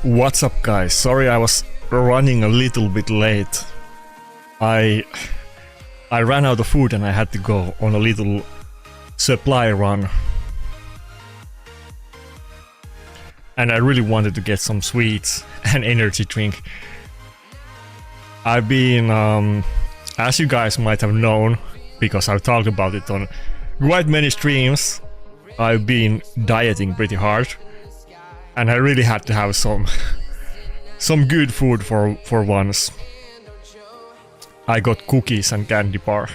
What's up, guys? Sorry I was running a little bit late. I ran out of food and I had to go on a little supply run. And I really wanted to get some sweets and energy drink. I've been, as you guys might have known, because I've talked about it on quite many streams, I've been dieting pretty hard. And I really had to have some good food for once. I got cookies and candy bar.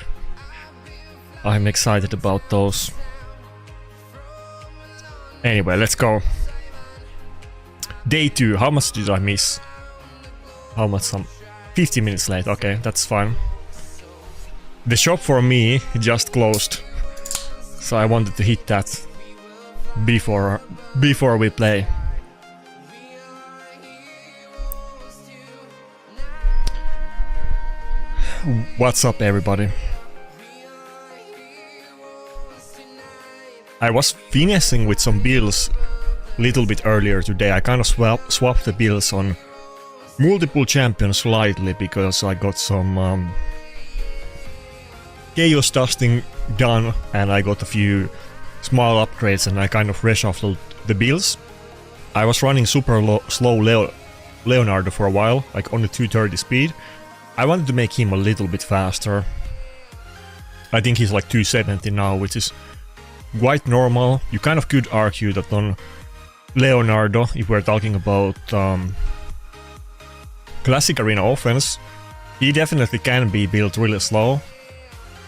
I'm excited about those. Anyway, let's go. Day 2, how much did I miss? How much? 50 minutes late, okay, that's fine. The shop for me just closed, so I wanted to hit that before we play. What's up, everybody? I was finessing with some builds a little bit earlier today. I kind of swapped the builds on multiple champions slightly because I got some chaos dusting done and I got a few small upgrades and I kind of reshuffled the builds. I was running super slow Leonardo for a while, like only 230 speed. I wanted to make him a little bit faster. I think he's like 270 now, which is quite normal. You kind of could argue that on Leonardo, if we're talking about classic arena offense, he definitely can be built really slow,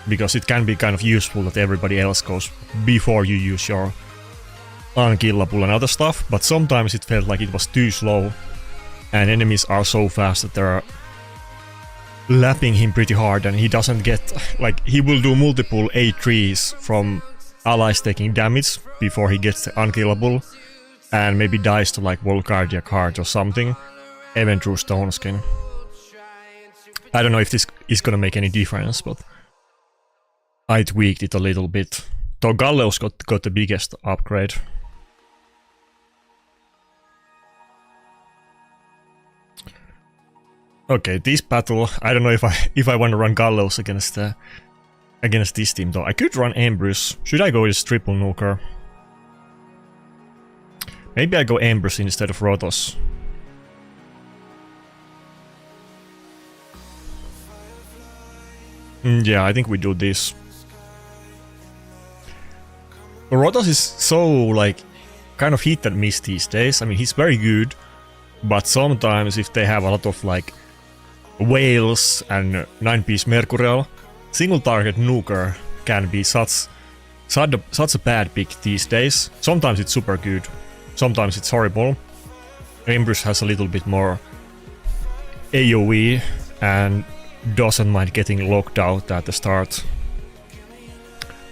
because it can be kind of useful that everybody else goes before you use your unkillable and other stuff, but sometimes it felt like it was too slow, and enemies are so fast that they're lapping him pretty hard, and he doesn't get, like, he will do multiple A3s from allies taking damage before he gets the unkillable, and maybe dies to like Volcardiac Heart or something, even through Stone Skin. I don't know if this is gonna make any difference, but I tweaked it a little bit. Though Gallows got the biggest upgrade. Okay, this battle, I don't know if I want to run Gallows against this team though. I could run Embrus. Should I go with triple nuker? Maybe I go Embrus instead of Rotos. Yeah, I think we do this. Rotos is so like kind of hit and miss these days. I mean, he's very good, but sometimes if they have a lot of like whales and 9-piece Mercurial, single target nuker can be such a bad pick these days. Sometimes it's super good, sometimes it's horrible. Embrus has a little bit more AoE and doesn't mind getting locked out at the start.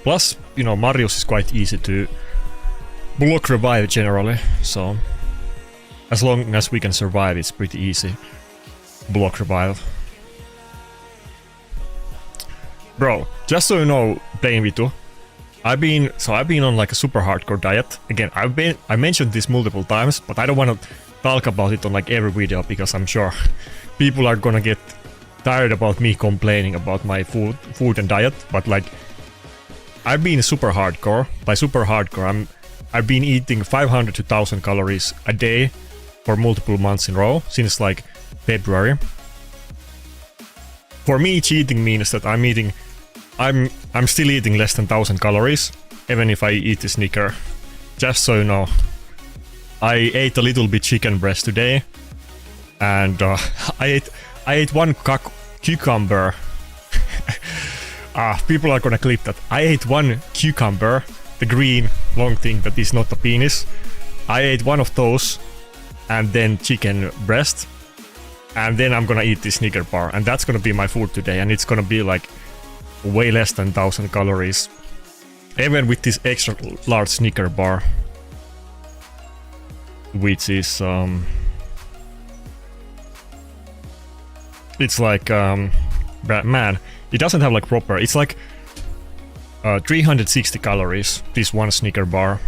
Plus, you know, Marius is quite easy to block revive generally, so as long as we can survive, it's pretty easy. Block revive. Bro, just so you know, playing Vitu, I've been on like a super hardcore diet. Again, I mentioned this multiple times, but I don't want to talk about it on like every video because I'm sure people are gonna get tired about me complaining about my food and diet. But like, I've been super hardcore. By super hardcore, I've been eating 500 to 1000 calories a day for multiple months in a row since like February. For me, cheating means that I'm still eating less than 1000 calories, even if I eat a Snicker. Just so you know, I ate a little bit chicken breast today, and I ate one cucumber. People are gonna clip that. I ate one cucumber, the green long thing that is not a penis. I ate one of those, and then chicken breast. And then I'm gonna eat this Snicker bar, and that's gonna be my food today, and it's gonna be like way less than 1000 calories, even with this extra large Snicker bar, which is it's like man, it doesn't have like proper, it's like 360 calories, this one Snicker bar.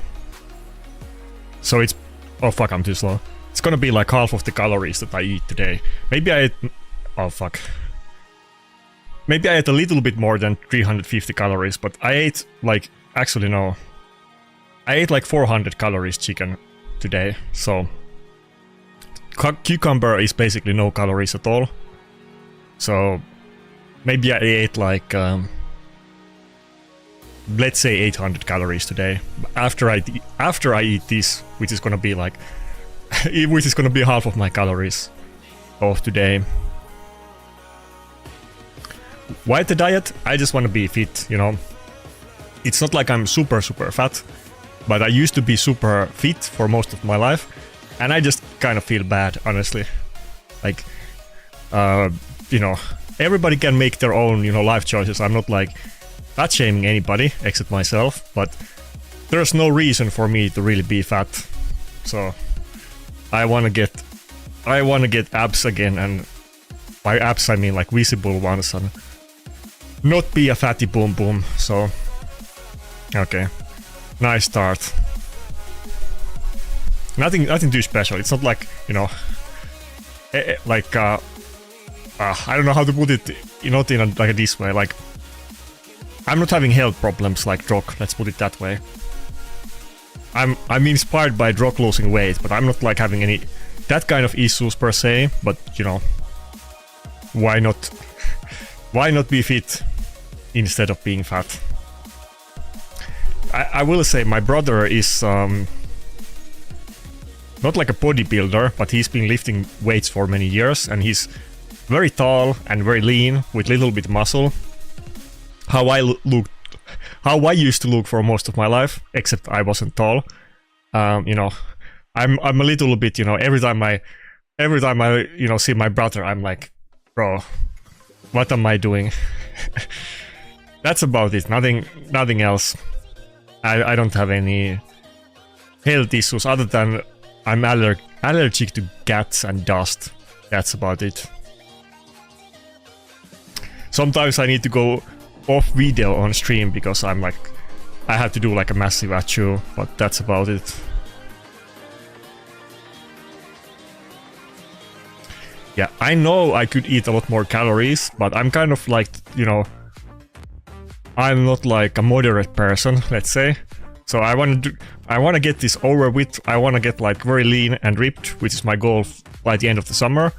So it's... Oh fuck, I'm too slow. It's gonna be like half of the calories that I eat today. Maybe I ate... Oh fuck. Maybe I ate a little bit more than 350 calories, but I ate like... Actually no. I ate like 400 calories chicken today, so... Cucumber is basically no calories at all. So... Maybe I ate like... let's say 800 calories today. After I eat this, which is gonna be like... which is gonna be half of my calories of today. Why the diet? I just want to be fit, you know. It's not like I'm super fat, but I used to be super fit for most of my life, and I just kind of feel bad, honestly. Like, you know, everybody can make their own, you know, life choices. I'm not like fat shaming anybody except myself, but there's no reason for me to really be fat. So I wanna get abs again, and by abs I mean like visible ones, and not be a fatty boom boom. So okay, nice start. Nothing too special. It's not like, you know, like I don't know how to put it, not in like this way. Like, I'm not having health problems like Drock, let's put it that way. I'm inspired by Drock losing weight, but I'm not like having any that kind of issues per se. But you know, why not be fit instead of being fat? I will say my brother is not like a bodybuilder, but he's been lifting weights for many years, and he's very tall and very lean with little bit muscle. How I used to look for most of my life, except I wasn't tall. You know, I'm a little bit, you know, every time I you know see my brother, I'm like, bro, what am I doing? That's about it. Nothing else. I don't have any health issues other than I'm allergic to cats and dust. That's about it. Sometimes I need to go off video on stream because I'm like, I have to do like a massive achoo, but that's about it. Yeah, I know I could eat a lot more calories, but I'm kind of like, you know, I'm not like a moderate person, let's say. So I want to get this over with. I want to get like very lean and ripped, which is my goal by the end of the summer.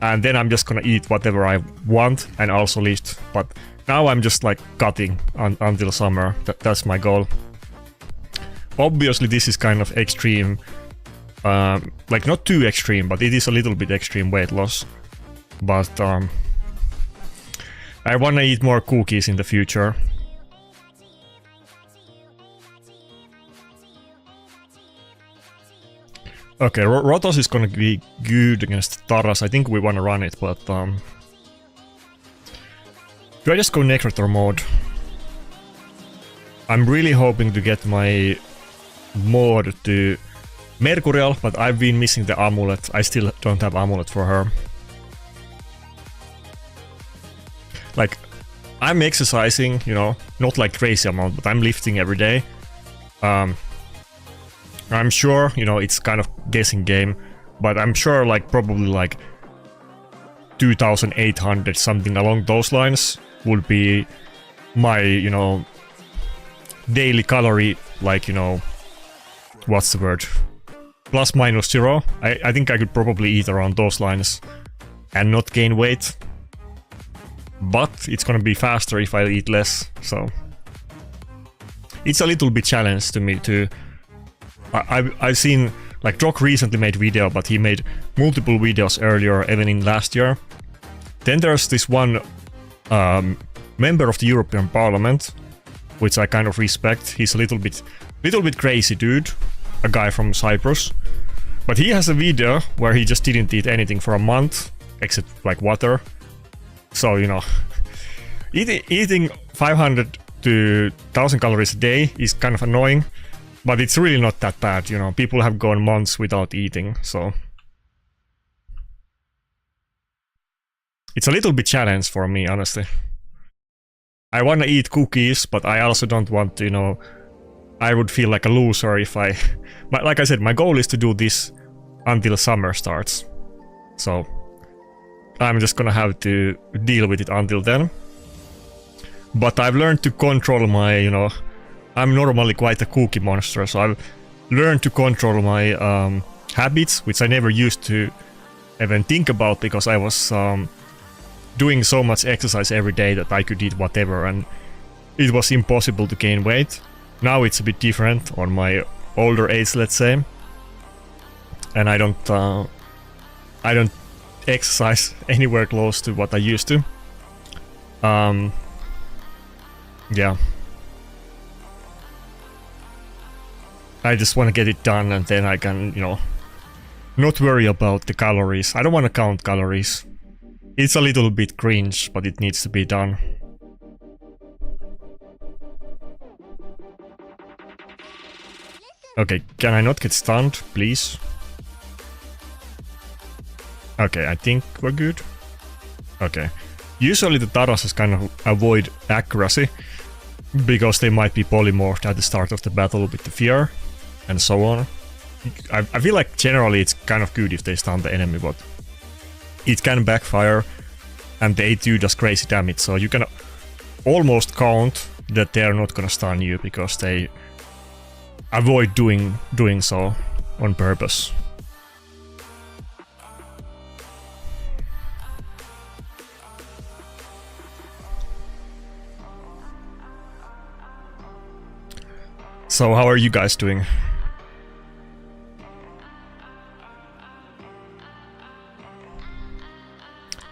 And then I'm just gonna eat whatever I want and also lift. But now I'm just like cutting until summer. That's my goal. Obviously this is kind of extreme. Like not too extreme, but it is a little bit extreme weight loss. But I want to eat more cookies in the future. Okay, Rotos is gonna be good against Taras. I think we wanna run it, but do I just go Necrotor mode? I'm really hoping to get my mod to Mercurial, but I've been missing the amulet. I still don't have amulet for her. Like, I'm exercising, you know, not like crazy amount, but I'm lifting every day. I'm sure, you know, it's kind of guessing game, but I'm sure like probably like 2,800 something along those lines would be my, you know, daily calorie, like, you know, what's the word? Plus minus 0. I think I could probably eat around those lines and not gain weight. But it's gonna be faster if I eat less, so it's a little bit challenge to me to... I've seen, like, Drock recently made video, but he made multiple videos earlier, even in last year. Then there's this one member of the European Parliament, which I kind of respect. He's a little bit crazy dude, a guy from Cyprus. But he has a video where he just didn't eat anything for a month, except like water. So, you know, eating 500 to 1000 calories a day is kind of annoying. But it's really not that bad, you know, people have gone months without eating, so... It's a little bit challenge for me, honestly. I wanna eat cookies, but I also don't want to, you know... I would feel like a loser if I... But like I said, my goal is to do this until summer starts. So I'm just gonna have to deal with it until then. But I've learned to control my, you know, I'm normally quite a cookie monster, so I've learned to control my habits, which I never used to even think about because I was doing so much exercise every day that I could eat whatever and it was impossible to gain weight. Now it's a bit different on my older age, let's say, and I don't exercise anywhere close to what I used to. Yeah. I just want to get it done and then I can, you know, not worry about the calories. I don't want to count calories. It's a little bit cringe, but it needs to be done. Okay, can I not get stunned, please? Okay, I think we're good. Okay. Usually the Tarasas kind of avoid accuracy, because they might be polymorphed at the start of the battle with the fear, and so on. I feel like generally it's kind of good if they stun the enemy, but it can backfire, and the A2 does crazy damage, so you can almost count that they're not gonna stun you, because they avoid doing so on purpose. So how are you guys doing?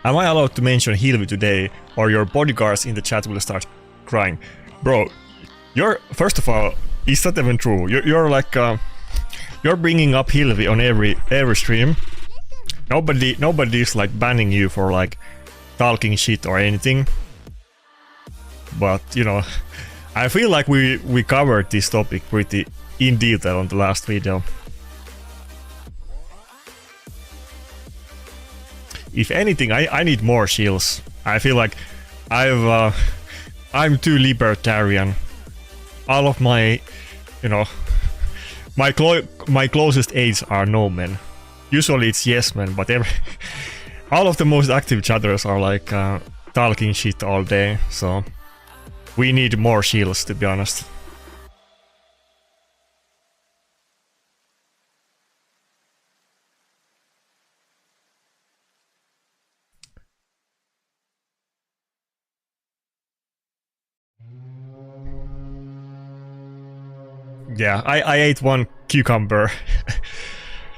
Am I allowed to mention Hilvi today, or your bodyguards in the chat will start crying? Bro, you're, first of all, is that even true? You're like, you're bringing up Hilvi on every stream. Nobody's like banning you for like talking shit or anything. But, you know, I feel like we covered this topic pretty in detail on the last video. If anything, I need more shields. I feel like I'm too libertarian. All of my, you know, my closest aides are no men. Usually it's yes men, but all of the most active chatters are like talking shit all day, so we need more shields, to be honest. Yeah, I ate one cucumber.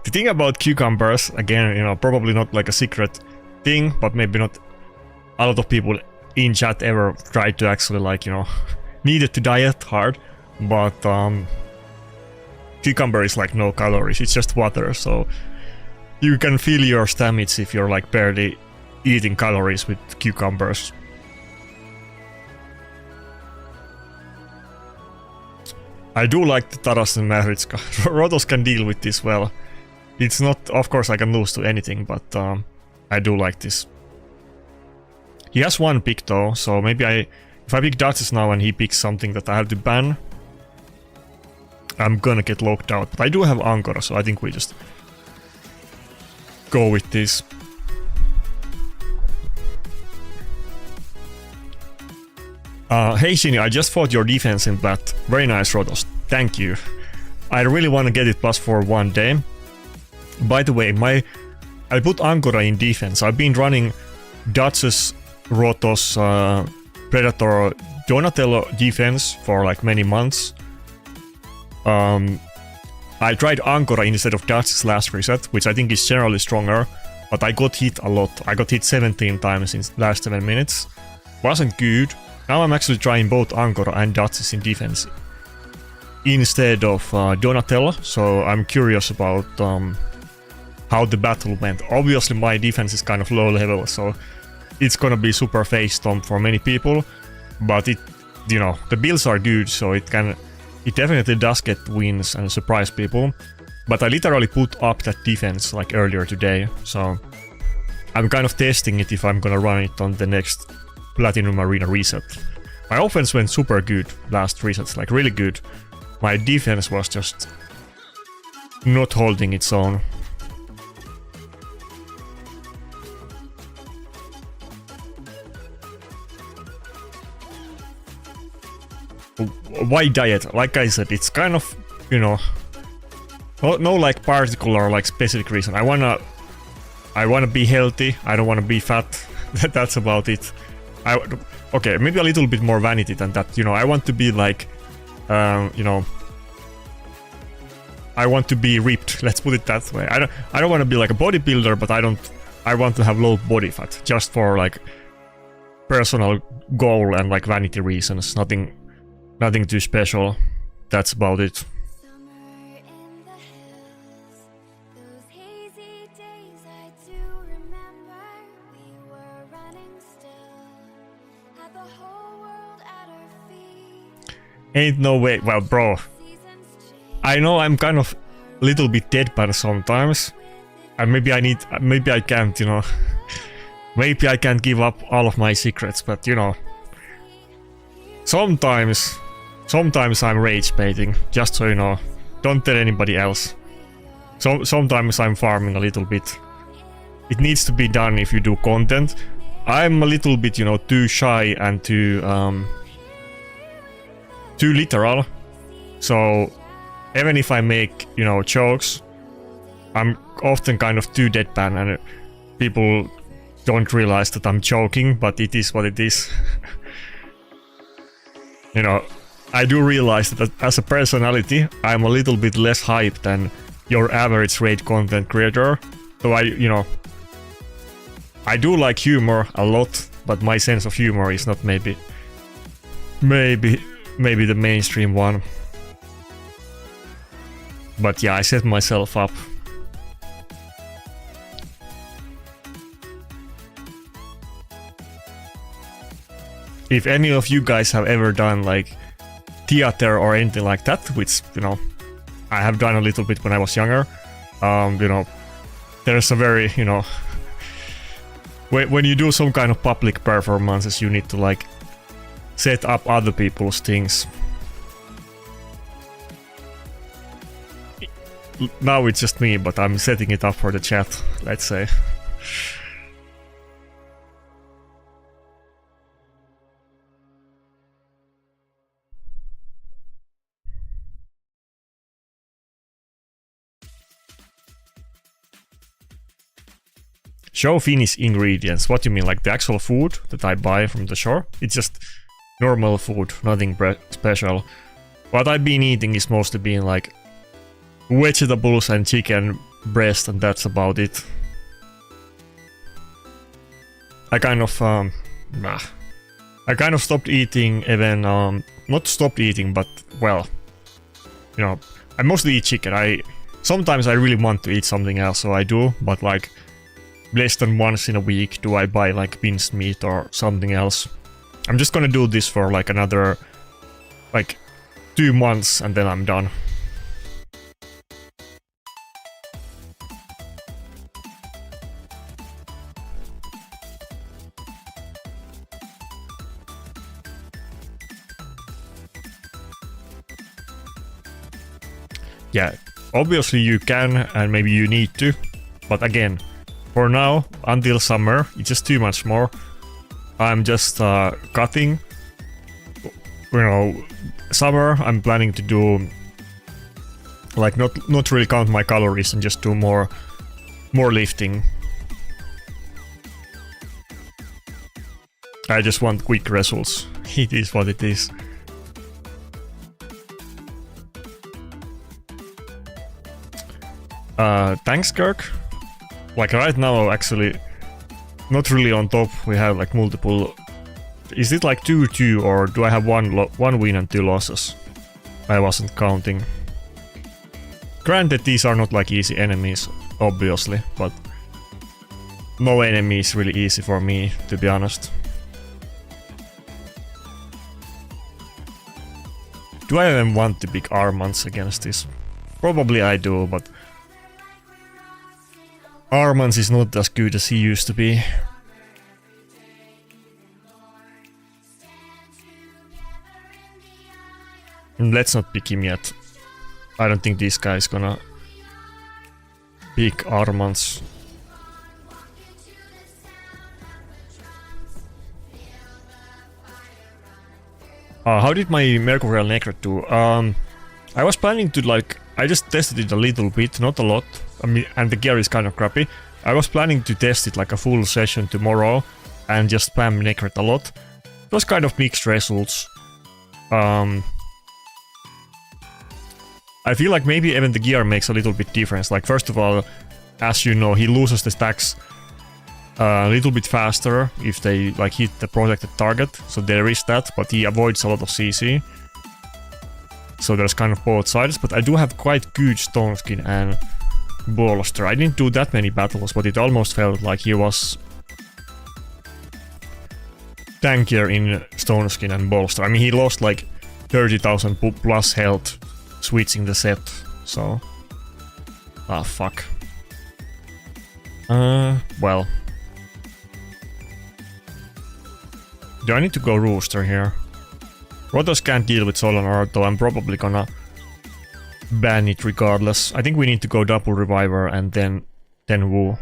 The thing about cucumbers, again, you know, probably not like a secret thing, but maybe not a lot of people in chat ever tried to actually, like, you know, needed to diet hard, but cucumber is like no calories, it's just water, so you can feel your stamina if you're like barely eating calories with cucumbers. I do like the Taras and Maritska. Rotos can deal with this well. It's not, of course I can lose to anything, but I do like this. He has one pick though, so maybe if I pick Duchess now and he picks something that I have to ban, I'm gonna get locked out. But I do have Ankara, so I think we just go with this. Hey Shinny, I just fought your defense in Plat. Very nice, Rotos. Thank you. I really want to get it +4 one day. By the way, I put Ankara in defense. I've been running Duchess, Rotos, Predator, Donatello defense for like many months. I tried Ankara instead of Duchess last reset, which I think is generally stronger, but I got hit a lot. I got hit 17 times in the last 7 minutes. Wasn't good. Now I'm actually trying both Ankara and Duchess in defense instead of Donatello, so I'm curious about how the battle went. Obviously my defense is kind of low level, so it's gonna be super face stomp for many people, but it, you know, the builds are good, so it definitely does get wins and surprise people. But I literally put up that defense like earlier today, so I'm kind of testing it if I'm gonna run it on the next Platinum Arena reset. My offense went super good last resets, like really good. My defense was just not holding its own. why diet? Like I said, it's kind of, you know, no like particular like specific reason. I wanna be healthy. I don't wanna be fat. That's about it. Okay, maybe a little bit more vanity than that. You know, I want to be like, you know, I want to be ripped. Let's put it that way. I don't want to be like a bodybuilder, but I want to have low body fat just for like personal goal and like vanity reasons. Nothing too special. That's about it. Ain't no way. Well, bro, I know I'm kind of a little bit deadpan sometimes, and maybe I can't, you know, maybe I can't give up all of my secrets, but you know, sometimes I'm rage baiting, just so you know. Don't tell anybody else. Sometimes I'm farming a little bit. It needs to be done if you do content. I'm a little bit, you know, too shy and too literal. So even if I make, you know, jokes, I'm often kind of too deadpan and people don't realize that I'm joking, but it is what it is. You know, I do realize that as a personality, I'm a little bit less hype than your average rate content creator. So you know, I do like humor a lot, but my sense of humor is not maybe the mainstream one. But yeah, I set myself up. If any of you guys have ever done like theater or anything like that, which, you know, I have done a little bit when I was younger, you know, there's a very, you know, when you do some kind of public performances, you need to like set up other people's things. Now it's just me, but I'm setting it up for the chat, let's say. Show Finnish ingredients. What do you mean? Like the actual food that I buy from the shore? It's just normal food, nothing special. What I've been eating is mostly been like vegetables and chicken breast, and that's about it. I kind of stopped eating even not stopped eating, but well, you know, I mostly eat chicken. Sometimes I really want to eat something else, so I do, but like less than once in a week do I buy like minced meat or something else. I'm just gonna do this for like another like 2 months and then I'm done. Yeah, obviously you can and maybe you need to, but again, for now, until summer, it's just too much more. I'm just cutting. You know, summer I'm planning to do like not really count my calories and just do more lifting. I just want quick results. It is what it is. Thanks, Kirk. Like right now, actually, not really on top. We have like multiple. Is it like 2-2 or do I have one win and 2 losses? I wasn't counting. Granted, these are not like easy enemies, obviously, but no enemy is really easy for me, to be honest. Do I even want to pick Armans against this? Probably I do, but Armans is not as good as he used to be. And let's not pick him yet. I don't think this guy is gonna pick Armans. How did my Mercurial Necret do? I was planning to like... I just tested it a little bit, not a lot. I mean, and the gear is kind of crappy. I was planning to test it like a full session tomorrow and just spam Necret a lot. It was kind of mixed results. I feel like maybe even the gear makes a little bit difference. Like, first of all, as you know, he loses the stacks a little bit faster if they like hit the protected target. So there is that, but he avoids a lot of CC. So there's kind of both sides, but I do have quite good Stone Skin and Bolster. I didn't do that many battles, but it almost felt like he was tankier in Stone Skin and Bolster. I mean, he lost like 30,000 plus health switching the set, so... Ah, fuck. Well... Do I need to go Rooster here? Rotos can't deal with Solanar, though I'm probably gonna ban it regardless. I think we need to go double Reviver and then Wu.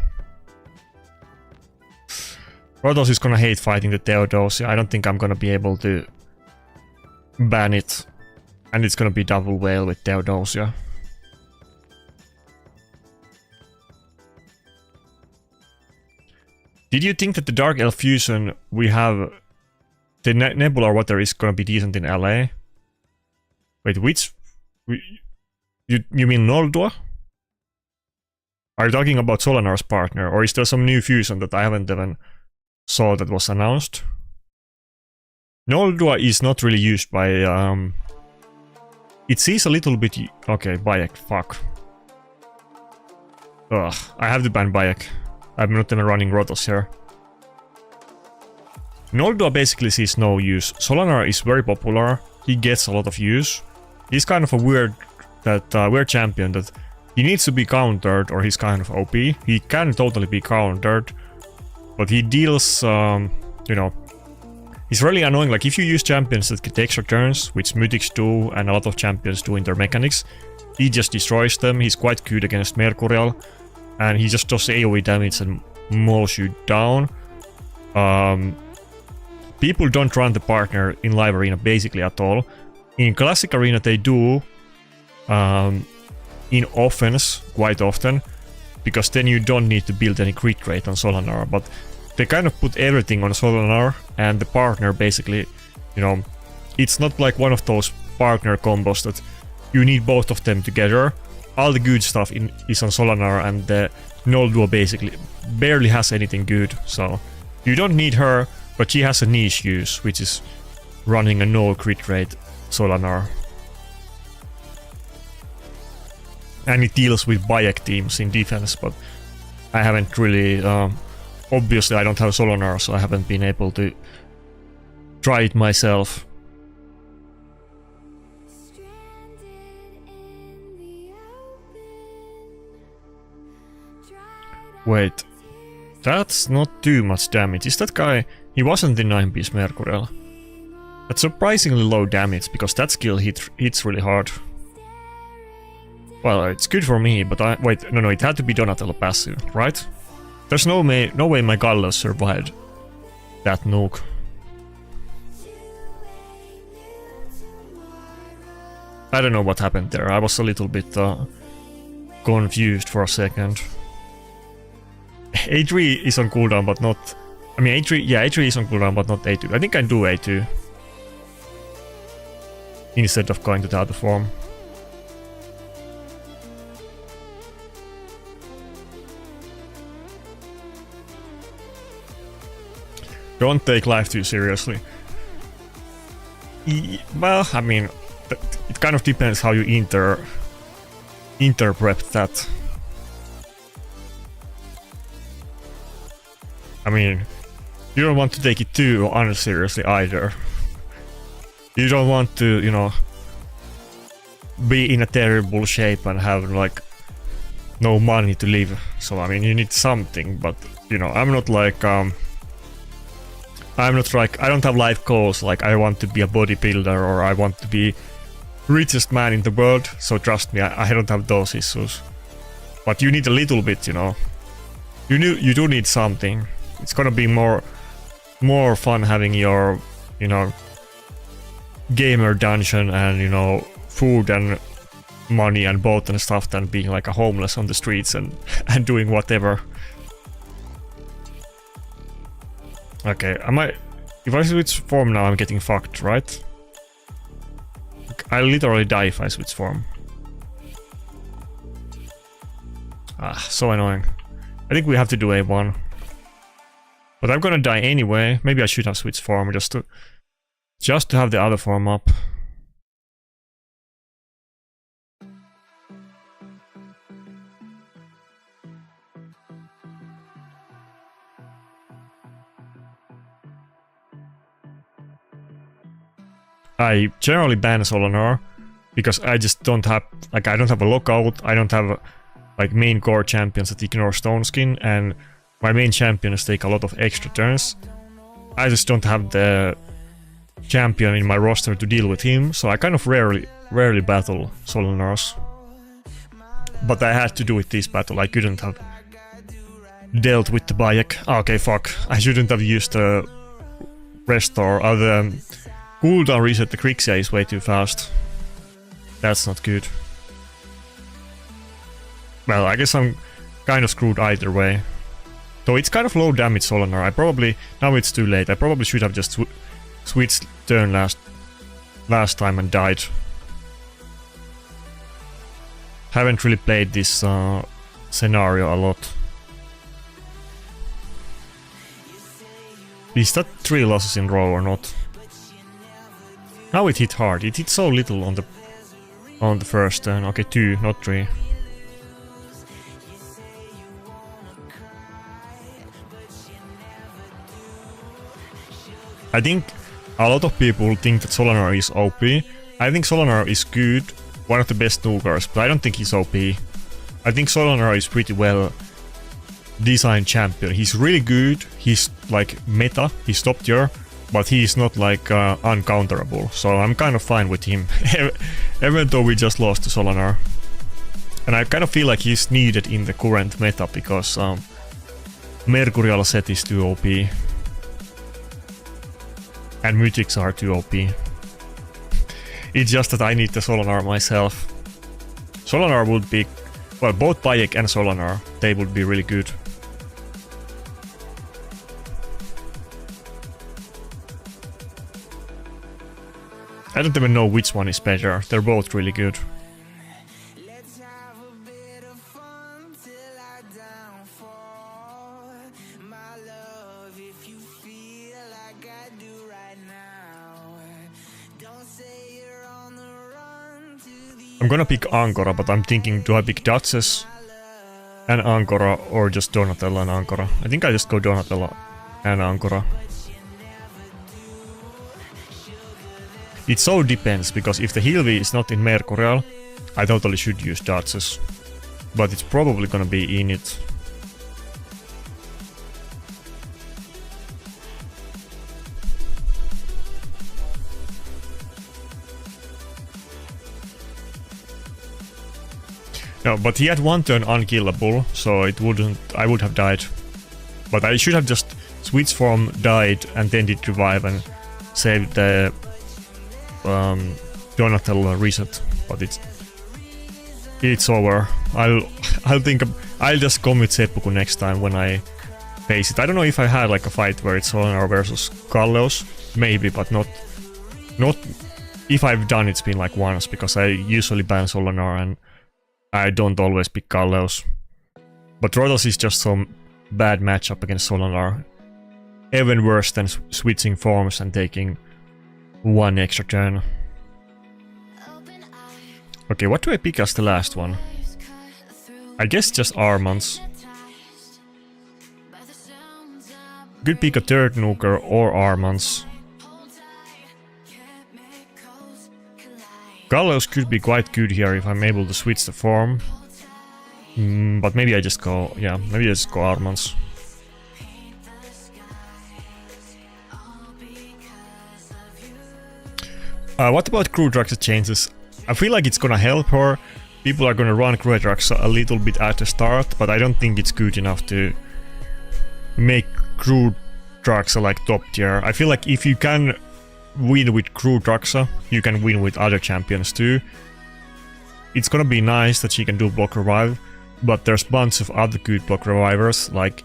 Rotos is gonna hate fighting the Theodosia. I don't think I'm gonna be able to ban it. And it's gonna be double Whale with Theodosia. Did you think that the Dark Elf fusion we have... The Nebula Water is gonna be decent in LA? Wait, which... You mean Noldor? Are you talking about Solanar's partner? Or is there some new fusion that I haven't even saw that was announced? Noldor is not really used by... It sees a little bit... Okay, Bayek, fuck. Ugh, I have to ban Bayek. I'm not even running Rotos here. Noldor basically sees no use. Solanar is very popular. He gets a lot of use. He's kind of a weird champion that he needs to be countered or he's kind of OP. He can totally be countered, but he deals, you know, he's really annoying. Like if you use champions that get extra turns, which Mythics do and a lot of champions do in their mechanics, he just destroys them. He's quite good against Mercurial, and he just does AoE damage and mauls you down. People don't run the partner in live arena basically at all. In classic arena they do, in offense quite often, because then you don't need to build any crit rate on Solanar, but they kind of put everything on Solanar and the partner basically, you know, it's not like one of those partner combos that you need both of them together. All the good stuff is on Solanar, and the Noldor basically barely has anything good, so you don't need her. But she has a niche use, which is running a no crit rate Solanar. And it deals with Bayek teams in defense, but I haven't really... obviously I don't have Solanar, so I haven't been able to try it myself. Wait, that's not too much damage. Is that guy... He wasn't in 9-piece Mercurial. That's surprisingly low damage, because that skill hits really hard. Well, it's good for me, but I... Wait, no, it had to be Donatello passive, right? There's no way my Gallos survived that nuke. I don't know what happened there. I was a little bit confused for a second. A3 is on cooldown, but not... I mean, A3, yeah, A3 is on cooldown, but not A2. I think I do A2. Instead of going to the other form. Don't take life too seriously. Well, I mean, it kind of depends how you interpret that. I mean, you don't want to take it too unseriously either. You don't want to, you know, be in a terrible shape and have like no money to live. So I mean, you need something, but you know, I'm not like I don't have life goals like I want to be a bodybuilder or I want to be richest man in the world. So trust me, I don't have those issues. But you need a little bit, you know. You do need something. It's gonna be more fun having your, you know, gamer dungeon and, you know, food and money and boat and stuff than being like a homeless on the streets and, and doing whatever. Okay, if I switch form now, I'm getting fucked, right? I'll literally die if I switch form. Ah, so annoying. I think we have to do A1. But I'm gonna die anyway. Maybe I should have switched form just to have the other form up. I generally ban Solonar because I just don't have, like, I don't have a lockout, I don't have like main core champions that ignore Stone Skin, and my main champions take a lot of extra turns. I just don't have the champion in my roster to deal with him, so I kind of rarely battle Solonars. But I had to do it this battle, I couldn't have dealt with the Bayek. Okay, fuck, I shouldn't have used the restore, or the cooldown reset the Krixia is way too fast. That's not good. Well, I guess I'm kind of screwed either way. So it's kind of low damage Solonar. I probably, now it's too late, I probably should have just switched turn last time and died. Haven't really played this scenario a lot. Is that 3 losses in row or not? Now it hit hard. It hit so little on the first turn. Okay, 2, not 3. I think a lot of people think that Solonar is OP. I think Solonar is good, one of the best Nugars, but I don't think he's OP. I think Solonar is pretty well designed champion. He's really good, he's like meta, he's top tier, but he's not like uncounterable, so I'm kind of fine with him, even though we just lost to Solonar. And I kind of feel like he's needed in the current meta, because Mercurial set is too OP. And Mythics are too OP. It's just that I need the Solonar myself. Solonar would be... well, both Bayek and Solonar, they would be really good. I don't even know which one is better, they're both really good. I'm gonna pick Ancora, but I'm thinking, do I pick Duchess and Ancora or just Donatella and Ancora? I think I just go Donatella and Ancora. It so depends, because if the heal V is not in Mercurial, I totally should use Duchess. But it's probably gonna be in it. No, but he had one turn unkillable, so it wouldn't... I would have died. But I should have just switched form, died, and then did revive and saved the Donatello reset. But it's over. I'll just commit Seppuku next time when I face it. I don't know if I had like a fight where it's Solonar versus Galleos, maybe, but not if I've done it's been like once, because I usually ban Solonar and I don't always pick Galleos. But Rotos is just some bad matchup against Solonar. Even worse than switching forms and taking one extra turn. Okay, what do I pick as the last one? I guess just Armans. Could pick a third Nuker or Armans. Galleos could be quite good here if I'm able to switch the form. But maybe I just go... yeah, maybe I just go Armans. What about Krudrax changes? I feel like it's gonna help her. People are gonna run Krudrax a little bit at the start, but I don't think it's good enough to make Krudrax like top tier. I feel like if you can win with Crew Draxa, you can win with other champions too. It's gonna be nice that she can do block revive, but there's bunch of other good block revivers like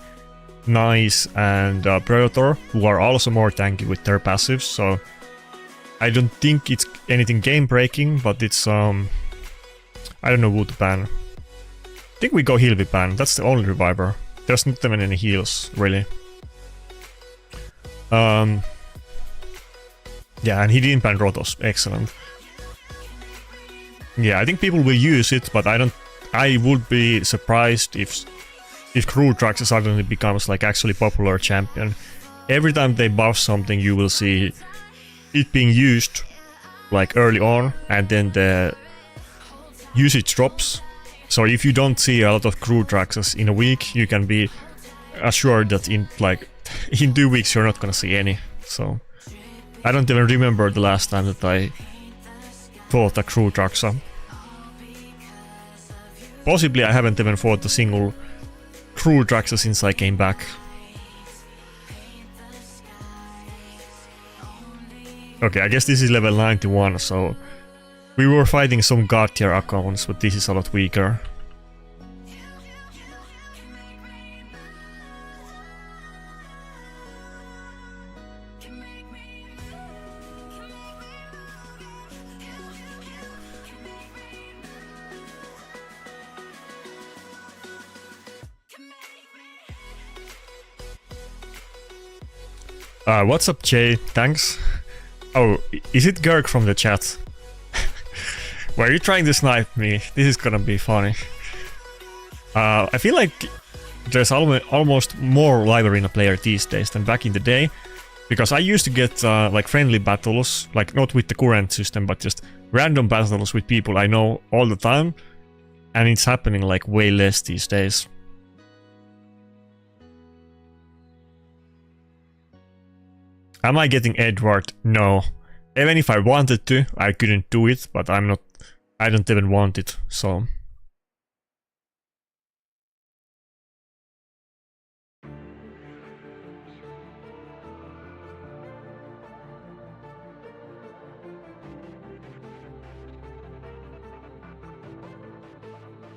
Nice and Predator, who are also more tanky with their passives, so I don't think it's anything game breaking, but it's I don't know who to ban. I think we go heal with ban, that's the only reviver. There's not even any heals, really. Yeah, and he didn't ban Rotos, excellent. Yeah, I think people will use it, but I would be surprised if Crew Draxa suddenly becomes like actually popular champion. Every time they buff something, you will see it being used like early on, and then the usage drops. So if you don't see a lot of Crew Draxas in a week, you can be assured that in 2 weeks you're not gonna see any. So I don't even remember the last time that I fought a Crew Draxa. Possibly I haven't even fought a single Crew Draxa since I came back. Okay, I guess this is level 91, so we were fighting some god tier accounts, but this is a lot weaker. What's up, Jay? Thanks. Oh, is it Gerg from the chat? Were you trying to snipe me? This is gonna be funny. I feel like there's almost more live arena player these days than back in the day, because I used to get like friendly battles, like not with the current system, but just random battles with people I know all the time, and it's happening like way less these days. Am I getting Edward? No. Even if I wanted to, I couldn't do it, but I don't even want it, so...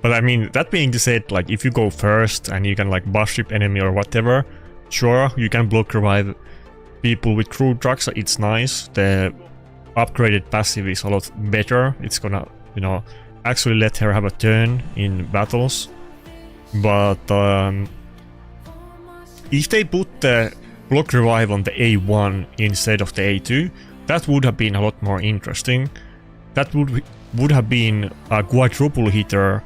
But I mean, that being said, like, if you go first and you can like buff strip enemy or whatever, sure, you can block revive people with Crew Draxa, it's nice. The upgraded passive is a lot better. It's gonna, you know, actually let her have a turn in battles. But if they put the block revive on the A1 instead of the A2, that would have been a lot more interesting. That would have been a quadruple hitter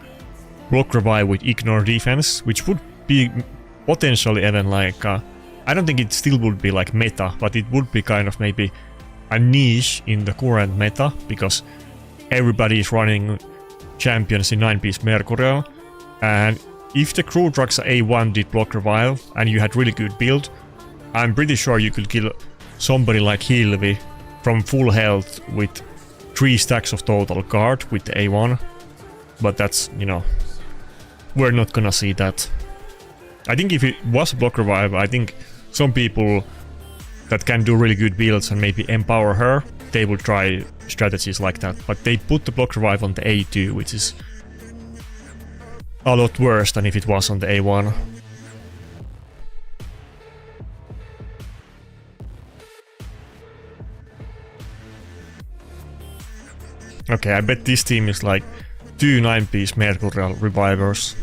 block revive with ignore defense, which would be potentially even like I don't think it still would be like meta, but it would be kind of maybe a niche in the current meta, because everybody is running champions in 9-piece Mercurial, and if the Crew Draxa A1 did block revive and you had really good build, I'm pretty sure you could kill somebody like Hilvi from full health with 3 stacks of total guard with the A1, but that's, you know, we're not gonna see that. I think if it was block revive, I think some people that can do really good builds and maybe empower her, they will try strategies like that. But they put the block revive on the A2, which is a lot worse than if it was on the A1. Okay, I bet this team is like 2 9-piece Mercurial revivers.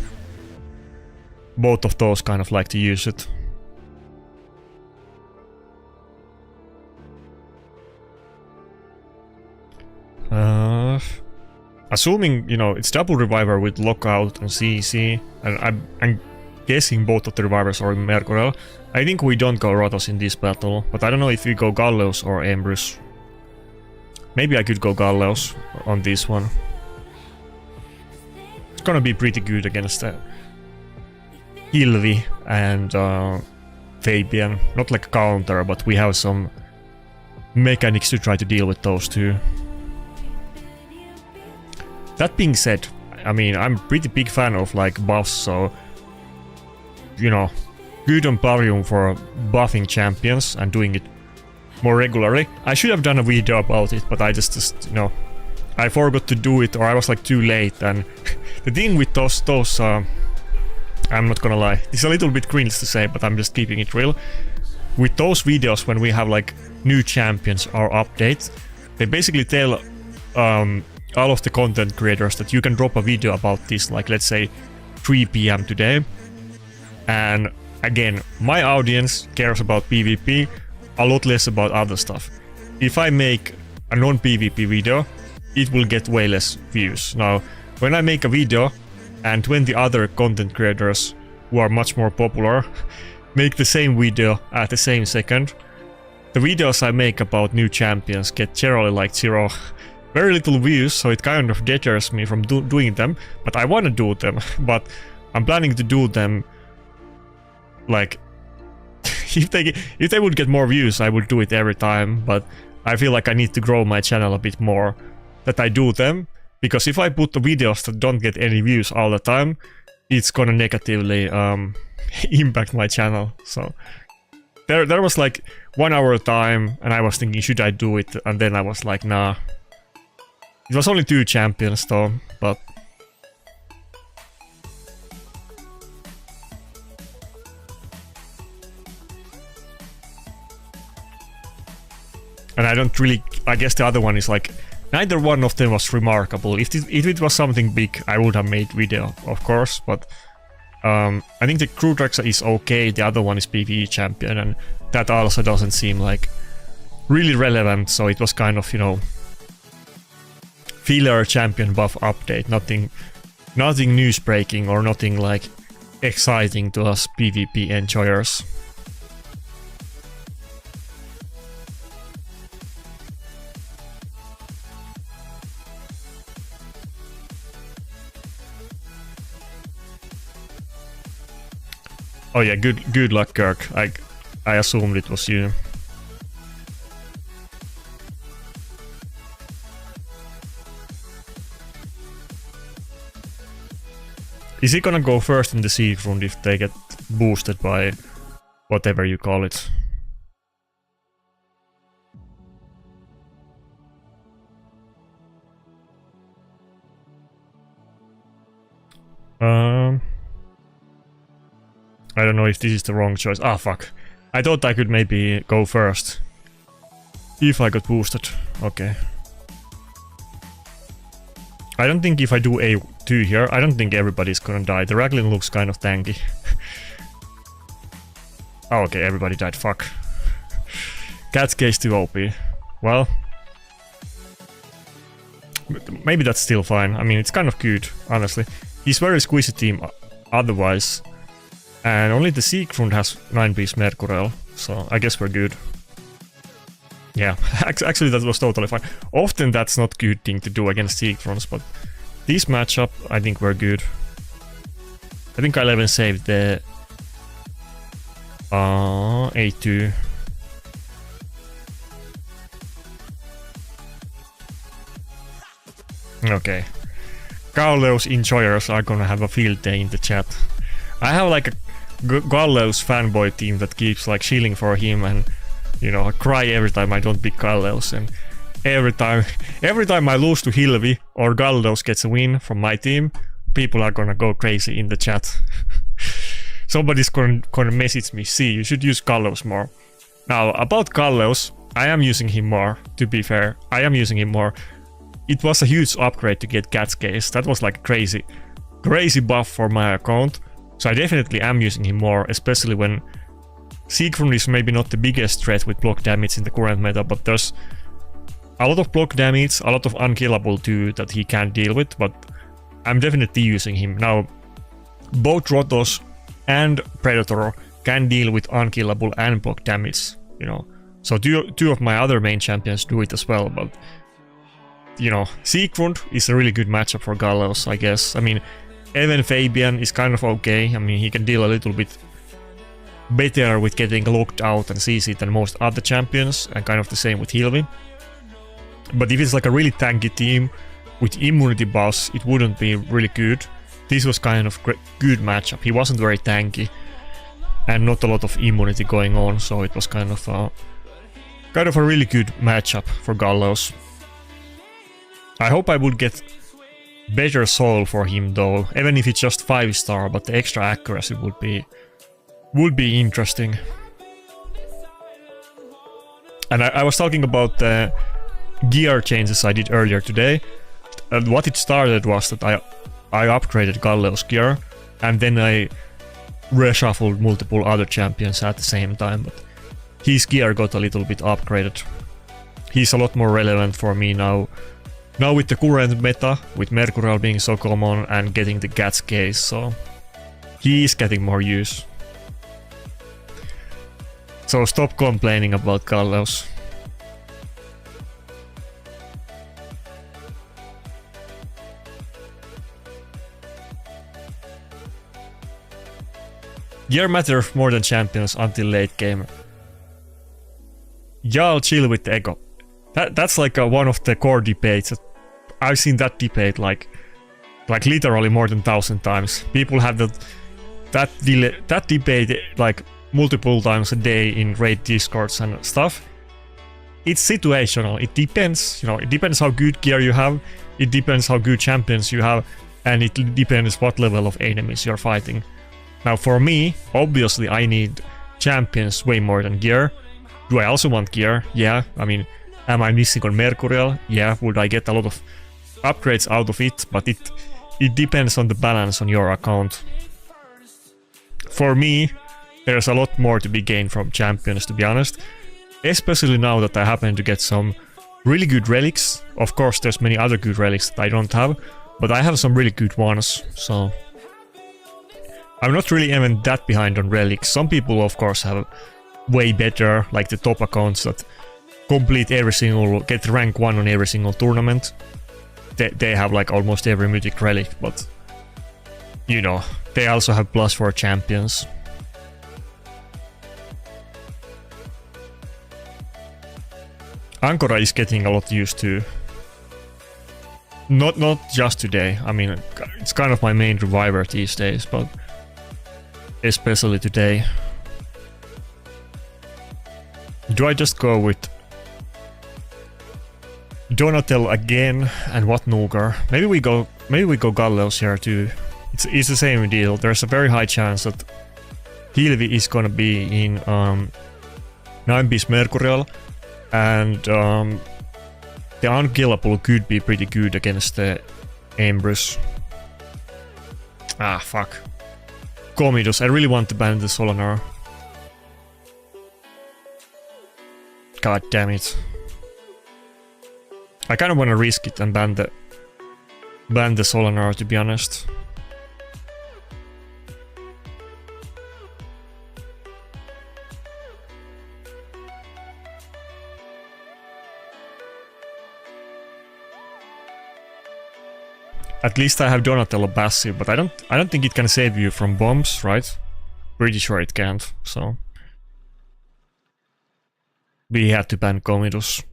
Both of those kind of like to use it. Assuming, you know, it's double reviver with lockout and CC, and I'm guessing both of the revivers are Mercurial. I think we don't go Rotos in this battle, but I don't know if we go Galleos or Embrus. Maybe I could go Galleos on this one. It's gonna be pretty good against Hilvi and Fabian. Not like a counter, but we have some mechanics to try to deal with those two. That being said, I mean, I'm pretty big fan of like buffs, so, you know, good on Parium for buffing champions and doing it more regularly. I should have done a video about it, but I just you know, I forgot to do it, or I was like too late. And the thing with those I'm not gonna lie, it's a little bit cringe to say, but I'm just keeping it real. With those videos, when we have like new champions or updates, they basically tell all of the content creators that you can drop a video about this, like let's say 3 PM today. And again, my audience cares about PvP a lot less about other stuff. If I make a non-PvP video, it will get way less views. Now, when I make a video and 20 other content creators who are much more popular make the same video at the same second, the videos I make about new champions get generally like very little views, so it kind of deters me from doing them. But I want to do them, but I'm planning to do them like if they would get more views, I would do it every time. But I feel like I need to grow my channel a bit more that I do them, because if I put the videos that don't get any views all the time, it's gonna negatively impact my channel. So there was like 1 hour time, and I was thinking, should I do it? And then I was like, nah. It was only 2 champions though, but and I don't really, I guess the other one is like, neither one of them was remarkable. If it was something big, I would have made video, of course, but I think the Krakens is okay, the other one is PvE champion, and that also doesn't seem like really relevant, so it was kind of, you know, filler champion buff update, nothing news breaking or nothing like exciting to us PvP enjoyers. Oh yeah, good luck, Kirk. I assumed it was you. Is he gonna go first in the Siege round if they get boosted by whatever you call it? I don't know if this is the wrong choice. Ah, fuck. I thought I could maybe go first if I got boosted. Okay. I don't think if I do A2 here, I don't think everybody's gonna die. The Raglan looks kind of tanky. Oh, okay, everybody died. Fuck. Cat's case too OP. Well, maybe that's still fine. I mean, it's kind of good, honestly. He's very squishy team otherwise. And only the Siegfried has 9-piece Mercurial, so I guess we're good. Yeah, actually that was totally fine. Often that's not a good thing to do against Siegfrieds, but this matchup, I think we're good. I think I'll even save the A2. Okay. Gallows enjoyers are gonna have a field day in the chat. I have like a Gallows fanboy team that keeps like shilling for him, and you know, I cry every time I don't pick Gallows, and every time I lose to Hilvi or Gallows gets a win from my team, people are gonna go crazy in the chat. Somebody's gonna message me, see, you should use Gallows more. Now, about Gallows, I am using him more, to be fair. I am using him more. It was a huge upgrade to get Cat's Case. That was like crazy buff for my account. So I definitely am using him more, especially when Siegfried is maybe not the biggest threat with block damage in the current meta, but there's a lot of block damage, a lot of unkillable too that he can't deal with, but I'm definitely using him. Now, both Rotos and Predator can deal with unkillable and block damage, you know. So two of my other main champions do it as well, but you know, Siegfried is a really good matchup for Gallows, I guess. I mean, even Fabian is kind of okay. I mean, he can deal a little bit better with getting locked out and CC than most other champions, and kind of the same with Hilvi. But if it's like a really tanky team with immunity buffs, it wouldn't be really good. This was kind of good matchup. He wasn't very tanky and not a lot of immunity going on, so it was kind of kind of a really good matchup for Gallows. I hope I would get better soul for him though, even if it's just 5-star, but the extra accuracy would be interesting. And I was talking about the gear changes I did earlier today. And what it started was that I upgraded Gallows' gear, and then I reshuffled multiple other champions at the same time, but his gear got a little bit upgraded. He's a lot more relevant for me now. Now with the current meta, with Mercurial being so common and getting the Gats case, so he is getting more use. So stop complaining about Gallows. Gear matters more than champions until late game. Y'all chill with the ego. That's like one of the core debates. I've seen that debate like literally more than 1,000 times. People have that debate like multiple times a day in raid discords and stuff. It's situational. It depends, you know, it depends how good gear you have, it depends how good champions you have, and it depends what level of enemies you're fighting. Now for me, obviously I need champions way more than gear. Do I also want gear? Yeah, I mean, am I missing on Mercurial? Yeah, would I get a lot of upgrades out of it? But it depends on the balance on your account. For me, there's a lot more to be gained from champions, to be honest. Especially now that I happen to get some really good relics. Of course, there's many other good relics that I don't have, but I have some really good ones, so I'm not really even that behind on relics. Some people, of course, have way better, like the top accounts that complete every single, get rank 1 on every single tournament. They have like almost every mythic relic, but you know, they also have +4 champions. Ankora is getting a lot used to. Not just today, I mean, it's kind of my main reviver these days, but especially today. Do I just go with Donatel again, and what Nuker? Maybe we go Gallows here too. It's the same deal. There's a very high chance that Hilvi is gonna be in 9-piece Mercurial, and the Unkillable could be pretty good against the Embrus. Ah, fuck. Comidus, I really want to ban the Solanar. God damn it. I kind of want to risk it and ban the Solanar, to be honest. At least I have Donatello passive, but I don't think it can save you from bombs, right? Pretty sure it can't, so we had to ban Comidus.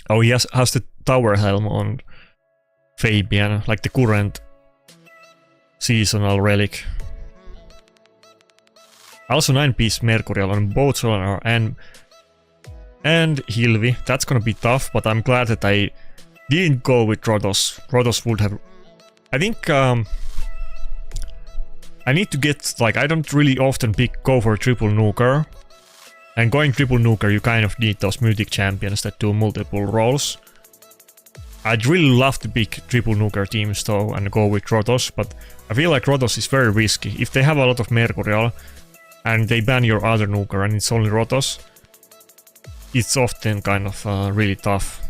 Oh, he has the tower helm on Fabian, like the current seasonal relic. Also 9-piece Mercurial on both Solanar and Hilvi. That's gonna be tough, but I'm glad that I didn't go with Rhodos. Rhodos would have... I think I need to get, like, I don't really often go for triple nuker. And going triple nuker, you kind of need those mythic champions that do multiple roles. I'd really love to pick triple nuker teams though and go with Rhodos, but I feel like Rhodos is very risky. If they have a lot of Mercurial and they ban your other nuker and it's only Rhodos, it's often kind of really tough.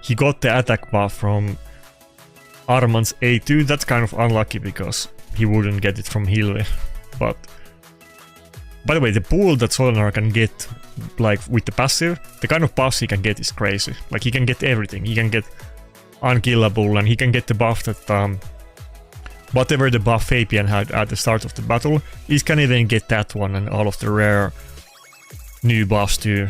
He got the attack buff from Armand's A2. That's kind of unlucky because he wouldn't get it from Hilvi. But By the way, the pool that Solinar can get, like with the passive, the kind of buffs he can get is crazy. Like he can get everything. He can get unkillable, and he can get the buff that whatever the buff Fabian had at the start of the battle, he can even get that one and all of the rare new buffs too.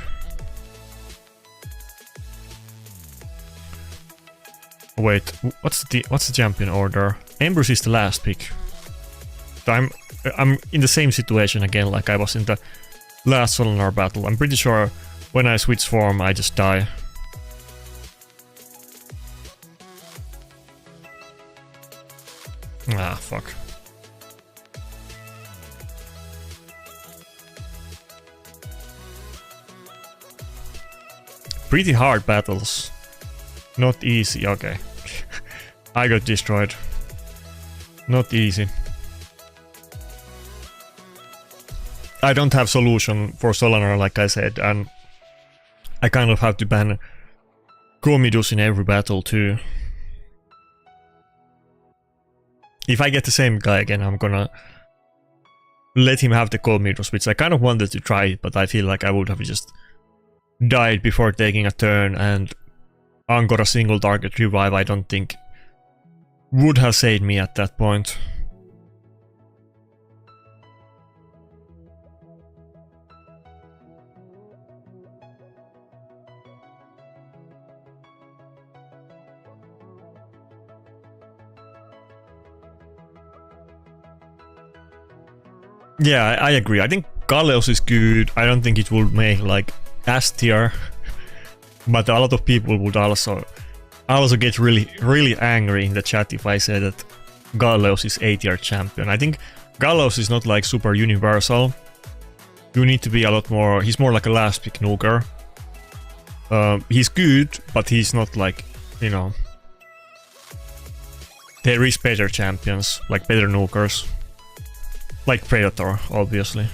Wait, what's the champion order? Ambrose is the last pick. I'm in the same situation again like I was in the last Solinar battle. I'm pretty sure when I switch form I just die. Ah, fuck. Pretty hard battles. Not easy, okay. I got destroyed. Not easy. I don't have solution for Solinar, like I said, and I kind of have to ban Chromidus in every battle too. If I get the same guy again, I'm gonna let him have the Chromidus, which I kind of wanted to try, but I feel like I would have just died before taking a turn, and Angora single target revive I don't think would have saved me at that point. Yeah, I agree. I think Galleos is good. I don't think it will make like S tier, but a lot of people would also get really angry in the chat if I say that Galleos is A tier champion. I think Galleos is not like super universal. You need to be a lot more. He's more like a last pick nuker. He's good, but he's not like, you know. There is better champions, like better nukers. Like Predator, obviously.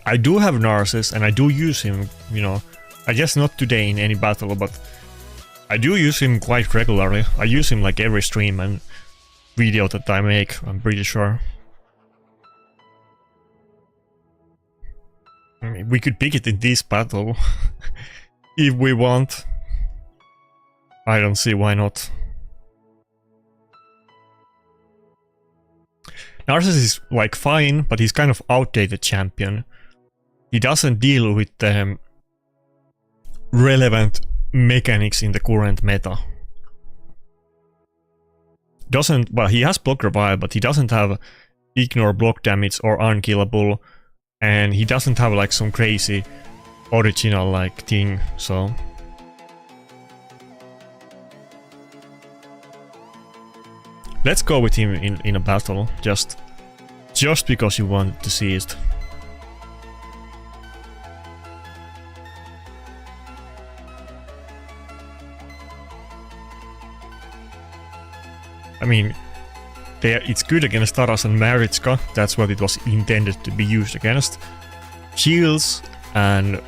I do have Narcissus and I do use him, you know, I guess not today in any battle, but I do use him quite regularly. I use him like every stream and video that I make, I'm pretty sure. I mean, we could pick it in this battle if we want. I don't see why not. Narcissus is like fine, but he's kind of outdated champion. He doesn't deal with the relevant mechanics in the current meta. Well, he has block revive, but he doesn't have ignore block damage or unkillable, and he doesn't have like some crazy original like thing, so. Let's go with him in a battle, just because you want to see it. I mean, it's good against Taras and Maritska, that's what it was intended to be used against. Shields and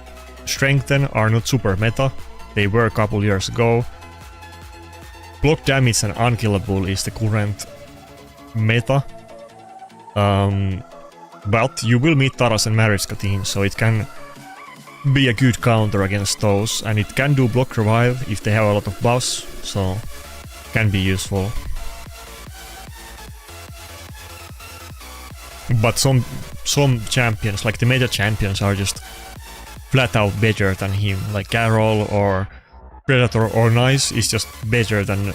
Strengthen are not super meta, they were a couple years ago. Block damage and unkillable is the current meta. But you will meet Taras and Maritska teams, so it can be a good counter against those, and it can do block revive if they have a lot of buffs, so can be useful. But some champions, like the meta champions, are just flat out better than him. Like Carol or Predator or Nice is just better than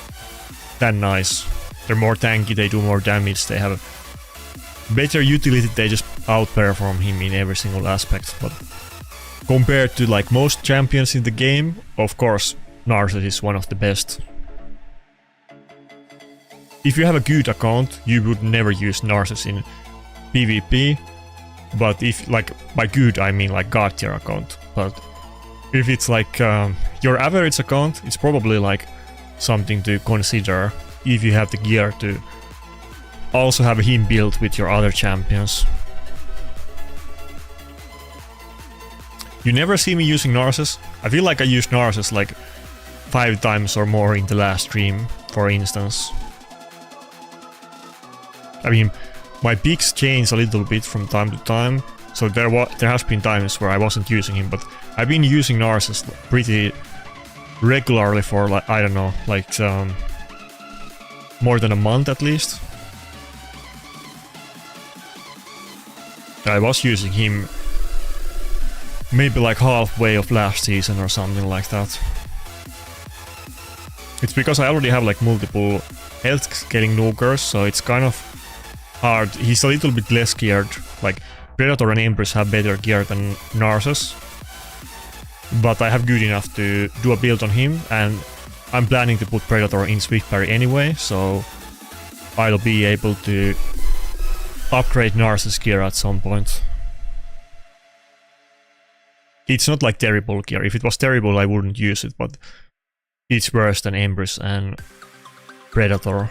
Nice. They're more tanky, they do more damage, they have better utility, they just outperform him in every single aspect. But compared to like most champions in the game, of course, Narcissus is one of the best. If you have a good account, you would never use Narcissus in PvP. But if, like, by good I mean like god tier account, but if it's like your average account, it's probably like something to consider if you have the gear to also have him built with your other champions. You never see me using Narcissus. I feel like I used Narcissus like 5 times or more in the last stream, for instance. I mean, my picks change a little bit from time to time, so there has been times where I wasn't using him, but I've been using Narcissus pretty regularly for like, I don't know, like more than a month at least. I was using him maybe like halfway of last season or something like that. It's because I already have like multiple health scaling nukers, so it's kind of hard. He's a little bit less geared, like Predator and Empress have better gear than Narcissus. But I have good enough to do a build on him, and I'm planning to put Predator in Swift Parry anyway, so I'll be able to upgrade Narcissus gear at some point. It's not like terrible gear. If it was terrible, I wouldn't use it, but it's worse than Empress and Predator.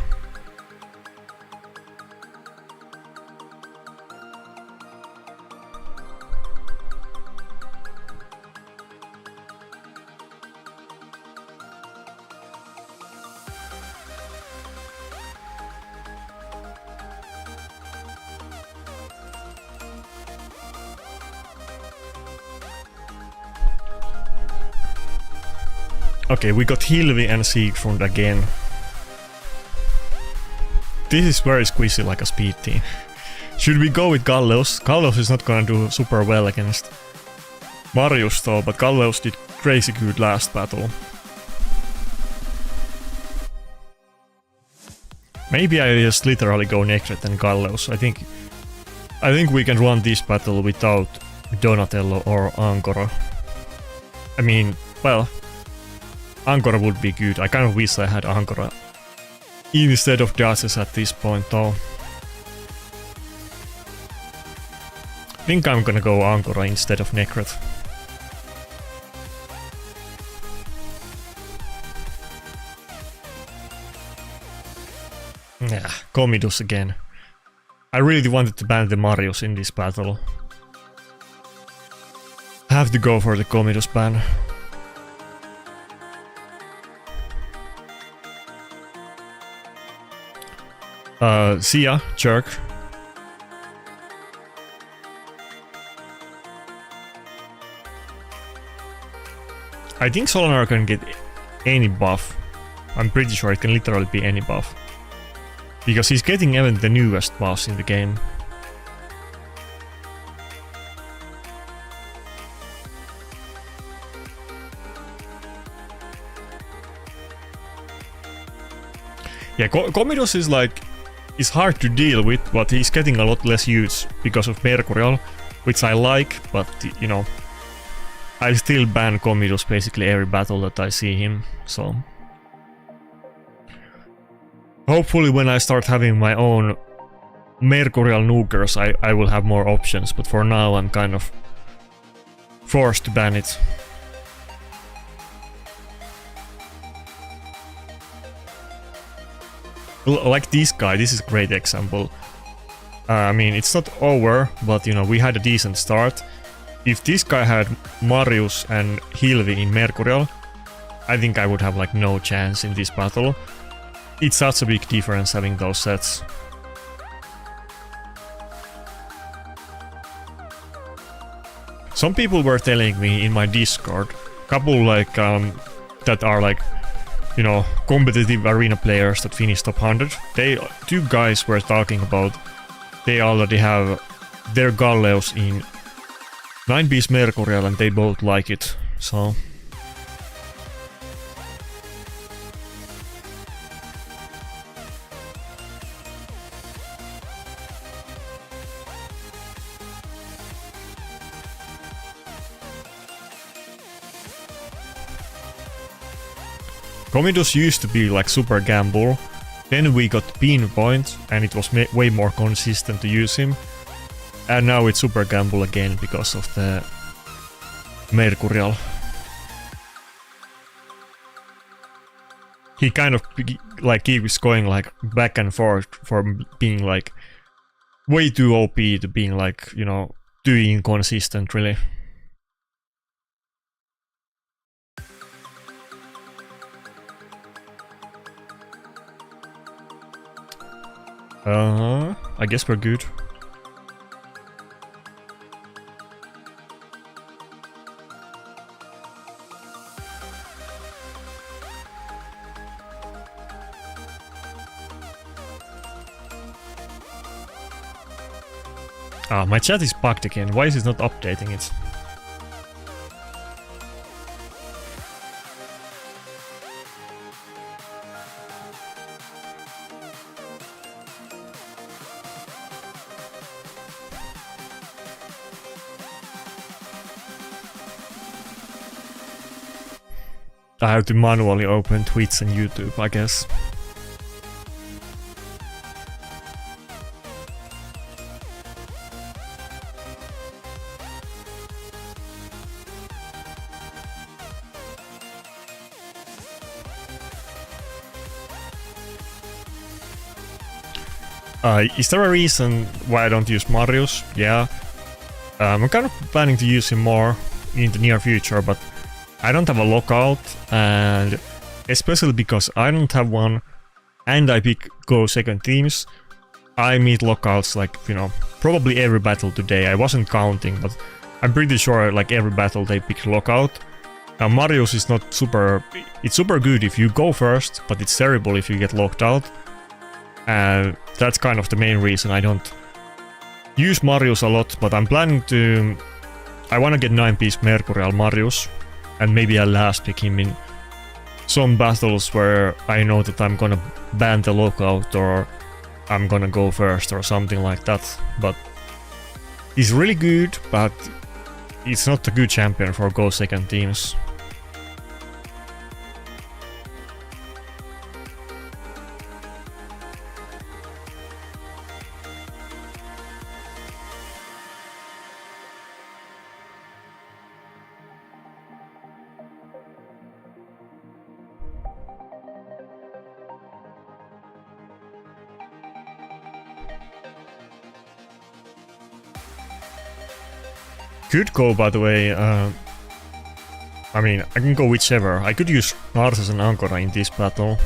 Okay, we got Hilvi and Siegfried again. This is very squishy like a speed team. Should we go with Galleus? Galleus is not gonna do super well against Marius though, but Galleus did crazy good last battle. Maybe I just literally go Necret and Galleus. I think we can run this battle without Donatello or Ancora. I mean, well, Ancora would be good. I kind of wish I had Ancora instead of Daces at this point though. I think I'm gonna go Ancora instead of Necret. Yeah, Comidus again. I really wanted to ban the Marius in this battle. Have to go for the Comidus ban. See ya, jerk. I think Solinar can get any buff. I'm pretty sure it can literally be any buff. Because he's getting even the newest buffs in the game. Yeah, Comidus is like... is hard to deal with, but he's getting a lot less use because of Mercurial, which I like, but you know... I still ban Comidus basically every battle that I see him, so... Hopefully when I start having my own Mercurial nukers, I will have more options, but for now I'm kind of forced to ban it. Like this guy, this is a great example. I mean, it's not over, but you know, we had a decent start. If this guy had Marius and Hilvi in Mercurial, I think I would have like no chance in this battle. It's such a big difference having those sets. Some people were telling me in my Discord, couple like that are like, you know, competitive arena players that finished top 100. Two guys were talking about they already have their Galleus in 9-piece Mercurial and they both like it, so... Comidus used to be like super gamble, then we got Pinpoint and it was way more consistent to use him. And now it's super gamble again because of the Mercurial. He kind of like keeps going like back and forth from being like way too OP to being like, you know, too inconsistent really. I guess we're good. Ah, my chat is bugged again. Why is it not updating it? I have to manually open Twitch and YouTube, I guess. Is there a reason why I don't use Marius? Yeah. I'm kind of planning to use him more in the near future, but I don't have a lockout, and especially because I don't have one and I pick go second teams, I meet lockouts like, you know, probably every battle today. I wasn't counting, but I'm pretty sure like every battle they pick lockout. Marius is not super... It's super good if you go first, but it's terrible if you get locked out. And that's kind of the main reason I don't use Marius a lot, but I'm planning to... I want to get 9-piece Mercurial Marius, and maybe I'll last pick him in some battles where I know that I'm gonna ban the lockout or I'm gonna go first or something like that. But he's really good, but it's not a good champion for go second teams. Could go, by the way, I mean, I can go whichever. I could use Narses and Ankara in this battle.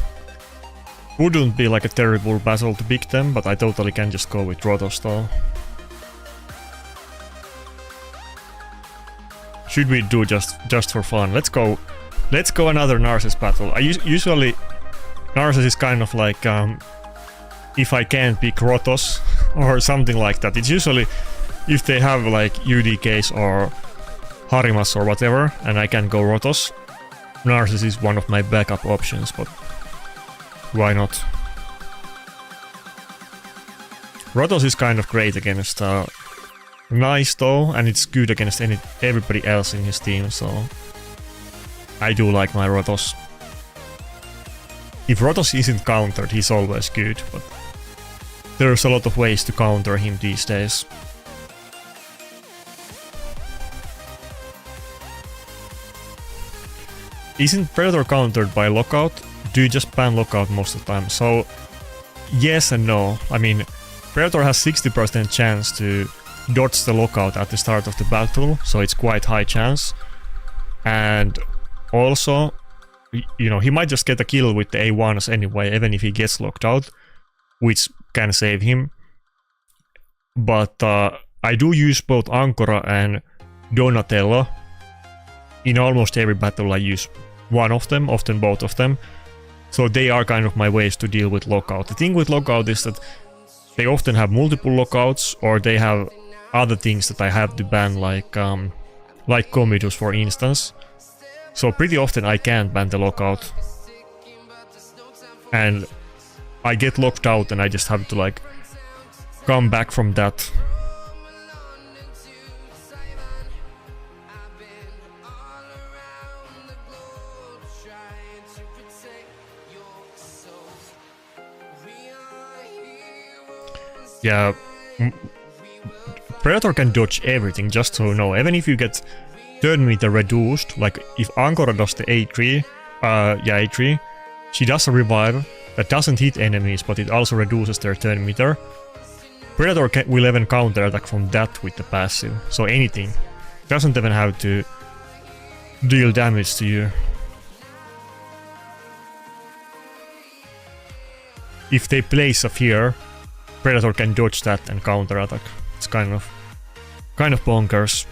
Wouldn't be like a terrible battle to pick them, but I totally can just go with Rotos though. Should we do just for fun? Let's go another Narses battle. I usually Narses is kind of like if I can't pick Rotos or something like that. It's usually if they have like UDKs or Harimas or whatever, and I can go Rotos. Narses is one of my backup options, but why not? Rotos is kind of great against Nice though, and it's good against everybody else in his team, so I do like my Rotos. If Rotos isn't countered, he's always good, but there's a lot of ways to counter him these days. Isn't Predator countered by lockout? Do you just ban lockout most of the time? So, yes and no. I mean, Predator has 60% chance to dodge the lockout at the start of the battle, so it's quite high chance. And also, you know, he might just get a kill with the A1s anyway, even if he gets locked out, which can save him. But I do use both Ankara and Donatello. In almost every battle I use one of them, often both of them. So they are kind of my ways to deal with lockout. The thing with lockout is that they often have multiple lockouts, or they have other things that I have to ban, like Commodus for instance. So pretty often I can't ban the lockout. And I get locked out and I just have to like come back from that. Yeah, Predator can dodge everything, just so you know. Even if you get turn meter reduced, like if Ankora does the A3, A3, she does a revive that doesn't hit enemies, but it also reduces their turn meter. Predator will even counter attack from that with the passive, so anything. Doesn't even have to deal damage to you. If they place a fear, Predator can dodge that and counter attack. It's kind of bonkers.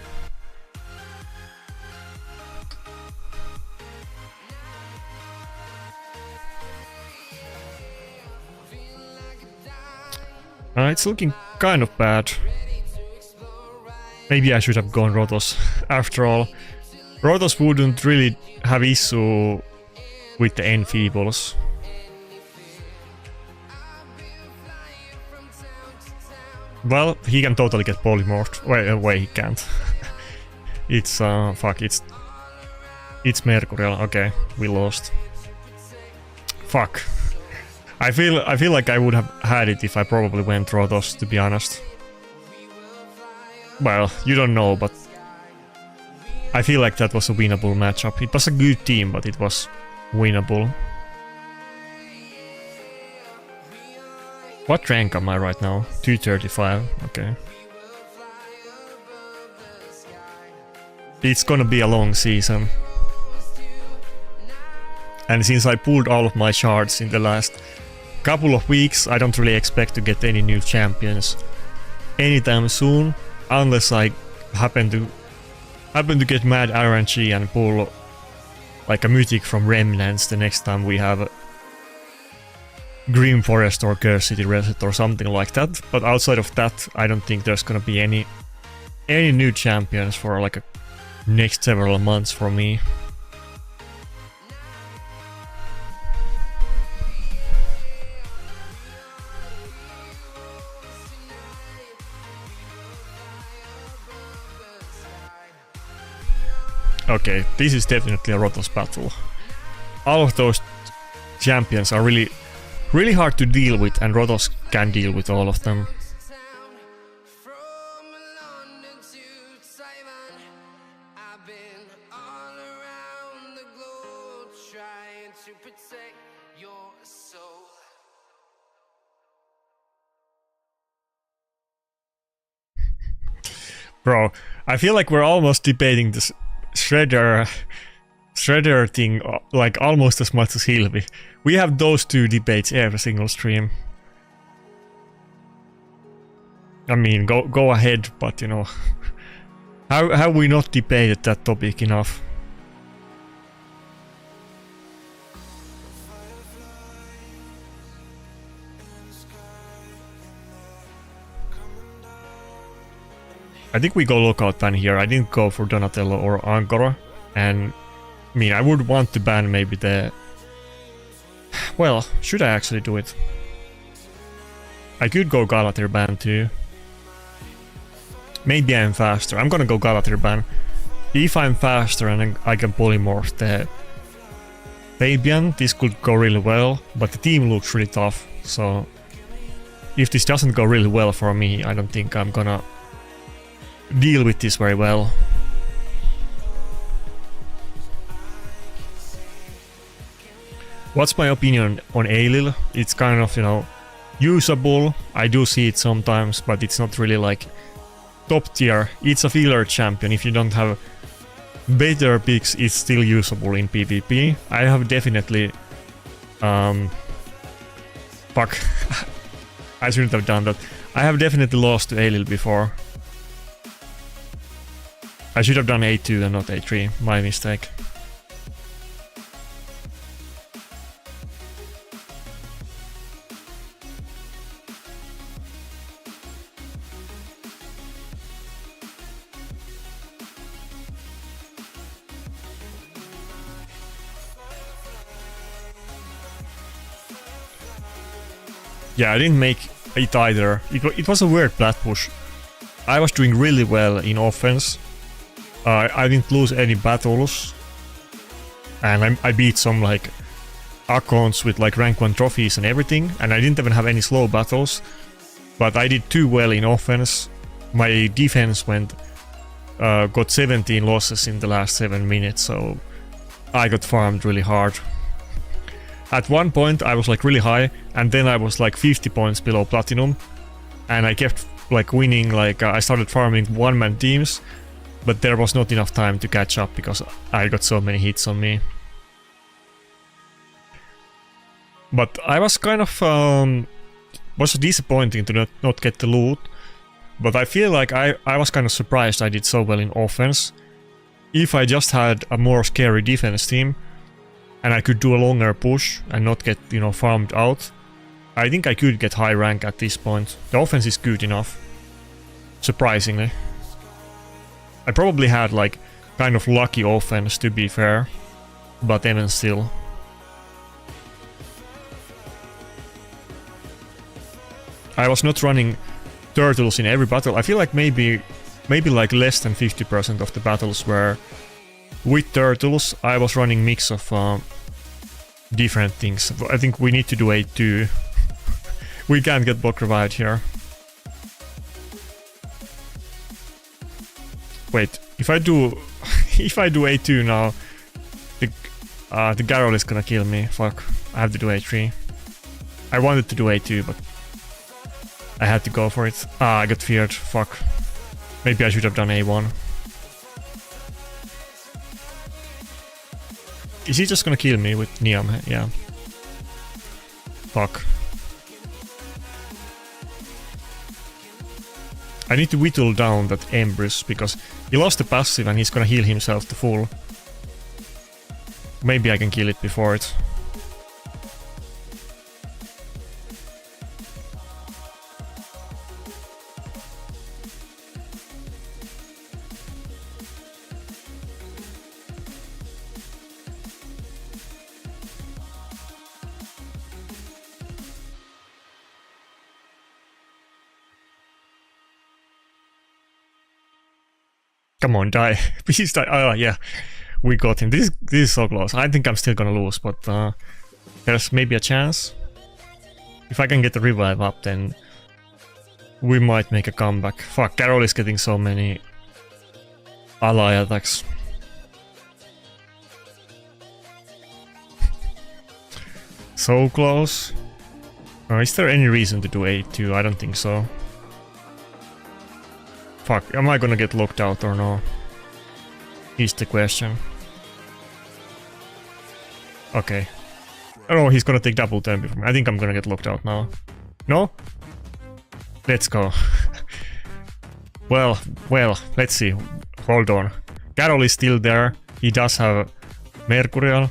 It's looking kind of bad. Maybe I should have gone Rotos. After all, Rotos wouldn't really have issue with the Enfeebles. Well, he can totally get polymorphed. Wait, he can't. It's fuck. It's Mercurial. Okay, we lost. Fuck. I feel like I would have had it if I probably went Rotos, to be honest. Well, you don't know, but I feel like that was a winnable matchup. It was a good team, but it was winnable. What rank am I right now? 235, okay. It's gonna be a long season. And since I pulled all of my shards in the last couple of weeks, I don't really expect to get any new champions anytime soon, unless I happen to get mad RNG and pull like a mythic from Remnants the next time we have a Grim Forest or Curse City reset or something like that. But outside of that, I don't think there's gonna be any new champions for like a next several months for me. Okay, this is definitely a Rotos battle. All of those champions are really hard to deal with, and Rotos can deal with all of them. Bro, I feel like we're almost debating this Shredder thing like almost as much as Hilvi. We have those two debates every single stream. I mean, go ahead, but you know, how have we not debated that topic enough? I think we go lockout ban here. I didn't go for Donatello or Ankora, and I mean, I would want to ban maybe the... Well, should I actually do it? I could go Galatir ban too. Maybe I'm faster. I'm gonna go Galatir ban. If I'm faster and I can polymorph the Fabian, this could go really well, but the team looks really tough, so if this doesn't go really well for me, I don't think I'm gonna deal with this very well. What's my opinion on Aelil? It's kind of, you know, usable. I do see it sometimes, but it's not really like top tier. It's a filler champion. If you don't have better picks, it's still usable in PvP. I have definitely... Fuck. I shouldn't have done that. I have definitely lost to Aelil before. I should have done A2 and not A3. My mistake. Yeah, I didn't make it either. It was a weird plat push. I was doing really well in offense. I didn't lose any battles. And I beat some like accounts with like rank 1 trophies and everything. And I didn't even have any slow battles. But I did too well in offense. my defense got 17 losses in the last 7 minutes, so I got farmed really hard. At one point I was like really high, and then I was like 50 points below platinum, and I kept like winning, like I started farming one-man teams, but there was not enough time to catch up because I got so many hits on me. But I was kind of was disappointing to not get the loot, but I feel like I was kind of surprised I did so well in offense. If I just had a more scary defense team and I could do a longer push and not get, you know, farmed out, I think I could get high rank at this point. The offense is good enough, surprisingly. I probably had like kind of lucky offense, to be fair, but even still. I was not running turtles in every battle. I feel like maybe like less than 50% of the battles were with turtles. I was running mix of different things. I think we need to do 8-2. We can't get block revived here. Wait, if I do 8-2 now, the Garrel is gonna kill me. Fuck, I have to do 8-3. I wanted to do 8-2, but I had to go for it. I got feared. Fuck. Maybe I should have done A1. Is he just gonna kill me with Niam? Yeah. Fuck. I need to whittle down that Empress because he lost the passive and he's gonna heal himself to full. Maybe I can kill it before it. Come on, die. Please die. Oh, yeah. We got him. This is so close. I think I'm still gonna lose, but there's maybe a chance. If I can get the revive up, then we might make a comeback. Fuck, Carol is getting so many ally attacks. So close. Is there any reason to do 8-2? I don't think so. Fuck, am I gonna get locked out or no? Is the question. Okay. Oh, he's gonna take double tempo from me. I think I'm gonna get locked out now. No? Let's go. Well, let's see. Hold on. Carol is still there. He does have Mercurial.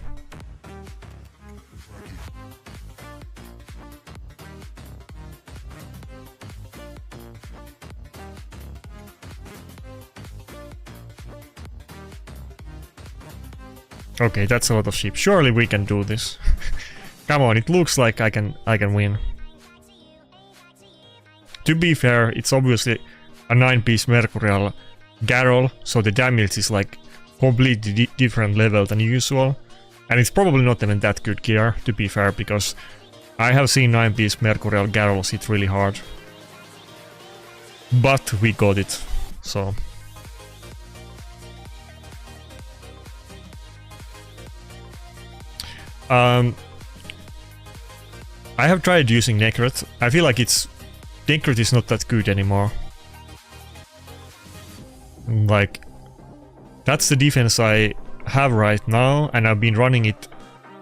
Okay, that's a lot of sheep. Surely we can do this. Come on, it looks like I can win. To be fair, it's obviously a 9-piece Mercurial Garrel, so the damage is like completely different level than usual. And it's probably not even that good gear, to be fair, because I have seen 9-piece Mercurial Garrels hit really hard. But we got it, so... I have tried using Necret. I feel like Necret is not that good anymore. Like, that's the defense I have right now, and I've been running it.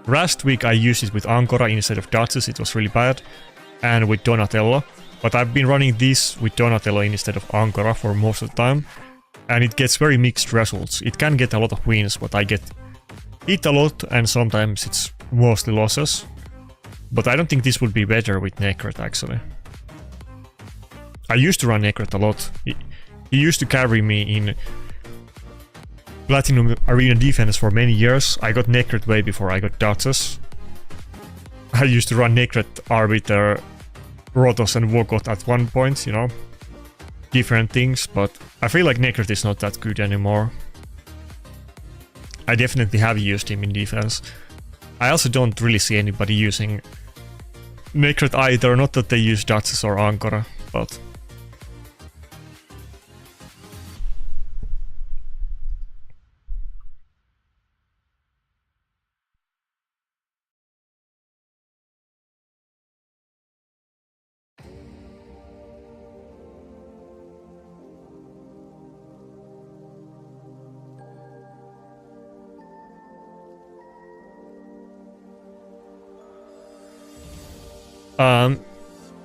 Last week I used it with Ancora instead of Duchess, it was really bad, and with Donatello. But I've been running this with Donatello instead of Ancora for most of the time, and it gets very mixed results. It can get a lot of wins, but I get hit a lot, and sometimes it's mostly losses. But I don't think this would be better with Necret, actually. I used to run Necret a lot. He used to carry me in Platinum Arena defense for many years. I got Necret way before I got Duchess. I used to run Necret, Arbiter, Rotos and Vogot at one point, you know. Different things, but I feel like Necret is not that good anymore. I definitely have used him in defense. I also don't really see anybody using Necret either, not that they use Duchess or Ancora, but...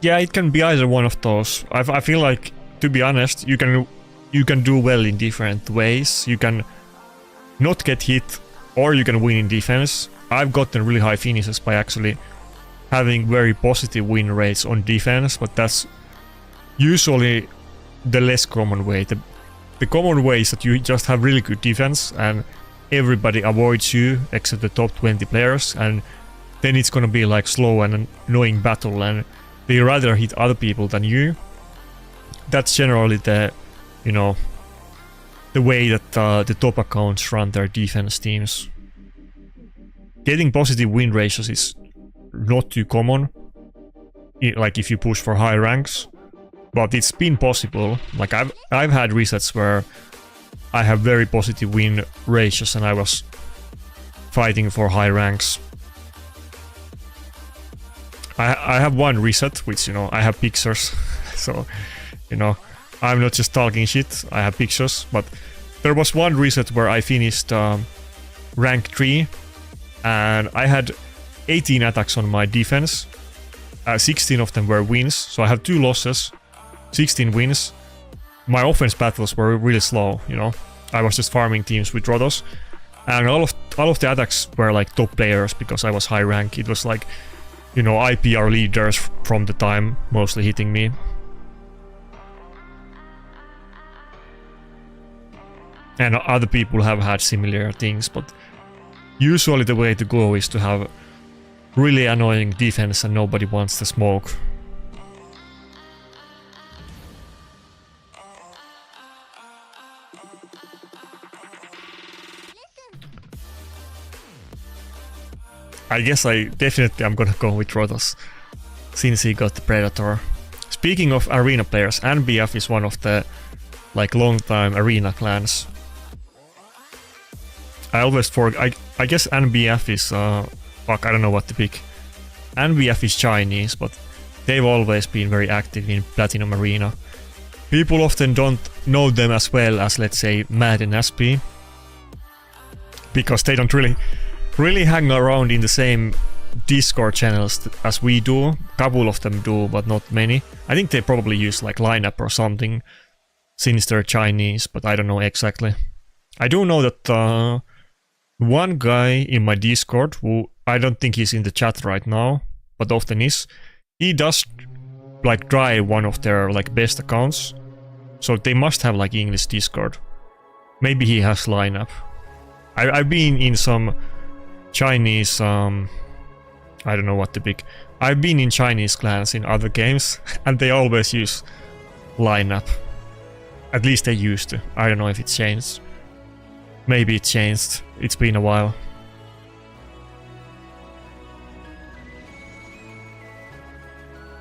Yeah, it can be either one of those. I feel like, to be honest, you can do well in different ways. You can not get hit, or you can win in defense. I've gotten really high finishes by actually having very positive win rates on defense, but that's usually the less common way. The common way is that you just have really good defense and everybody avoids you except the top 20 players, and then it's gonna be like slow and annoying battle and they rather hit other people than you. That's generally the, you know, the way that the top accounts run their defense teams. Getting positive win ratios is not too common, like if you push for high ranks, but it's been possible. Like I've had resets where I have very positive win ratios and I was fighting for high ranks. I have one reset, which, you know, I have pictures, so, you know, I'm not just talking shit, I have pictures, but there was one reset where I finished rank 3 and I had 18 attacks on my defense, 16 of them were wins, so I have 2 losses, 16 wins. My offense battles were really slow, you know, I was just farming teams with Rotos, and all of the attacks were like top players because I was high rank. It was like, you know, IPR leaders from the time mostly hitting me. And other people have had similar things, but usually the way to go is to have really annoying defense and nobody wants to smoke. I guess I'm gonna go with Rotos, since he got the Predator. Speaking of arena players, NBF is one of the like long-time arena clans. I always forget. I guess NBF is fuck, I don't know what to pick. NBF is Chinese, but they've always been very active in Platinum Arena. People often don't know them as well as, let's say, Mad and SP, because they don't really hang around in the same Discord channels as we do. Couple of them do, but not many. I think they probably use like lineup or something, since they're Chinese, but I don't know exactly. I do know that one guy in my Discord, who I don't think he's in the chat right now, but often is, he does like drive one of their like best accounts, so they must have like English Discord. Maybe he has lineup. I've been in some Chinese, I don't know what to pick. I've been in Chinese clans in other games, and they always use lineup. At least they used to. I don't know if it's changed. Maybe it changed. It's been a while.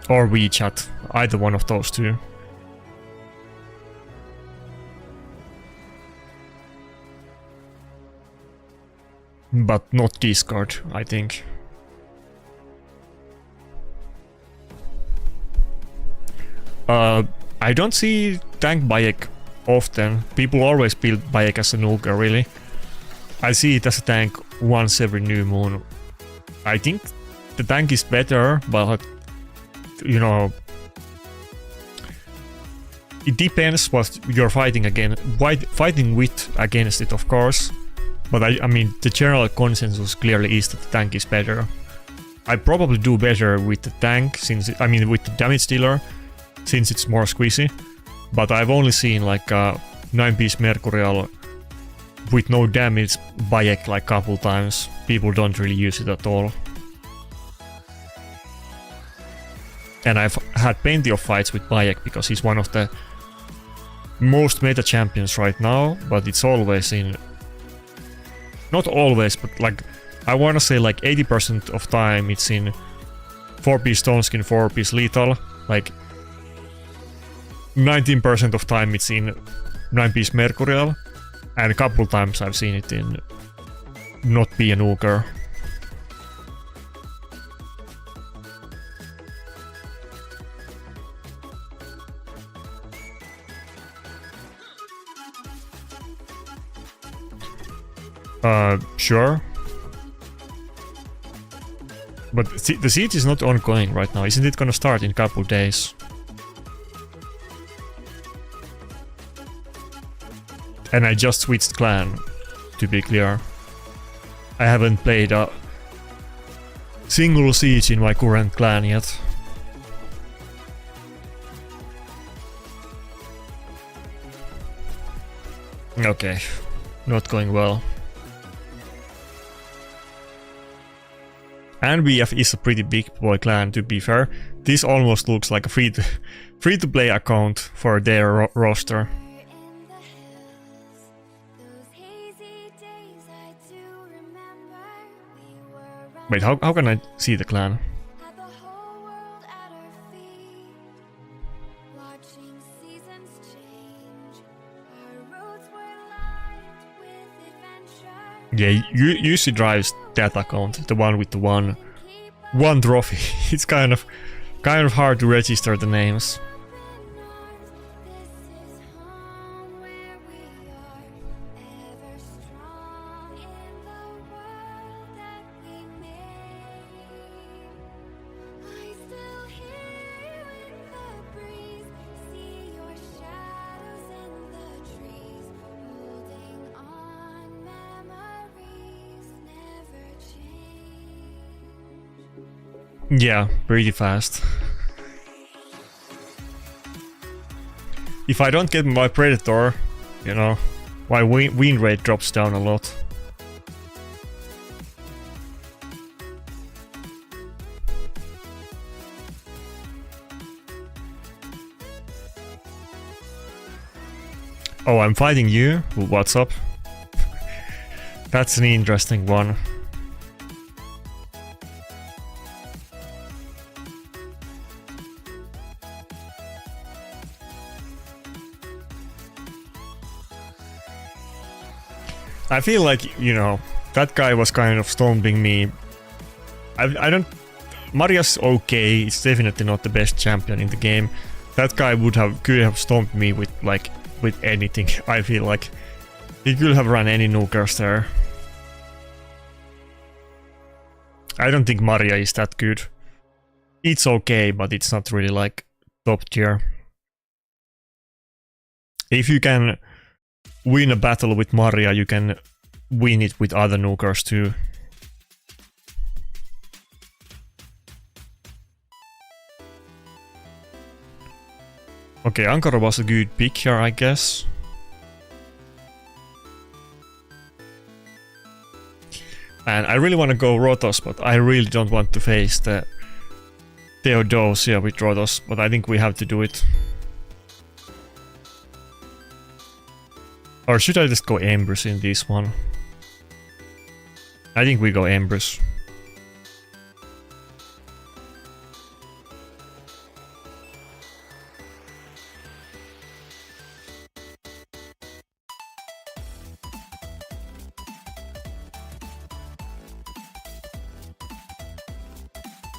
Or WeChat. Either one of those two. But not Discord, I think. I don't see tank Bayek often. People always build Bayek as a nuker, really. I see it as a tank once every new moon. I think the tank is better, but, you know, it depends what you're fighting against. Fighting with against it, of course. But I mean, the general consensus clearly is that the tank is better. I probably do better with the tank, since with the damage dealer, since it's more squeezy. But I've only seen like 9-piece Mercurial with no damage Bayek like couple times. People don't really use it at all. And I've had plenty of fights with Bayek because he's one of the most meta champions right now, but it's always in... Not always, but like, I wanna say like 80% of time it's in 4-piece Stoneskin, 4-piece Lethal, like 19% of time it's in 9-piece Mercurial, and a couple times I've seen it in not be a nuker. Sure. But the siege is not ongoing right now. Isn't it gonna start in a couple days? And I just switched clan, to be clear. I haven't played a single siege in my current clan yet. Okay, not going well. And BF is a pretty big boy clan, to be fair. This almost looks like a free-to-play account for their roster. Wait, how can I see the clan? Yeah, usually drives that account, the one with the one trophy. It's kind of hard to register the names. Yeah, pretty fast. If I don't get my Predator, you know, my win rate drops down a lot. Oh, I'm fighting you? What's up? That's an interesting one. I feel like, you know, that guy was kind of stomping me. I don't... Maria's okay, it's definitely not the best champion in the game. That guy could have stomped me with anything. I feel like he could have run any nukers there. I don't think Maria is that good. It's okay, but it's not really like top tier. If you can win a battle with Maria, you can win it with other nukers too. Okay, Ankara was a good pick here, I guess. And I really want to go Rotos, but I really don't want to face the Theodosia with Rotos, but I think we have to do it. Or should I just go Empress in this one? I think we go Empress.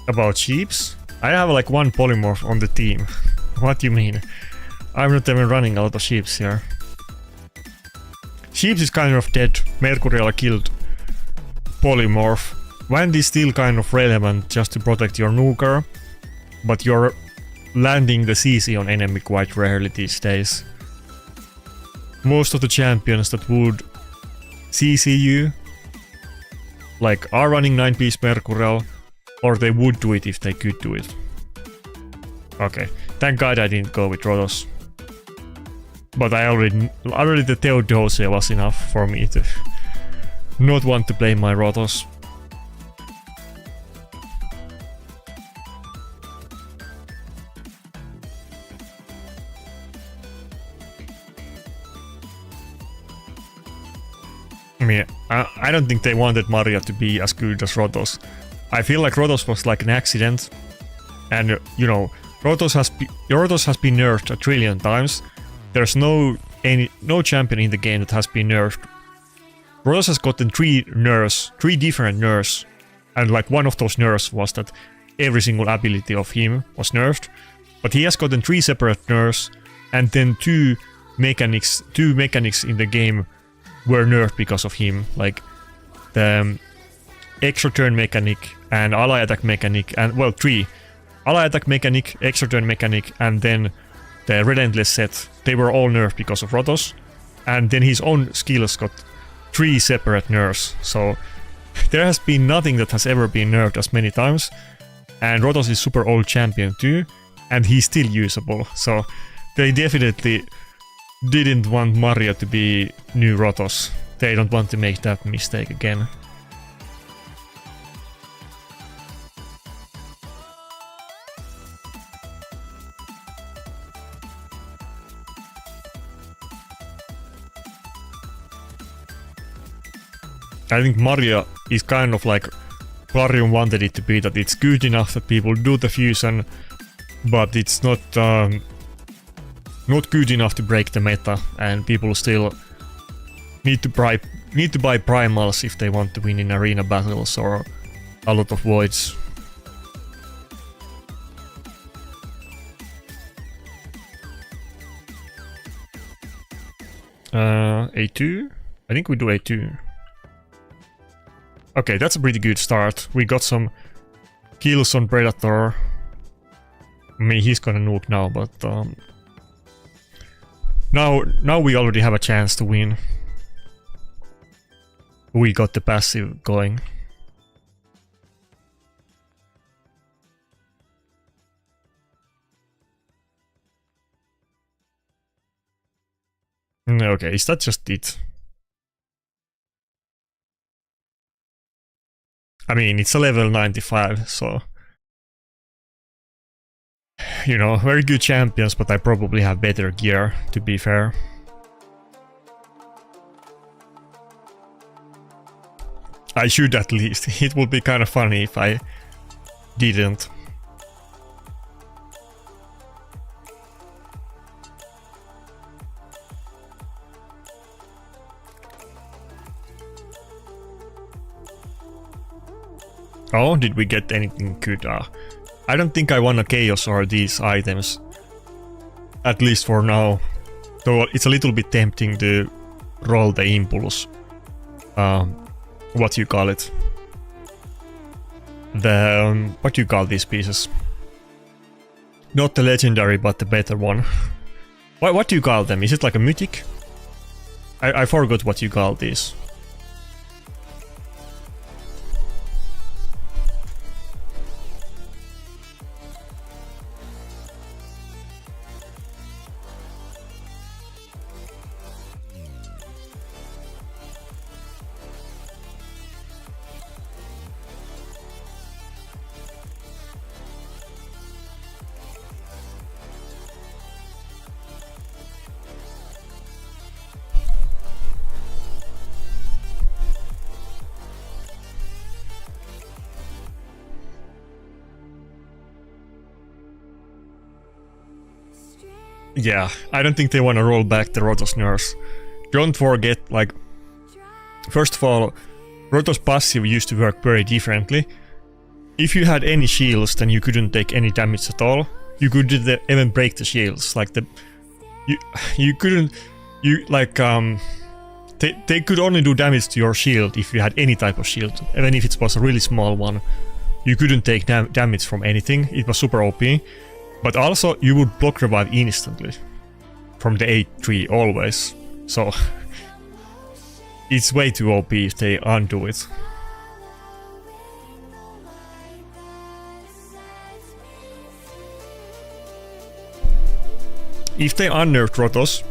About sheeps? I have like one polymorph on the team. What do you mean? I'm not even running a lot of sheeps here. Sheeps is kind of dead. Mercurial killed polymorph. Wand is still kind of relevant just to protect your nuker, but you're landing the CC on enemy quite rarely these days. Most of the champions that would CC you like are running 9-piece Mercurial, or they would do it if they could do it. Okay, thank God I didn't go with Rotos. But I already the Theodosia was enough for me to not want to play my Rotos. I mean, I don't think they wanted Maria to be as good as Rotos. I feel like Rotos was like an accident, and you know, Rotos has been nerfed a trillion times. There's no champion in the game that has been nerfed. Rotos has gotten 3 different nerfs, and like one of those nerfs was that every single ability of him was nerfed. But he has gotten 3 separate nerfs, and then two mechanics in the game were nerfed because of him, like the extra turn mechanic and ally attack mechanic, and well, 3. Ally attack mechanic, extra turn mechanic, and then the relentless set. They were all nerfed because of Rotos. And then his own skills got 3 separate nerfs. So there has been nothing that has ever been nerfed as many times. And Rotos is super old champion too, and he's still usable. So they definitely didn't want Mario to be new Rotos. They don't want to make that mistake again. I think Mario is kind of like Clarion wanted it to be, that it's good enough that people do the fusion, but it's not good enough to break the meta, and people still need to buy primals if they want to win in arena battles or a lot of voids. A2? I think we do A2. Okay, that's a pretty good start. We got some kills on Predator. I mean, he's gonna nuke now, but now we already have a chance to win. We got the passive going. Okay, is that just it? I mean, it's a level 95, so... You know, very good champions, but I probably have better gear, to be fair. I should at least. It would be kind of funny if I didn't. Oh, did we get anything good? I don't think I want a Chaos or these items. At least for now. Though it's a little bit tempting to roll the Impulse. What you call it? The... what do you call these pieces? Not the legendary, but the better one. What do you call them? Is it like a mythic? I forgot what you call these. Yeah, I don't think they want to roll back the Rotos nerfs. Don't forget, like... First of all, Rotos passive used to work very differently. If you had any shields, then you couldn't take any damage at all. You could even break the shields, like the... You couldn't... You, like, They could only do damage to your shield if you had any type of shield, even if it was a really small one. You couldn't take damage from anything, it was super OP. But also, you would block revive instantly. From the 8-3, always. So... it's way too OP if they undo it. If they unnerved Rotos,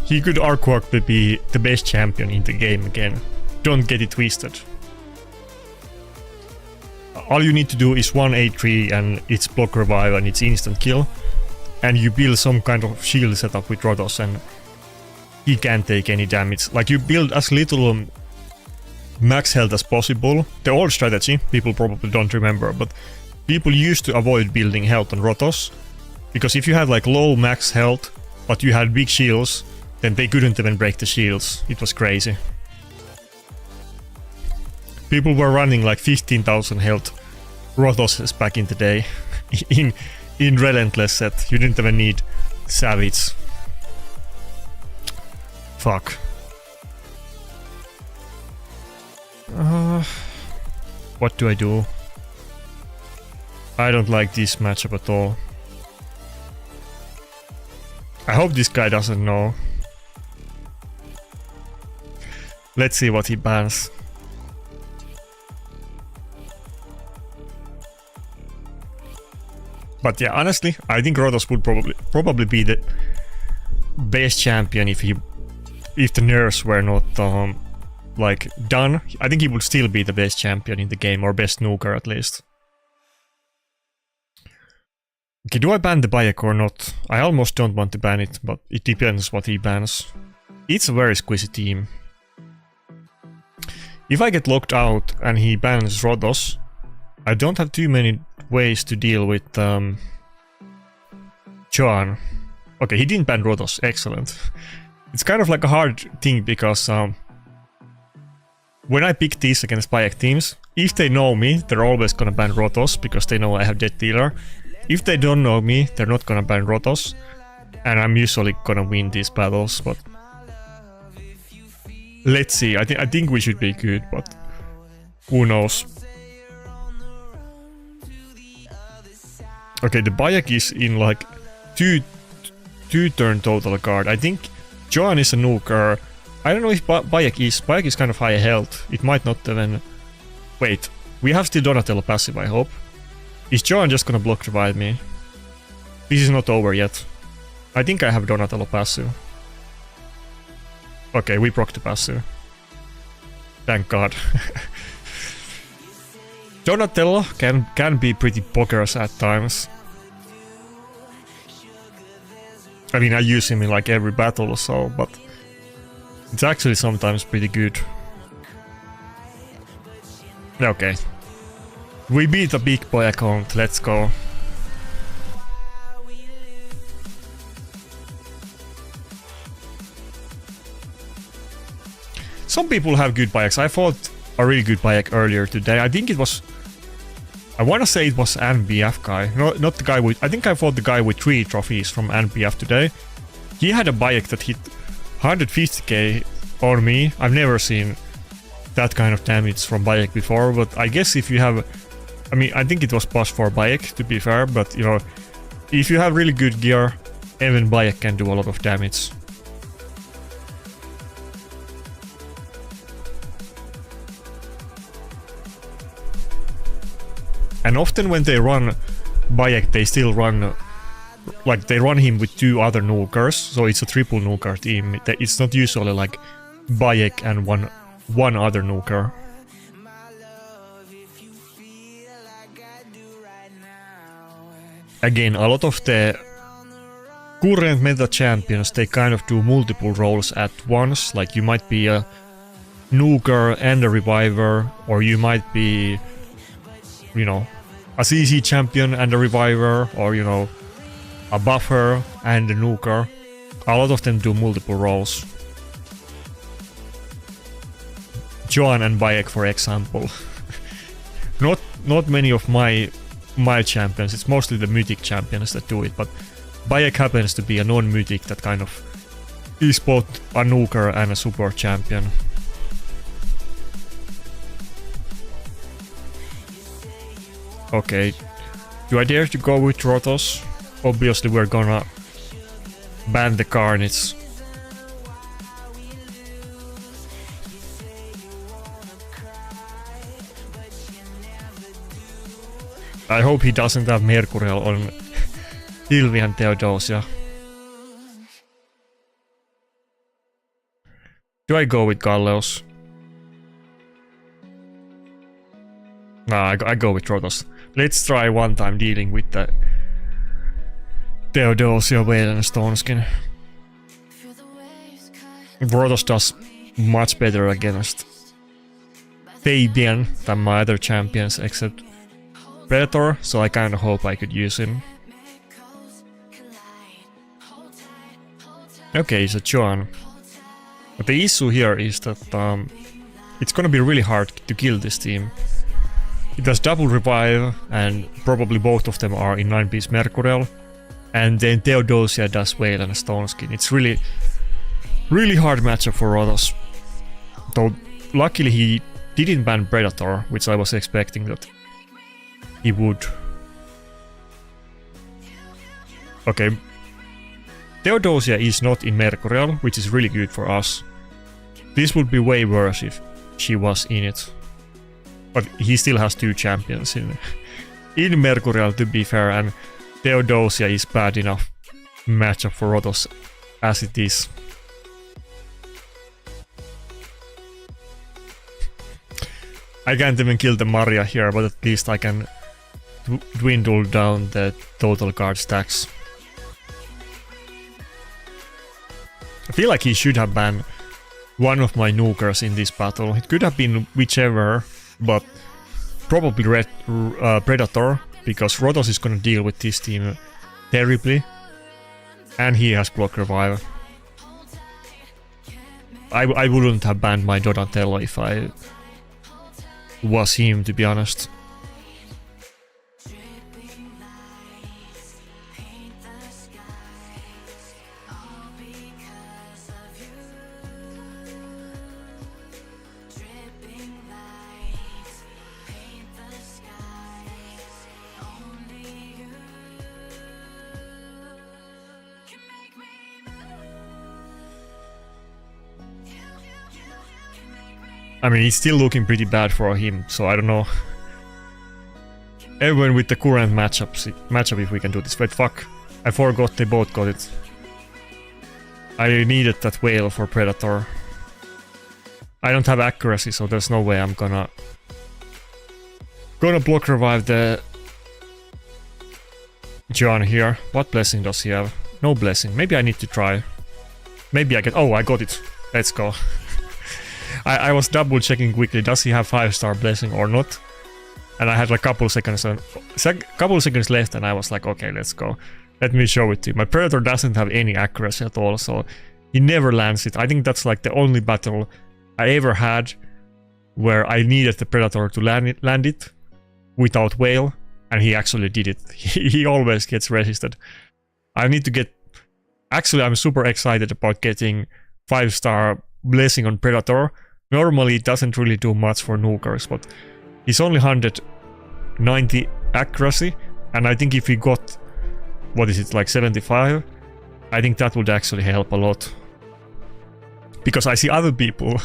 he could arguably be the best champion in the game again. Don't get it twisted. All you need to do is 1-8-3 and it's block revive and it's instant kill. And you build some kind of shield setup with Rotos and he can't take any damage. Like, you build as little max health as possible. The old strategy, people probably don't remember, but people used to avoid building health on Rotos. Because if you had like low max health, but you had big shields, then they couldn't even break the shields. It was crazy. People were running like 15,000 health Rotoses back in the day. in Relentless set. You didn't even need Savage. Fuck. What do I do? I don't like this matchup at all. I hope this guy doesn't know. Let's see what he bans. But yeah, honestly, I think Rotos would probably be the best champion if the nerfs were not like done. I think he would still be the best champion in the game, or best nuker at least. Okay, do I ban the Bayek or not? I almost don't want to ban it, but it depends what he bans. It's a very squishy team. If I get locked out and he bans Rotos, I don't have too many ways to deal with Joan. Okay, he didn't ban Rotos, excellent. It's kind of like a hard thing because when I pick these against Bayek teams, if they know me, they're always gonna ban Rotos because they know I have Death Dealer. If they don't know me, they're not gonna ban Rotos, and I'm usually gonna win these battles, but let's see. I think we should be good, but who knows? Okay, the Bayek is in like two turn total card. I think Joan is a nuker. I don't know if Bayek is kind of high health. It might not even... Wait, we have still Donatello passive, I hope. Is Joan just gonna block revive me? This is not over yet. I think I have Donatello passive. Okay, we proc the passive. Thank God. Donatello can be pretty bonkers at times. I mean, I use him in like every battle or so, but it's actually sometimes pretty good. Okay. We beat a big boy account, let's go. Some people have good Bayeks. I fought a really good Bayek earlier today. I think it was... I wanna say it was NBF guy. No, not the guy with... I think I fought the guy with 3 trophies from NBF today. He had a Bayek that hit 150k on me. I've never seen that kind of damage from Bayek before, but I guess if you have... I mean, I think it was plus for Bayek, to be fair, but you know, if you have really good gear, even Bayek can do a lot of damage. And often when they run Bayek, they still run... Like, they run him with 2 other nukers, so it's a triple nuker team. It's not usually like Bayek and one other nuker. Again, a lot of the current meta champions, they kind of do multiple roles at once. Like, you might be a nuker and a reviver, or you might be, you know, a CC champion and a reviver, or, you know, a buffer and a nuker. A lot of them do multiple roles. Joan and Bayek, for example. Not many of my champions, it's mostly the mythic champions that do it, but Bayek happens to be a non-mythic that kind of is both a nuker and a support champion. Okay, do I dare to go with Rotos? Obviously we're gonna ban the Carnage. I hope he doesn't have Mercurial on Sylvie and Theodosia. Do I go with Galleos? Nah, I go with Rotos. Let's try one time dealing with the Theodosia, Whale and Stoneskin. Rotos does much better against Fabian than my other champions, except Predator, so I kinda hope I could use him. Okay, so Joan. But the issue here is that it's gonna be really hard to kill this team. It has double revive, and probably both of them are in 9-piece Mercurial. And then Theodosia does Whale and Stoneskin. It's really hard matchup for Rotos. Though luckily he didn't ban Predator, which I was expecting that he would. Okay. Theodosia is not in Mercurial, which is really good for us. This would be way worse if she was in it. But he still has 2 champions in Mercurial, to be fair, and Theodosia is bad enough matchup for Rotos as it is. I can't even kill the Maria here, but at least I can dwindle down the total card stacks. I feel like he should have banned one of my nukers in this battle. It could have been whichever, but probably Predator, because Rotos is gonna deal with this team terribly, and he has block revive. I wouldn't have banned my Donatello if I was him, to be honest. I mean, it's still looking pretty bad for him, so I don't know. Even with the current matchup if we can do this. Wait, fuck. I forgot they both got it. I needed that whale for Predator. I don't have accuracy, so there's no way I'm gonna block revive the John here. What blessing does he have? No blessing. Maybe I need to try. Maybe I get... Oh, I got it. Let's go. I was double checking quickly, does he have 5-star blessing or not? And I had like couple seconds left, and I was like, okay, let's go. Let me show it to you. My Predator doesn't have any accuracy at all, so he never lands it. I think that's like the only battle I ever had where I needed the Predator to land it without whale, and he actually did it. He always gets resisted. I need to get... Actually, I'm super excited about getting 5-star blessing on Predator. Normally it doesn't really do much for nukers, but he's only 190 accuracy, and I think if he got, what is it, like 75, I think that would actually help a lot. Because I see other people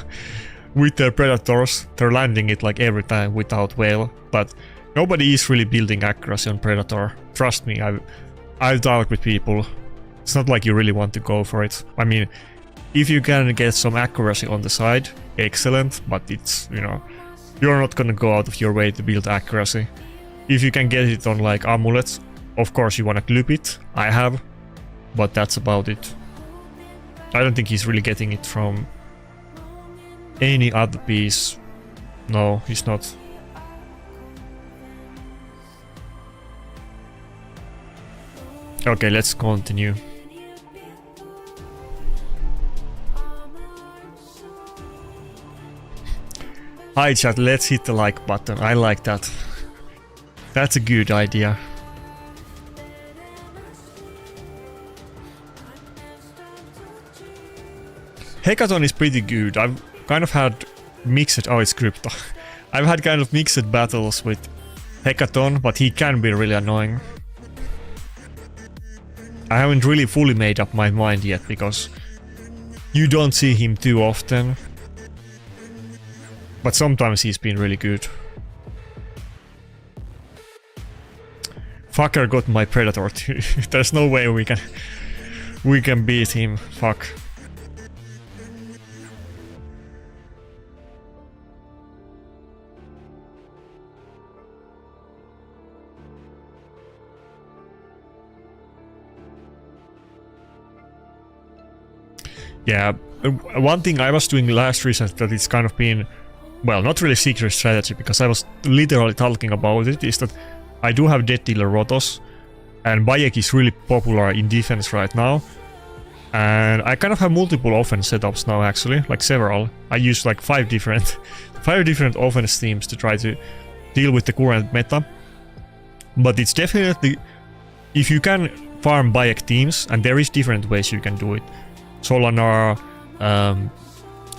with their Predators, they're landing it like every time without whale, but nobody is really building accuracy on Predator. Trust me, I've talked with people. It's not like you really want to go for it. I mean, if you can get some accuracy on the side, excellent, but it's, you know, you're not gonna go out of your way to build accuracy. If you can get it on like amulets, of course you wanna clip it, I have, but that's about it. I don't think he's really getting it from any other piece. No, he's not. Okay, let's continue. Hi chat, let's hit the like button. I like that. That's a good idea. Hecaton is pretty good. I've kind of had mixed... Oh, it's Crypto. I've had kind of mixed battles with Hecaton, but he can be really annoying. I haven't really fully made up my mind yet, because you don't see him too often. But sometimes he's been really good. Fucker got my Predator too. There's no way we can beat him. Fuck. Yeah, one thing I was doing last reset that it's kind of been, well, not really secret strategy, because I was literally talking about it, is that I do have Death Dealer Rotos, and Bayek is really popular in defense right now. And I kind of have multiple offense setups now, actually, like several. I use like 5 different offense teams to try to deal with the current meta. But it's definitely, if you can farm Bayek teams, and there is different ways you can do it. Solanar,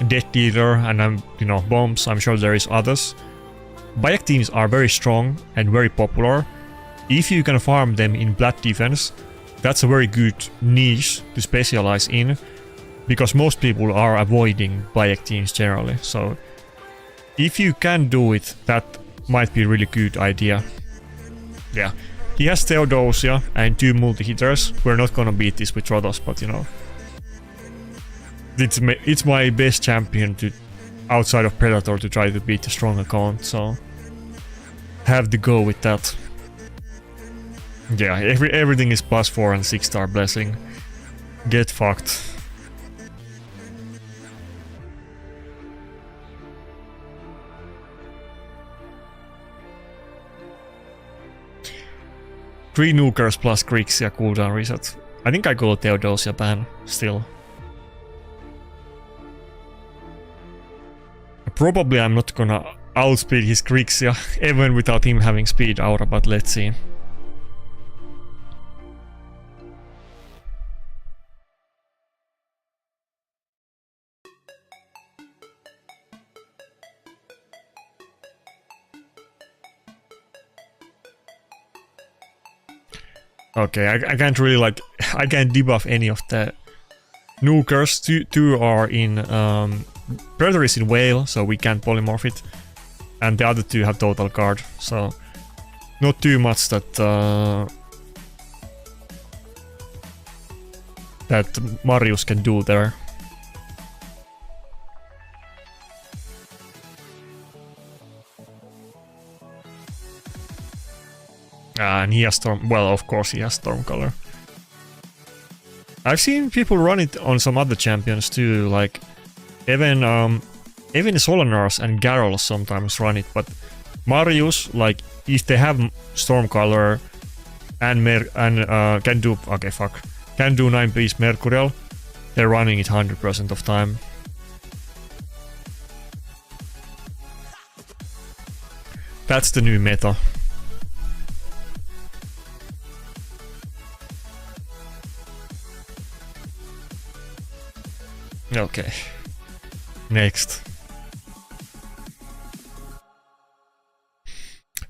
Death Dealer, and you know, bombs. I'm sure there is others. Bayek teams are very strong and very popular. If you can farm them in Blood defense, that's a very good niche to specialize in, because most people are avoiding Bayek teams generally. So if you can do it, that might be a really good idea. Yeah, he has Theodosia and 2 multi-hitters. We're not gonna beat this with Rotos, but you know, it's my best champion to outside of Predator to try to beat the strong account, so have to go with that. Yeah, everything is +4 and 6-star blessing. Get fucked. Three nukers plus Grixia cooldown reset. I think I go Theodosia ban still. Probably I'm not gonna outspeed his Grixia even without him having speed aura, but let's see. Okay, I can't really like, I can't debuff any of the nukers. Two are in, Predator is in Whale, so we can't polymorph it. And the other 2 have total guard, so not too much that Marius can do there. And he has Storm... Well, of course he has Stormcaller. I've seen people run it on some other champions too, like even Solanars and Garrel sometimes run it, but Marius, like, if they have Stormcaller and can do... Okay, fuck. Can do 9-piece Mercurial, they're running it 100% of time. That's the new meta. Okay. Next.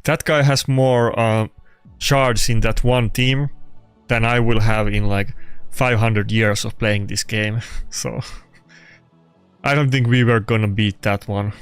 That guy has more shards in that one team than I will have in like 500 years of playing this game. So I don't think we were gonna beat that one.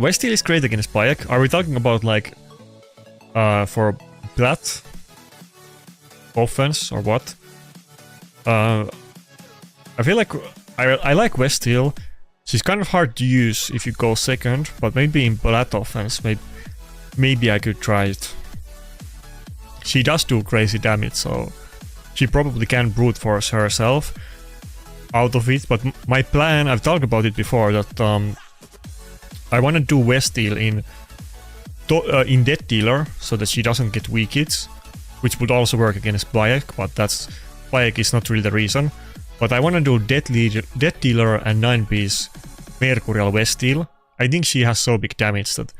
Westeel is great against Bayek. Are we talking about like for Plat offense or what? I feel like I like Westeel. She's kind of hard to use if you go second, but maybe in Plat offense, maybe I could try it. She does do crazy damage, so she probably can brute force herself out of it. But my plan, I've talked about it before, that I want to do Westeel in Death Dealer so that she doesn't get weak hits, which would also work against Bayek, but Bayek is not really the reason. But I want to do Death Dealer and 9-piece Mercurial Westeel. I think she has so big damage that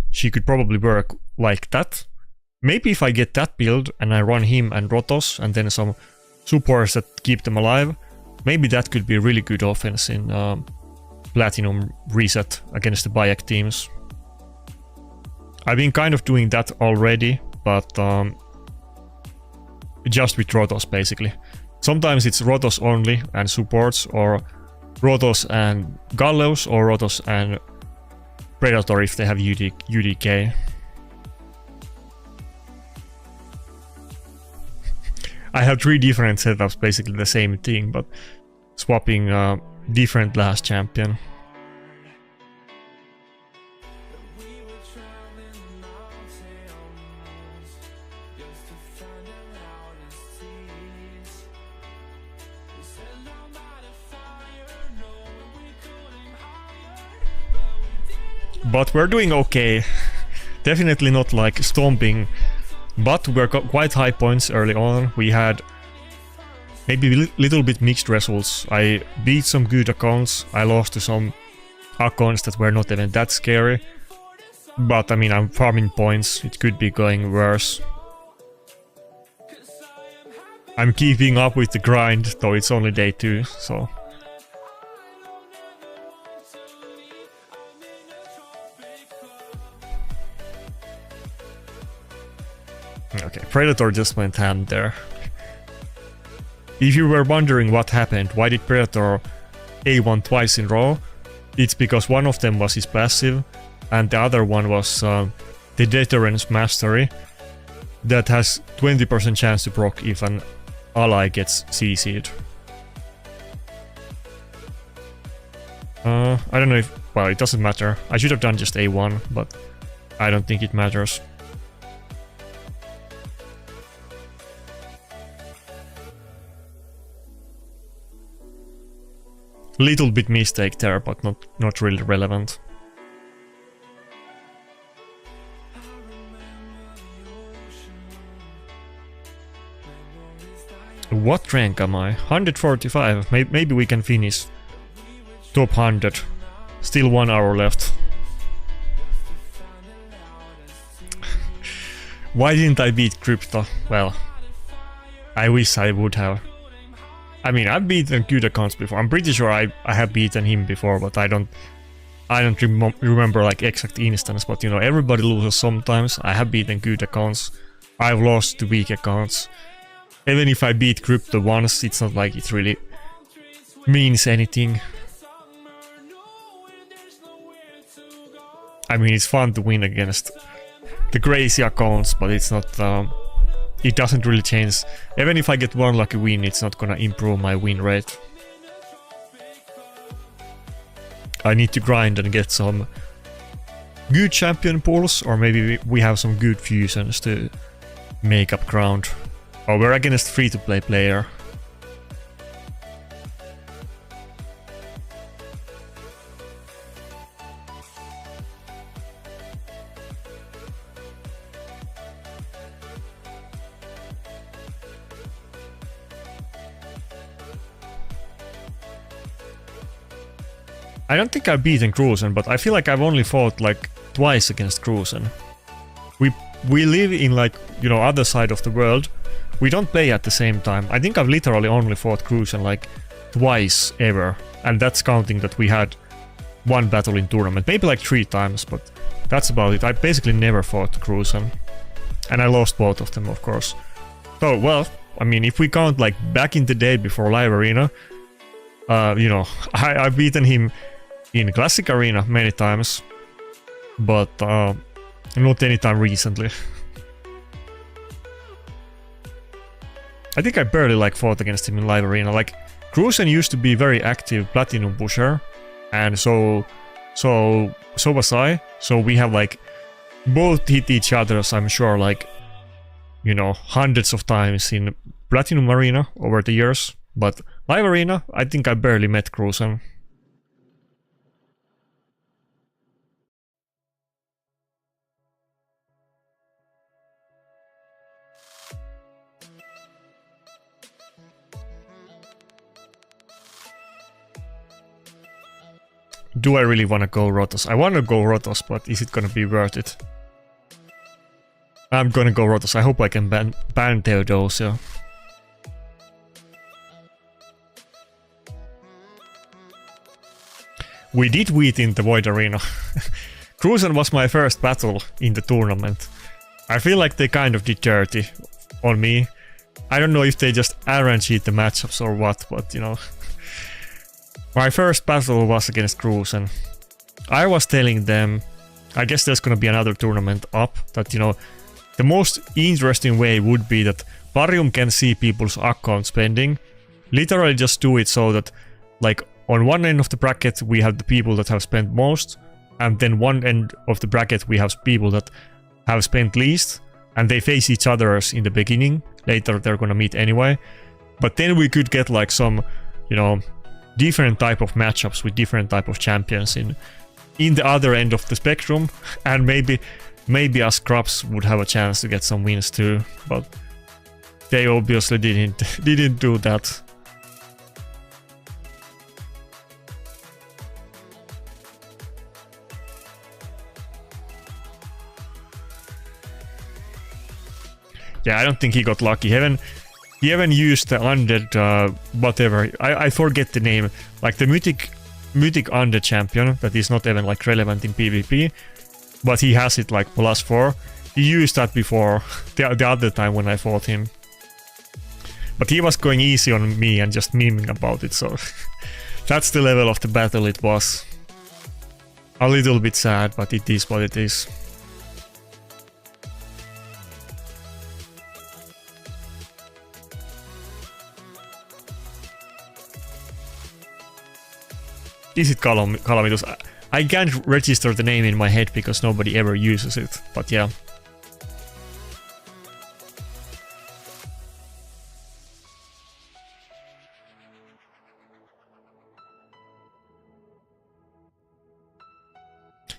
she could probably work like that. Maybe if I get that build and I run him and Rotos and then some supports that keep them alive, maybe that could be a really good offense in Platinum reset against the Bayek teams. I've been kind of doing that already, but just with Rotos basically. Sometimes it's Rotos only and supports, or Rotos and Gallows, or Rotos and Predator if they have UDK. I have 3 different setups, basically the same thing, but swapping different last champion. But we're doing okay. Definitely not like stomping, but we're quite high points early on. We had maybe a little bit mixed results. I beat some good accounts, I lost to some accounts that were not even that scary. But I mean, I'm farming points, it could be going worse. I'm keeping up with the grind, though it's only day 2, so... Okay, Predator just went ham there. If you were wondering what happened, why did Predator A1 twice in a row, it's because one of them was his passive, and the other one was the Deterrence Mastery, that has 20% chance to proc if an ally gets CC'd. I don't know if... well, it doesn't matter. I should have done just A1, but I don't think it matters. Little bit mistake there, but not really relevant. What rank am I? 145. Maybe we can finish top 100. Still 1 hour left. Why didn't I beat Crypto? Well, I wish I would have. I mean, I've beaten good accounts before. I'm pretty sure I have beaten him before, but I don't remember like exact instance. But you know, everybody loses sometimes. I have beaten good accounts. I've lost to weak accounts. Even if I beat Crypto once, it's not like it really means anything. I mean, it's fun to win against the crazy accounts, but it's not... it doesn't really change. Even if I get one lucky win, it's not gonna improve my win rate. I need to grind and get some good champion pulls, or maybe we have some good fusions to make up ground. Oh, we're against free-to-play player. I don't think I've beaten Krusen, but I feel like I've only fought like twice against Krusen. We live in like, you know, other side of the world. We don't play at the same time. I think I've literally only fought Krusen like twice ever. And that's counting that we had one battle in tournament. Maybe like 3 times, but that's about it. I basically never fought Krusen. And I lost both of them, of course. So, well, I mean, if we count like back in the day before Live Arena, you know, I've beaten him in Classic Arena many times, but not anytime recently. I think I barely like fought against him in Live Arena. Like, Krusen used to be very active Platinum pusher, and so was I. So we have like both hit each other, so I'm sure, like, you know, hundreds of times in Platinum Arena over the years. But Live Arena, I think I barely met Krusen. Do I really want to go Rotos? I want to go Rotos, but is it gonna be worth it? I'm gonna go Rotos. I hope I can ban Theodosia. We did wheat in the Void Arena. Krusen was my first battle in the tournament. I feel like they kind of did dirty on me. I don't know if they just RNG'd the matchups or what, but you know. My first battle was against Krusen. I was telling them, I guess there's gonna be another tournament up, that, you know, the most interesting way would be that Parium can see people's account spending. Literally just do it so that, like, on one end of the bracket we have the people that have spent most, and then one end of the bracket we have people that have spent least, and they face each other in the beginning. Later they're gonna meet anyway. But then we could get like some, you know, different type of matchups with different type of champions in the other end of the spectrum, and maybe us Scrubs would have a chance to get some wins too, but they obviously didn't do that. Yeah, I don't think he got lucky. He haven't used the undead whatever. I forget the name. Like the mythic undead champion that is not even like relevant in PvP, but he has it like +4. He used that before the other time when I fought him. But he was going easy on me and just memeing about it, so that's the level of the battle it was. A little bit sad, but it is what it is. Is it Calamitos? I can't register the name in my head because nobody ever uses it, but yeah.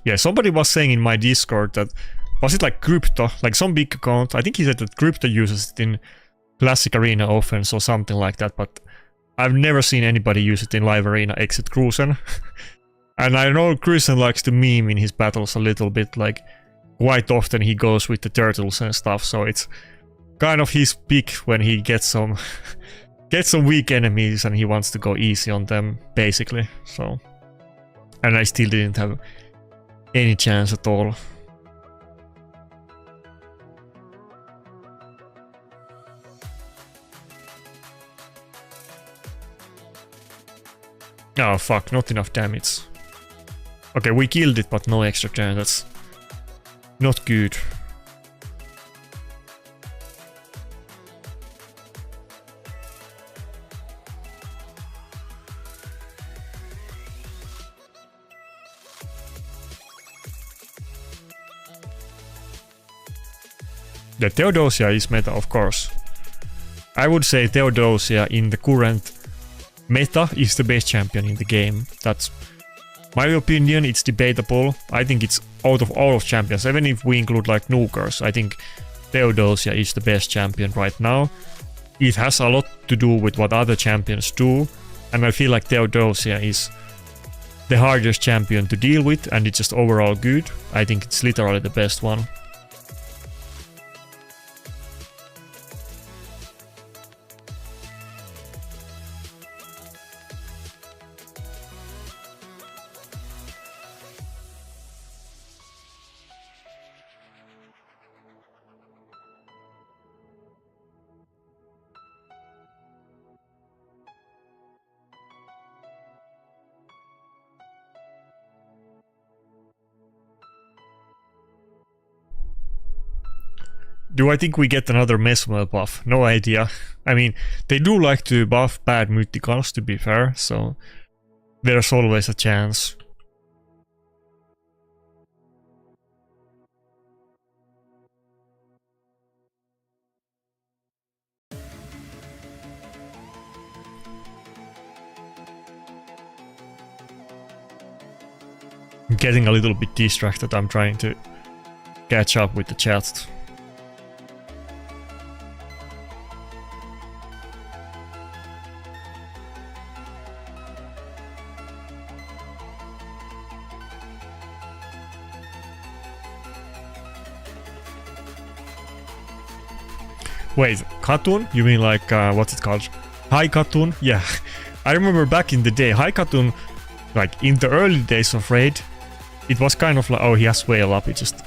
Yeah, somebody was saying in my Discord that, was it like Crypto, like some big account, I think he said that Crypto uses it in Classic Arena offense or something like that, but I've never seen anybody use it in Live Arena except Krusen. And I know Krusen likes to meme in his battles a little bit, like quite often he goes with the turtles and stuff, so it's kind of his pick when he gets some weak enemies and he wants to go easy on them, basically, so. And I still didn't have any chance at all. Oh fuck, not enough damage. Okay, we killed it, but no extra turn, that's not good. The Theodosia is meta, of course. I would say Theodosia in the current meta is the best champion in the game. That's my opinion, it's debatable. I think it's out of all of champions, even if we include like nukers, I think Theodosia is the best champion right now. It has a lot to do with what other champions do, and I feel like Theodosia is the hardest champion to deal with, and it's just overall good. I think it's literally the best one. Do I think we get another Mesmer buff? No idea. I mean, they do like to buff bad mythicals, to be fair, so there's always a chance. I'm getting a little bit distracted, I'm trying to catch up with the chat. Wait, Katun? You mean like, what's it called? High Katun? Yeah. I remember back in the day, High Katun, like in the early days of Raid, it was kind of like, oh, he has Whale Up, it just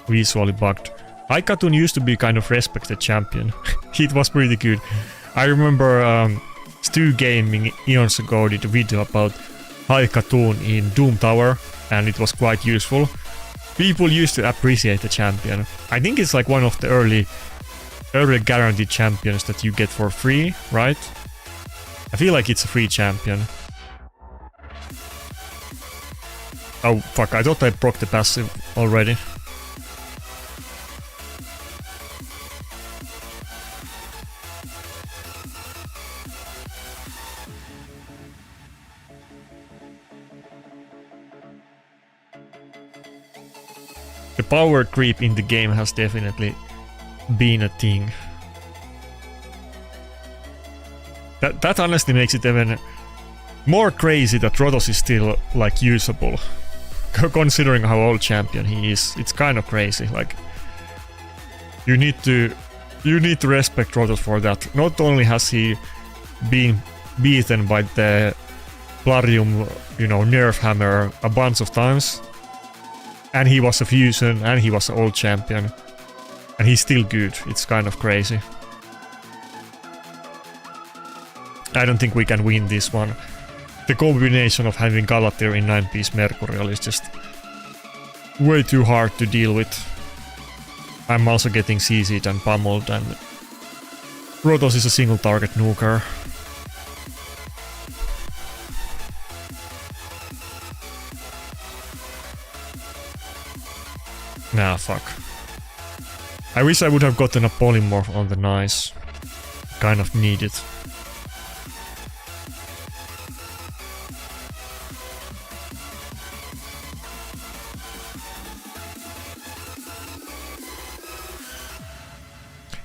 visually bugged. High Katun used to be kind of respected champion. It was pretty good. I remember Stu Gaming eons ago did a video about High Katun in Doom Tower, and it was quite useful. People used to appreciate the champion. I think it's like one of the early guaranteed champions that you get for free, right? I feel like it's a free champion. Oh fuck, I thought I broke the passive already. The power creep in the game has definitely been a thing. That honestly makes it even more crazy that Rotos is still like usable. Considering how old champion he is, it's kind of crazy. Like, you need to You need to respect Rotos for that. Not only has he been beaten by the Plarium, you know, nerf hammer a bunch of times, and he was a fusion, and he was an old champion, and he's still good. It's kind of crazy. I don't think we can win this one. The combination of having Galatir in 9-piece Mercurial is just way too hard to deal with. I'm also getting CC'd and pummeled, and Rotos is a single target nuker. Nah, fuck. I wish I would have gotten a polymorph on the nice. Kind of need it.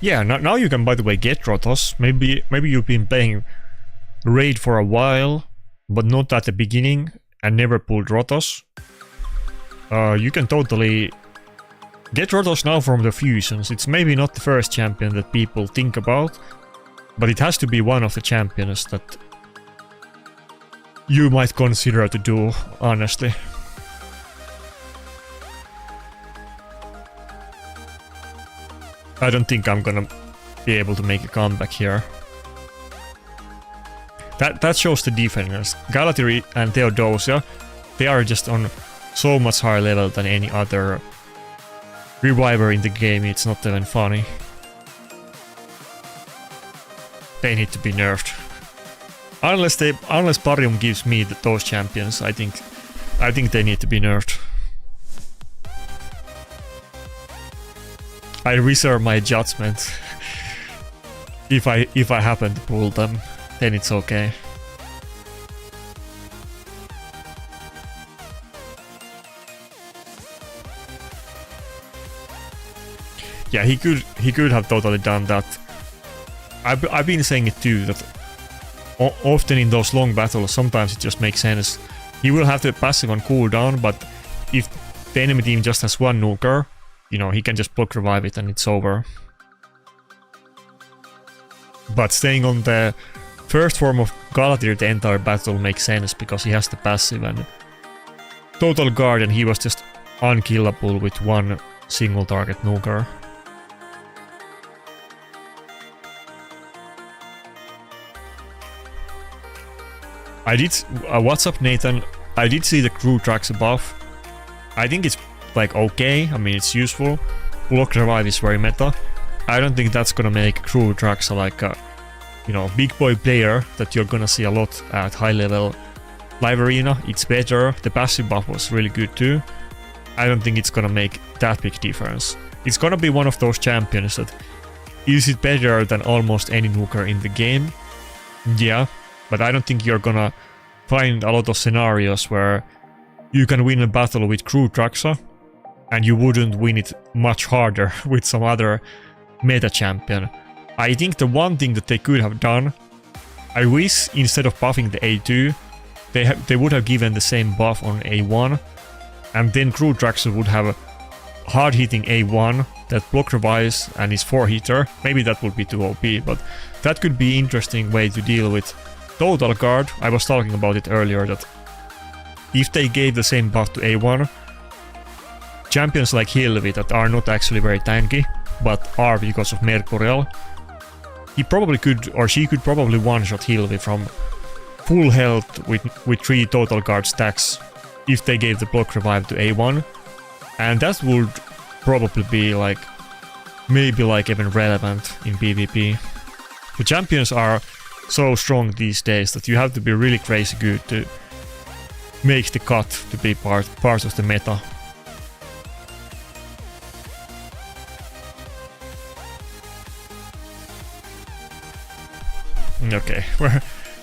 Yeah, now you can, by the way, get Rotos. Maybe you've been playing Raid for a while, but not at the beginning, and never pulled Rotos. You can totally get Rotos now from the fusions. It's maybe not the first champion that people think about, but it has to be one of the champions that you might consider to do, honestly. I don't think I'm gonna be able to make a comeback here. That shows the defenders. Galatir and Theodosia, they are just on so much higher level than any other reviver in the game. It's not even funny. They need to be nerfed. Unless Parium gives me those champions, I think they need to be nerfed. I reserve my judgment. If I happen to pull them, then it's okay. Yeah, he could have totally done that. I've been saying it too, that often in those long battles, sometimes it just makes sense. He will have the passive on cooldown, but if the enemy team just has one nuker, you know, he can just block revive it and it's over. But staying on the first form of Galatir the entire battle makes sense because he has the passive and total guard, and he was just unkillable with one single target nuker. What's up, Nathan? I did see the crew tracks above. I think it's like okay, I mean it's useful. Block revive is very meta. I don't think that's gonna make crew tracks like a, you know, big boy player that you're gonna see a lot at high level live arena. It's better. The passive buff was really good too. I don't think it's gonna make that big difference. It's gonna be one of those champions that is it better than almost any nuker in the game? Yeah, but I don't think you're gonna find a lot of scenarios where you can win a battle with crew Traxa and you wouldn't win it much harder with some other meta champion. I think the one thing that they could have done, I wish instead of buffing the A2, they would have given the same buff on A1, and then crew Traxa would have a hard hitting A1 that block revives and is 4-hitter. Maybe that would be too OP, but that could be an interesting way to deal with total guard. I was talking about it earlier that if they gave the same buff to A1, champions like Hilvi that are not actually very tanky, but are because of Mercurial, he probably could, or she could probably one-shot Hilvi from full health with 3 total guard stacks if they gave the block revive to A1, and that would probably be like, maybe like even relevant in PvP. The champions are so strong these days that you have to be really crazy good to make the cut to be part of the meta. Okay,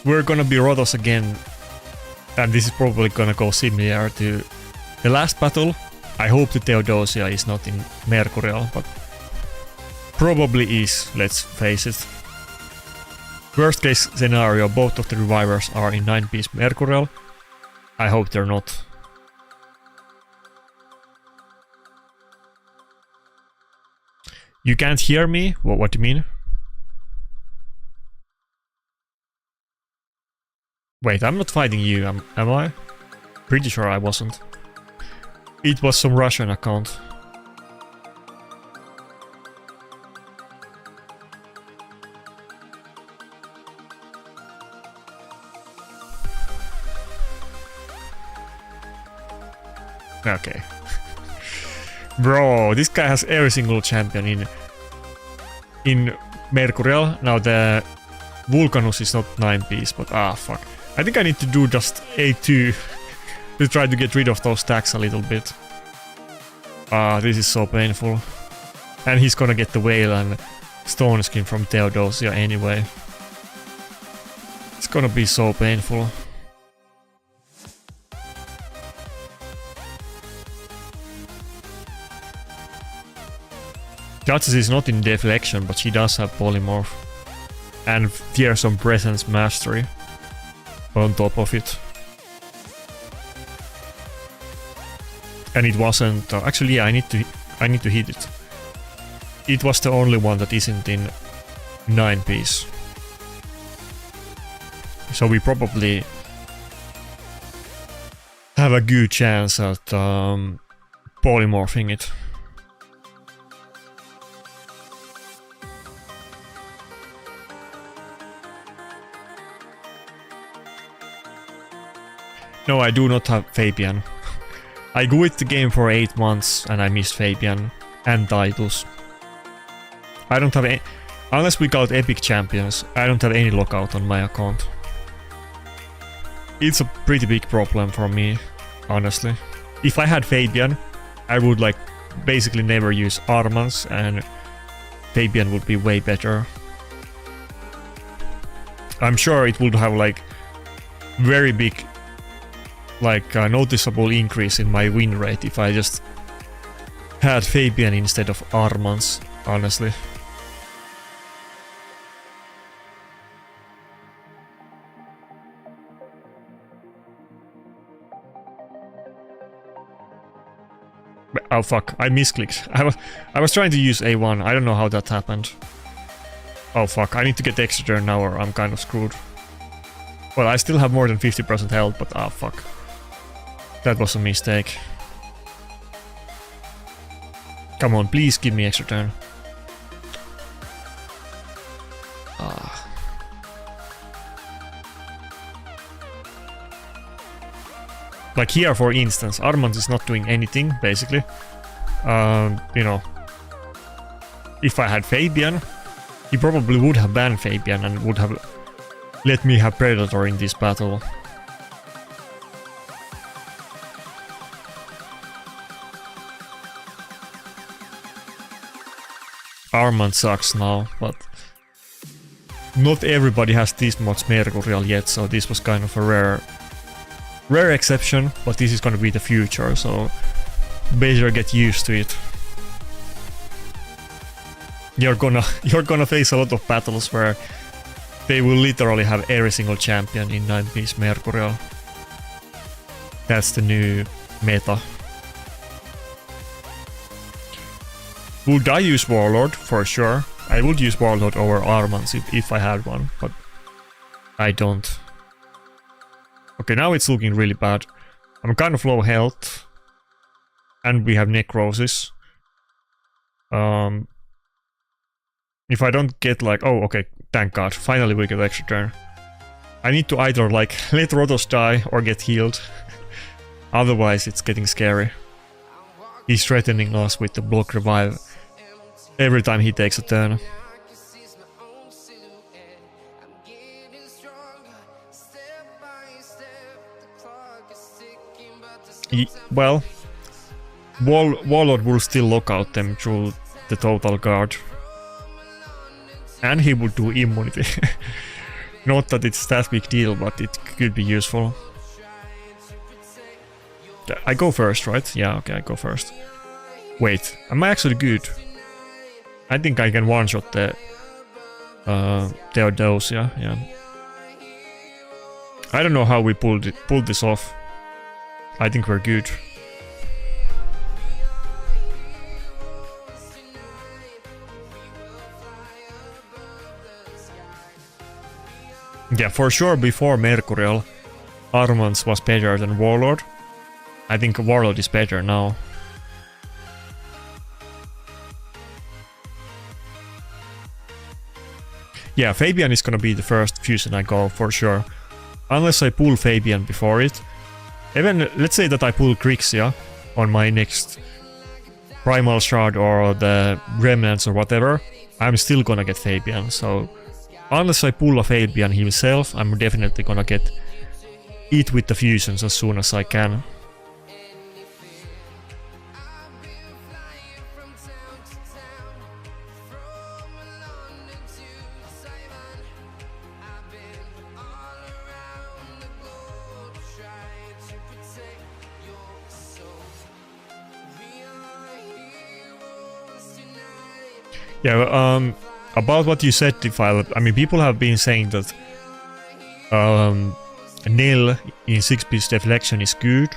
we're gonna be Rotos again, and this is probably gonna go similar to the last battle. I hope the Theodosia is not in Mercurial, but probably is, let's face it. Worst case scenario, both of the revivers are in 9-piece Mercurial. I hope they're not. You can't hear me? What do you mean? Wait, I'm not fighting you, am I? Pretty sure I wasn't. It was some Russian account. Okay. Bro, this guy has every single champion in Mercurial. Now the Vulcanus is not 9-piece, but fuck. I think I need to do just A2 to try to get rid of those stacks a little bit. This is so painful. And he's gonna get the Whale and Stone Skin from Theodosia anyway. It's gonna be so painful. Justice is not in Deflection, but she does have Polymorph. And Fearsome Presence Mastery on top of it. And it wasn't... actually, yeah, I need to hit it. It was the only one that isn't in 9-piece. So we probably have a good chance at polymorphing it. No, I do not have Fabian. I quit the game for 8 months and I missed Fabian and Titus. I don't have any... Unless we got Epic Champions, I don't have any lockout on my account. It's a pretty big problem for me, honestly. If I had Fabian, I would like basically never use Armans and Fabian would be way better. I'm sure it would have like very big like a noticeable increase in my win rate if I just had Fabian instead of Armans, honestly. Oh fuck, I misclicked. I was trying to use A1, I don't know how that happened. Oh fuck, I need to get extra turn now or I'm kind of screwed. Well, I still have more than 50% health, but fuck. That was a mistake. Come on, please give me extra turn. Like here, for instance, Armand is not doing anything, basically. You know, if I had Fabian, he probably would have banned Fabian and would have let me have Predator in this battle. Armand sucks now, but not everybody has this much Mercurial yet, so this was kind of a rare exception, but this is gonna be the future, so better get used to it. You're gonna face a lot of battles where they will literally have every single champion in 9-piece Mercurial. That's the new meta. Would I use Warlord? For sure. I would use Warlord over Armans if I had one, but I don't. Okay, now it's looking really bad. I'm kind of low health. And we have Necrosis. If I don't get like... Oh, okay, thank god. Finally we get extra turn. I need to either like let Rotos die or get healed. Otherwise it's getting scary. He's threatening us with the block revive every time he takes a turn. Well, Warlord will still lock out them through the total guard. And he would do immunity. Not that it's that big deal, but it could be useful. I go first, right? Yeah, okay, I go first. Wait, am I actually good? I think I can one-shot the Theodosia, yeah. I don't know how we pulled this off. I think we're good. Yeah, for sure before Mercurial, Armans was better than Warlord. I think Warlord is better now. Yeah, Fabian is gonna be the first fusion I go, for sure. Unless I pull Fabian before it. Even, let's say that I pull Grixia on my next Primal Shard or the Remnants or whatever, I'm still gonna get Fabian, so... Unless I pull a Fabian himself, I'm definitely gonna get it with the fusions as soon as I can. Yeah, about what you said, TheFatRat, I mean, people have been saying that nil in 6-piece deflection is good.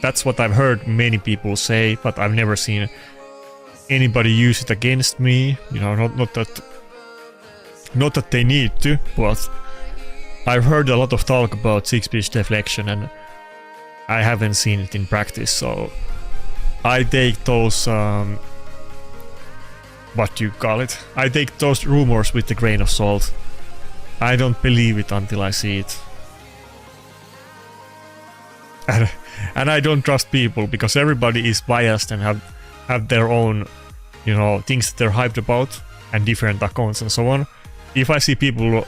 That's what I've heard many people say, but I've never seen anybody use it against me. You know, not that they need to, but I've heard a lot of talk about 6-piece deflection and I haven't seen it in practice, so I take those what do you call it? I take those rumors with a grain of salt. I don't believe it until I see it. And I don't trust people because everybody is biased and have their own, you know, things that they're hyped about and different accounts and so on. If I see people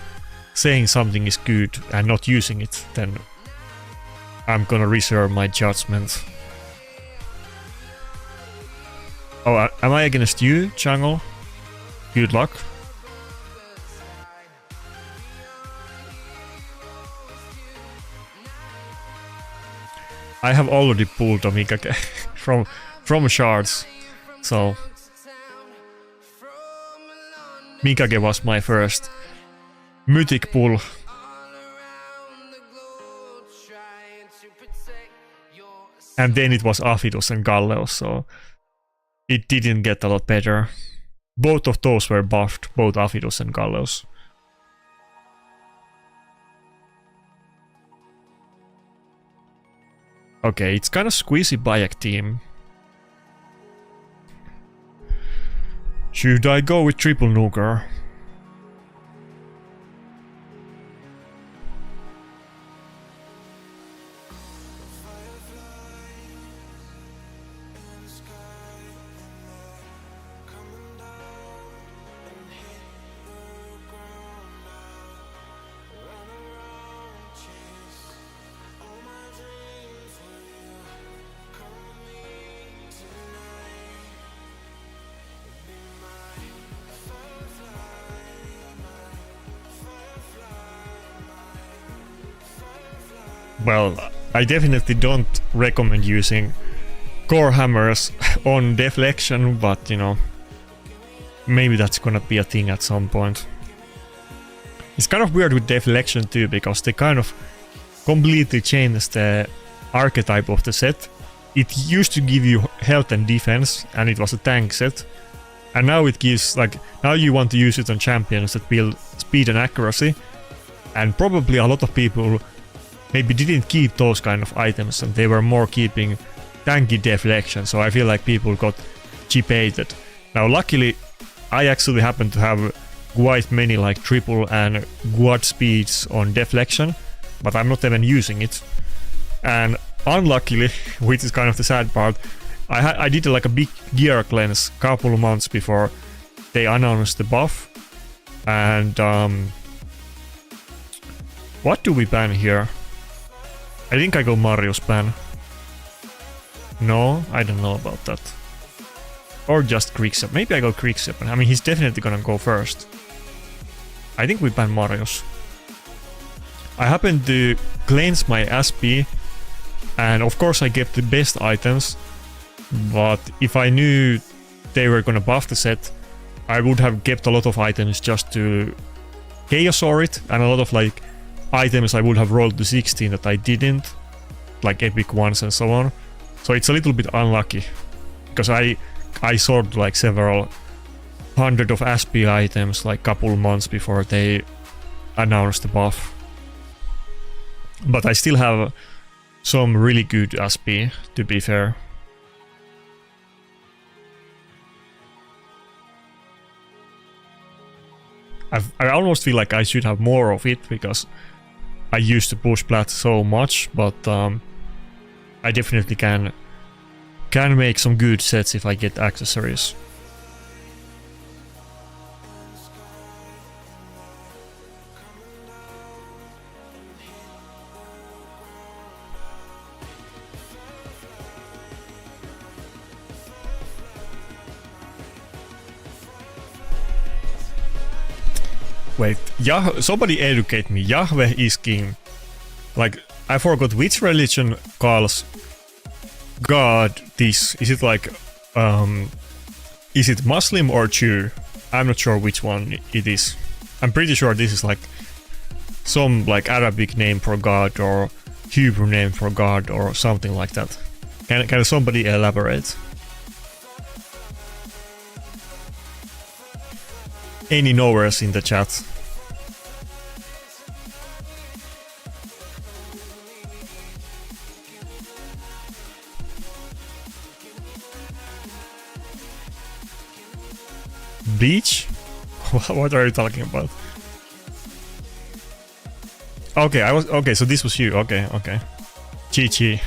saying something is good and not using it, then I'm gonna reserve my judgment. Oh, am I against you, Jungle? Good luck. I have already pulled a Mikage from shards, so Mikage was my first mythic pull. And then it was Aphidos and Galleos, so it didn't get a lot better. Both of those were buffed, both Aphidos and Galleos. Okay, it's kind of squeezy Bayek team. Should I go with triple nuker? Well, I definitely don't recommend using core hammers on deflection, but you know, maybe that's gonna be a thing at some point. It's kind of weird with deflection too, because they kind of completely changed the archetype of the set. It used to give you health and defense, and it was a tank set. And now it gives, like, now you want to use it on champions that build speed and accuracy. And probably a lot of people maybe didn't keep those kind of items, and they were more keeping tanky deflection, so I feel like people got cheap-baited. Now luckily, I actually happen to have quite many like triple and quad speeds on deflection, but I'm not even using it. And unluckily, which is kind of the sad part, I did like a big gear cleanse couple of months before they announced the buff. And what do we ban here? I think I go Mario's ban. No, I don't know about that. Or just Quickstep. Maybe I go Quickstep. I mean, he's definitely gonna go first. I think we ban Mario's. I happened to cleanse my SP, and of course I kept the best items, but if I knew they were gonna buff the set, I would have kept a lot of items just to Chaosaur it, and a lot of like items I would have rolled to 16 that I didn't, like epic ones and so on. So it's a little bit unlucky, because I sold like several hundred of SP items like couple months before they announce the buff. But I still have some really good SP, to be fair. I almost feel like I should have more of it, because I used to push plat so much, but I definitely can make some good sets if I get accessories. Wait, somebody educate me. Yahweh is king. Like, I forgot which religion calls God this. Is it like, is it Muslim or Jew? I'm not sure which one it is. I'm pretty sure this is like some like Arabic name for God or Hebrew name for God or something like that. Can somebody elaborate? Any knowers in the chat? Bleach? What are you talking about? Okay, okay, so this was you. Okay. GG.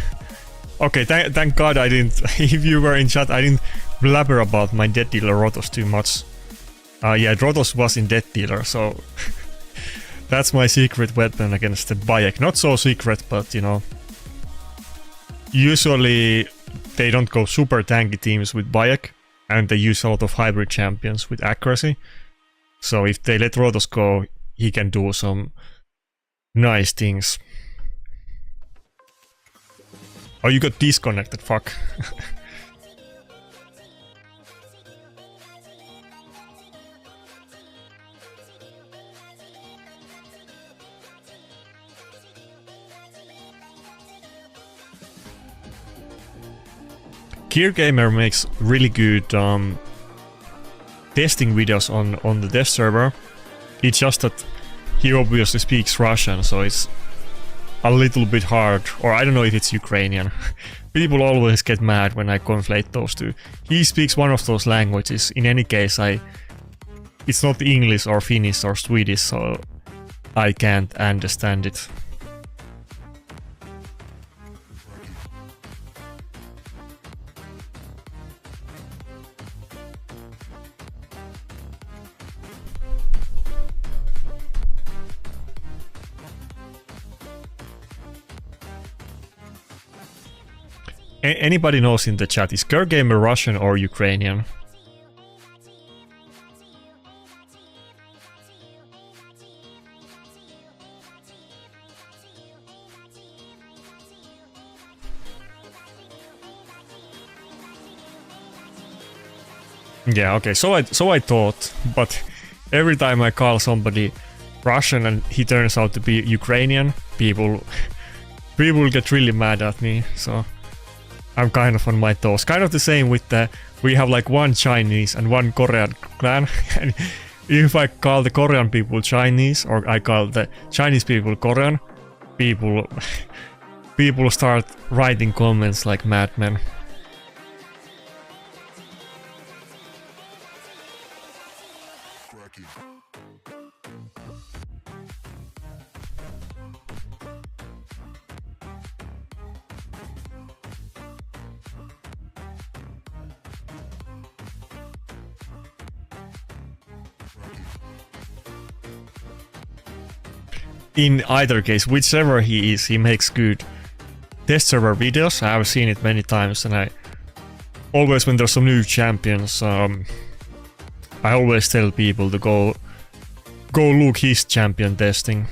Okay, thank God I didn't. If you were in chat, I didn't blabber about my Death Dealer Rotos too much. Yeah, Rotos was in Death Dealer, so that's my secret weapon against the Bayek. Not so secret, but you know, usually they don't go super tanky teams with Bayek, and they use a lot of hybrid champions with accuracy. So if they let Rotos go, he can do some nice things. Oh, you got disconnected, fuck. Gear Gamer makes really good testing videos on the dev server. It's just that he obviously speaks Russian, so it's a little bit hard, or I don't know if it's Ukrainian. People always get mad when I conflate those two. He speaks one of those languages. In any case, it's not English or Finnish or Swedish, so I can't understand it. Anybody knows in the chat, is Gamer Russian or Ukrainian? Yeah, okay, so I thought, but every time I call somebody Russian and he turns out to be Ukrainian, people get really mad at me, so I'm kind of on my toes. Kind of the same with we have like one Chinese and one Korean clan, and if I call the Korean people Chinese or I call the Chinese people Korean, people start writing comments like madmen. In either case, whichever he is, he makes good test server videos. I've seen it many times, and I always, when there's some new champions, I always tell people to go look his champion testing.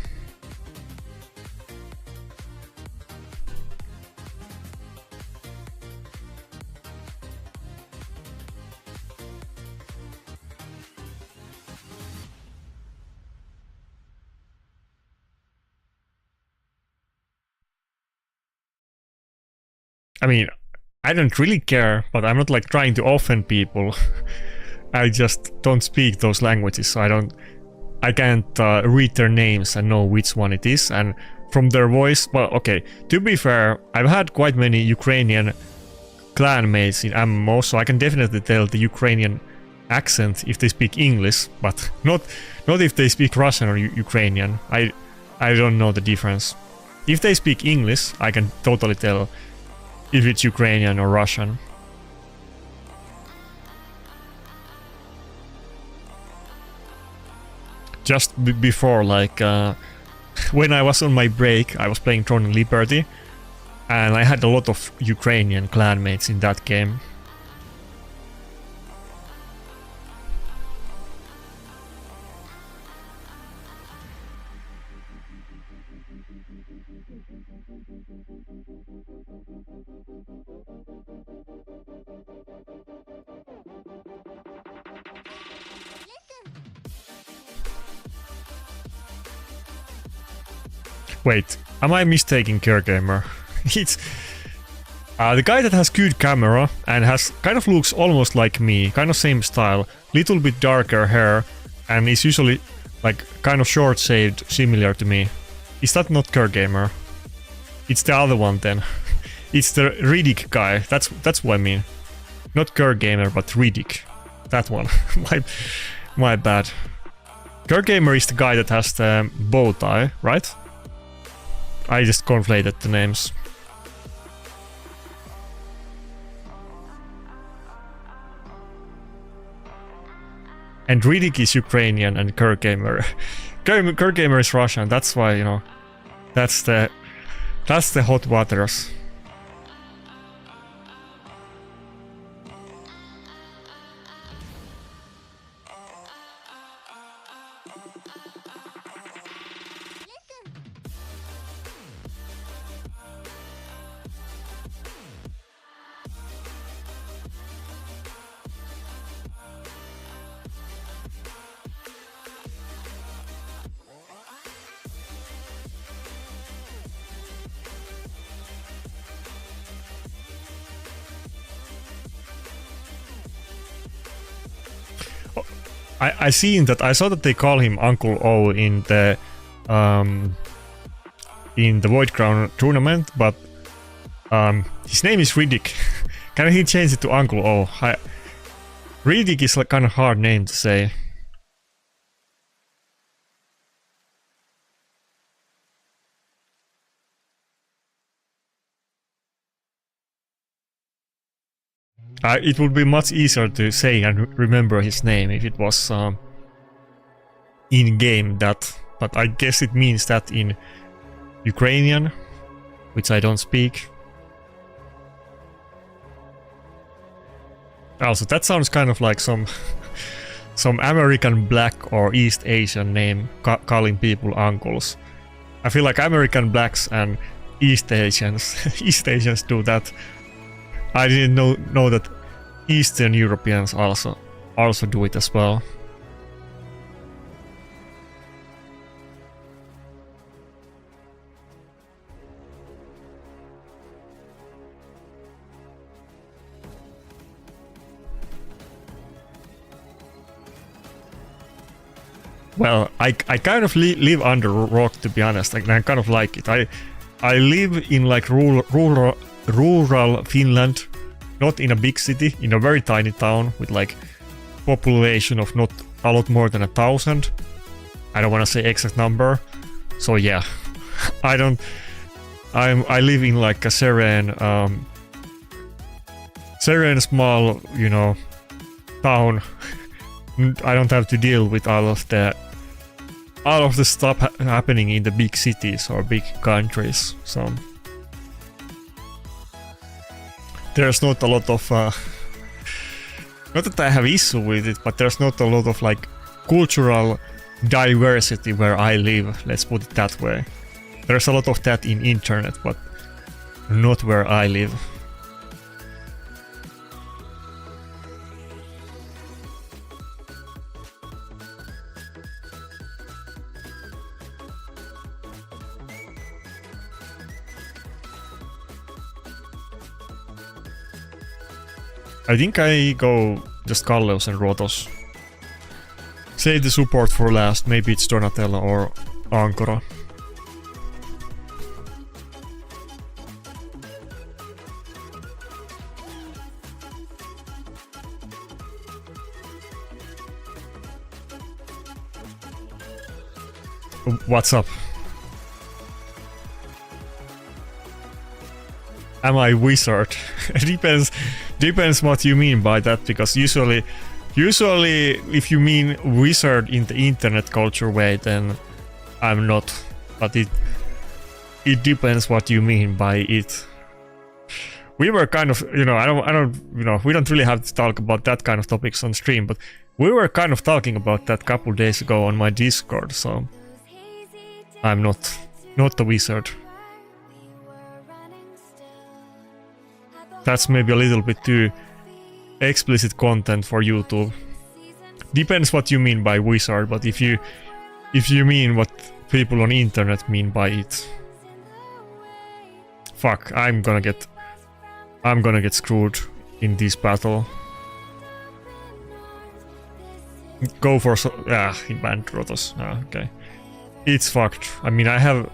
I mean, I don't really care, but I'm not like trying to offend people. I just don't speak those languages, so I don't I can't read their names and know which one it is, and from their voice, well, okay, to be fair, I've had quite many Ukrainian clanmates in MMO, so I can definitely tell the Ukrainian accent if they speak English, but not if they speak Russian or Ukrainian. I don't know the difference. If they speak English, I can totally tell if it's Ukrainian or Russian. Just before, like, when I was on my break, I was playing Throne Liberty, and I had a lot of Ukrainian clanmates in that game. Wait, am I mistaking Gamer? It's the guy that has good camera and has kind of looks almost like me, kind of same style, little bit darker hair, and is usually like kind of short shaved, similar to me. Is that not Gamer? It's the other one then. It's the Riddick guy. That's what I mean. Not Gamer, but Riddick. That one. my bad. Gamer is the guy that has the bow tie, right? I just conflated the names. And Riddick is Ukrainian and Gamer is Russian. That's why, you know, that's the hot waters. I saw that they call him Uncle O in the Void Crown tournament, but his name is Riddick. Can he change it to Uncle O? Riddick is like kind of hard name to say. It would be much easier to say and remember his name if it was in-game that, but I guess it means that in Ukrainian, which I don't speak. Also, that sounds kind of like some American black or East Asian name calling people uncles. I feel like American blacks and East Asians do that. I didn't know that Eastern Europeans also do it as well. Well, I kind of live under a rock, to be honest. Like, I kind of like it. I live in like rural Finland, not in a big city, in a very tiny town with like population of not a lot more than 1,000. I don't want to say exact number. So yeah, I live in like a serene small, you know, town. I don't have to deal with all of the stuff happening in the big cities or big countries. So there's not a lot of not that I have issue with it, but there's not a lot of like cultural diversity where I live, let's put it that way. There's a lot of that in internet, but not where I live. I think I go just Kalleus and Rotos. Save the support for last. Maybe it's Donatella or Ankara. What's up? Am I wizard? Depends what you mean by that, because usually if you mean wizard in the internet culture way, then I'm not. But it depends what you mean by it. We were kind of, you know, I don't, you know, we don't really have to talk about that kind of topics on stream, but we were kind of talking about that a couple days ago on my Discord, so I'm not a wizard. That's maybe a little bit too explicit content for YouTube. Depends what you mean by wizard, but if you mean what people on internet mean by it, fuck, I'm gonna get screwed in this battle. Go for he banned Rotos. Okay. It's fucked. I mean, I have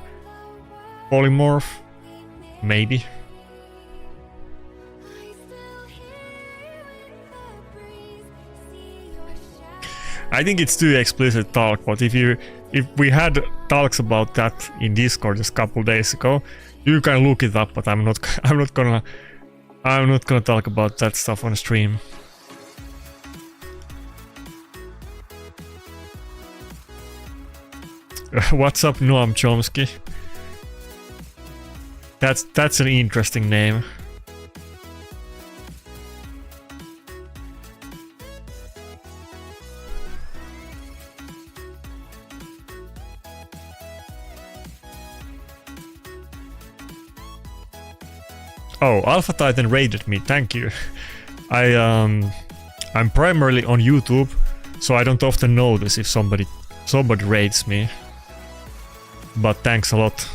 polymorph, maybe. I think it's too explicit talk, but if we had talks about that in Discord just a couple days ago, you can look it up. But I'm not gonna talk about that stuff on stream. What's up, Noam Chomsky? That's an interesting name. Oh, Alpha Titan raided me, thank you. I'm primarily on YouTube, so I don't often notice if somebody raids me. But thanks a lot.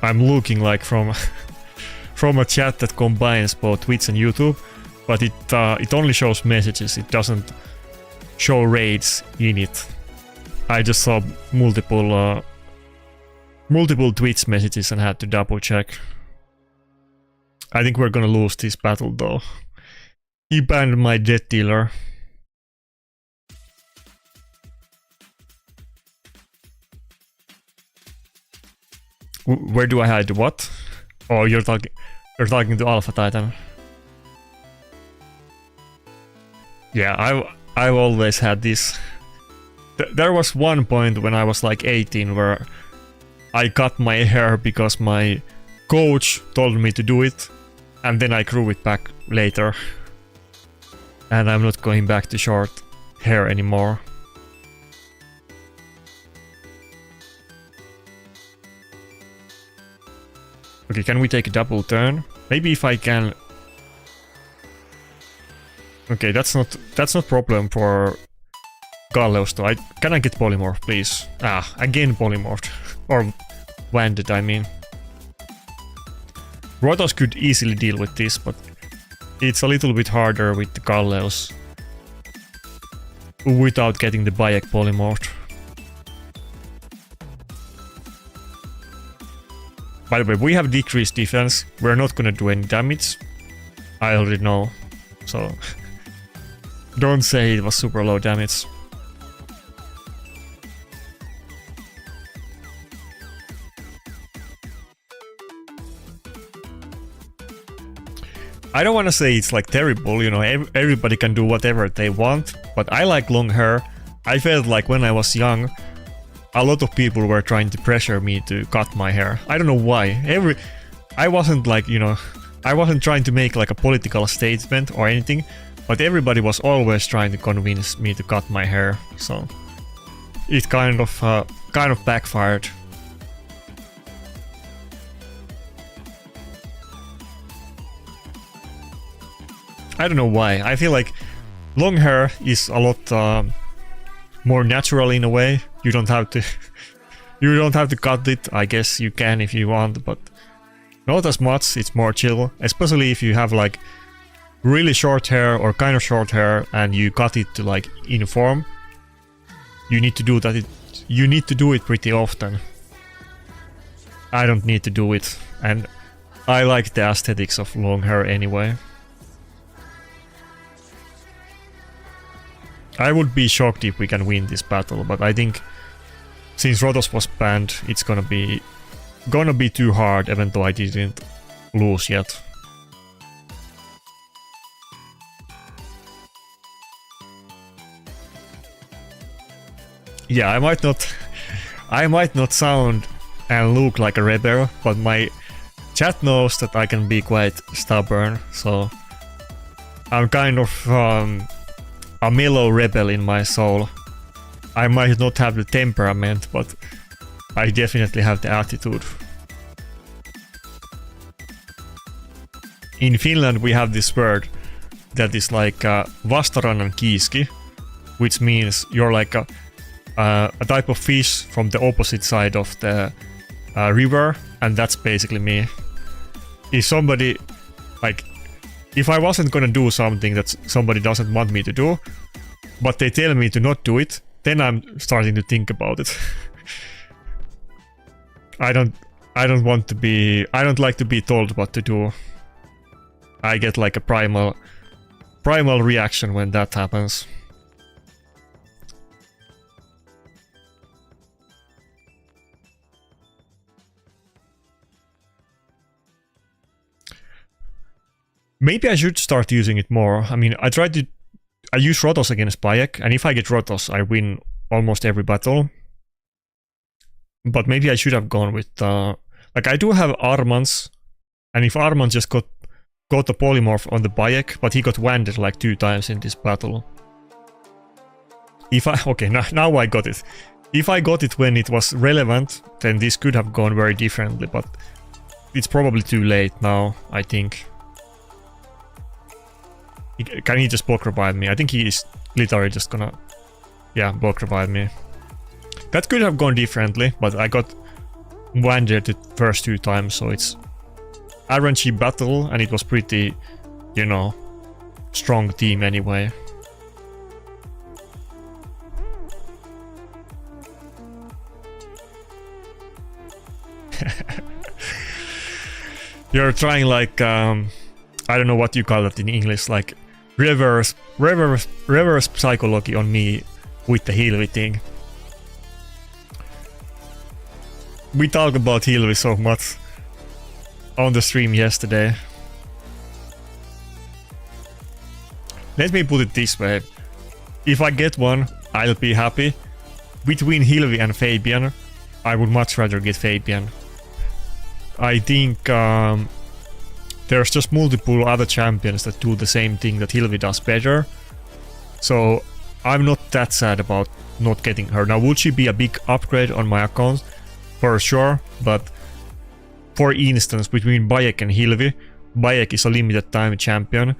I'm looking like from a chat that combines both Twitch and YouTube, but it only shows messages, it doesn't show raids in it. I just saw multiple Twitch messages and had to double check. I think we're gonna lose this battle though. He banned my Death Dealer. Where do I hide what? Oh, you're talking to Alpha Titan. Yeah, I've always had this. There was one point when I was like 18 where I cut my hair because my coach told me to do it, and then I grew it back later. And I'm not going back to short hair anymore. Okay, can we take a double turn? Maybe if I can. Okay, that's not problem for Galleos though. Can I get polymorph, please? Again polymorphed. Or Wanded, I mean. Rotos could easily deal with this, but it's a little bit harder with the Galleos without getting the Bayek polymorphed. By the way, we have decreased defense. We're not gonna do any damage. I already know. So don't say it was super low damage. I don't want to say it's like terrible, you know, everybody can do whatever they want, but I like long hair. I felt like when I was young, a lot of people were trying to pressure me to cut my hair. I don't know why. I wasn't like, you know, I wasn't trying to make like a political statement or anything, but everybody was always trying to convince me to cut my hair, so it kind of backfired. I don't know why. I feel like long hair is a lot more natural in a way. You don't have to cut it. I guess you can if you want, but not as much. It's more chill, especially if you have like really short hair or kind of short hair and you cut it to like uniform, you need to do that. You need to do it pretty often. I don't need to do it, and I like the aesthetics of long hair anyway. I would be shocked if we can win this battle, but I think since Rotos was banned, it's gonna be too hard, even though I didn't lose yet. Yeah, I might not sound and look like a rebel, but my chat knows that I can be quite stubborn, so I'm kind of a mellow rebel in my soul. I might not have the temperament, but I definitely have the attitude. In Finland we have this word that is like vastarannan kiiski, which means you're like a type of fish from the opposite side of the river, and that's basically me. If somebody, like, if I wasn't gonna do something that somebody doesn't want me to do, but they tell me to not do it, then I'm starting to think about it. I don't like to be told what to do. I get like a primal reaction when that happens. Maybe I should start using it more. I mean, I use Rotos against Bayek, and if I get Rotos, I win almost every battle. But maybe I should have gone with like I do have Armans, and if Armand just got a polymorph on the Bayek, but he got wanded like 2 times in this battle. Okay, now I got it. If I got it when it was relevant, then this could have gone very differently, but it's probably too late now, I think. Can he just block revive me? I think he is literally just gonna, yeah, block revive me. That could have gone differently, but I got wanded the first 2 times, so it's RNG battle, and it was pretty, you know, strong team anyway. You're trying like, I don't know what you call it in English, like reverse psychology on me with the Hilvi thing. We talked about Hilvi so much on the stream yesterday. Let me put it this way. If I get one, I'll be happy. Between Hilvi and Fabian, I would much rather get Fabian. I think there's just multiple other champions that do the same thing that Hilvi does better. So I'm not that sad about not getting her. Now, would she be a big upgrade on my account? For sure, but for instance, between Bayek and Hilvi, Bayek is a limited time champion,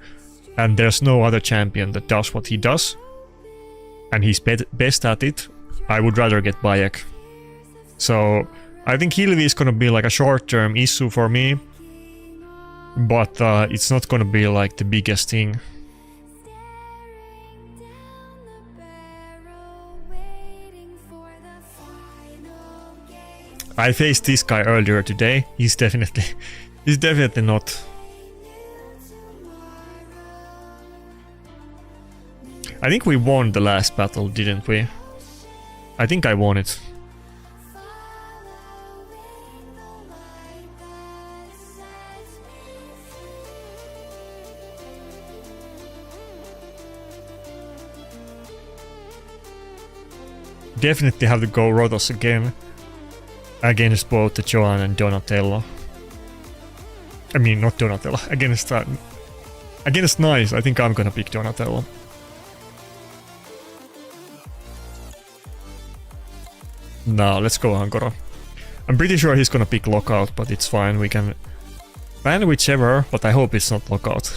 and there's no other champion that does what he does, and he's best at it. I would rather get Bayek. So I think Hilvi is gonna be like a short-term issue for me, but it's not gonna be like the biggest thing. I faced this guy earlier today. He's definitely not. I think we won the last battle, didn't we? I think I won it. Definitely have to go Rotos again. Against both the Joan and Donatello. I mean, not Donatello. Against Nice, I think I'm gonna pick Donatello. No, let's go Ankara. I'm pretty sure he's gonna pick Lockout, but it's fine. We can ban whichever, but I hope it's not Lockout.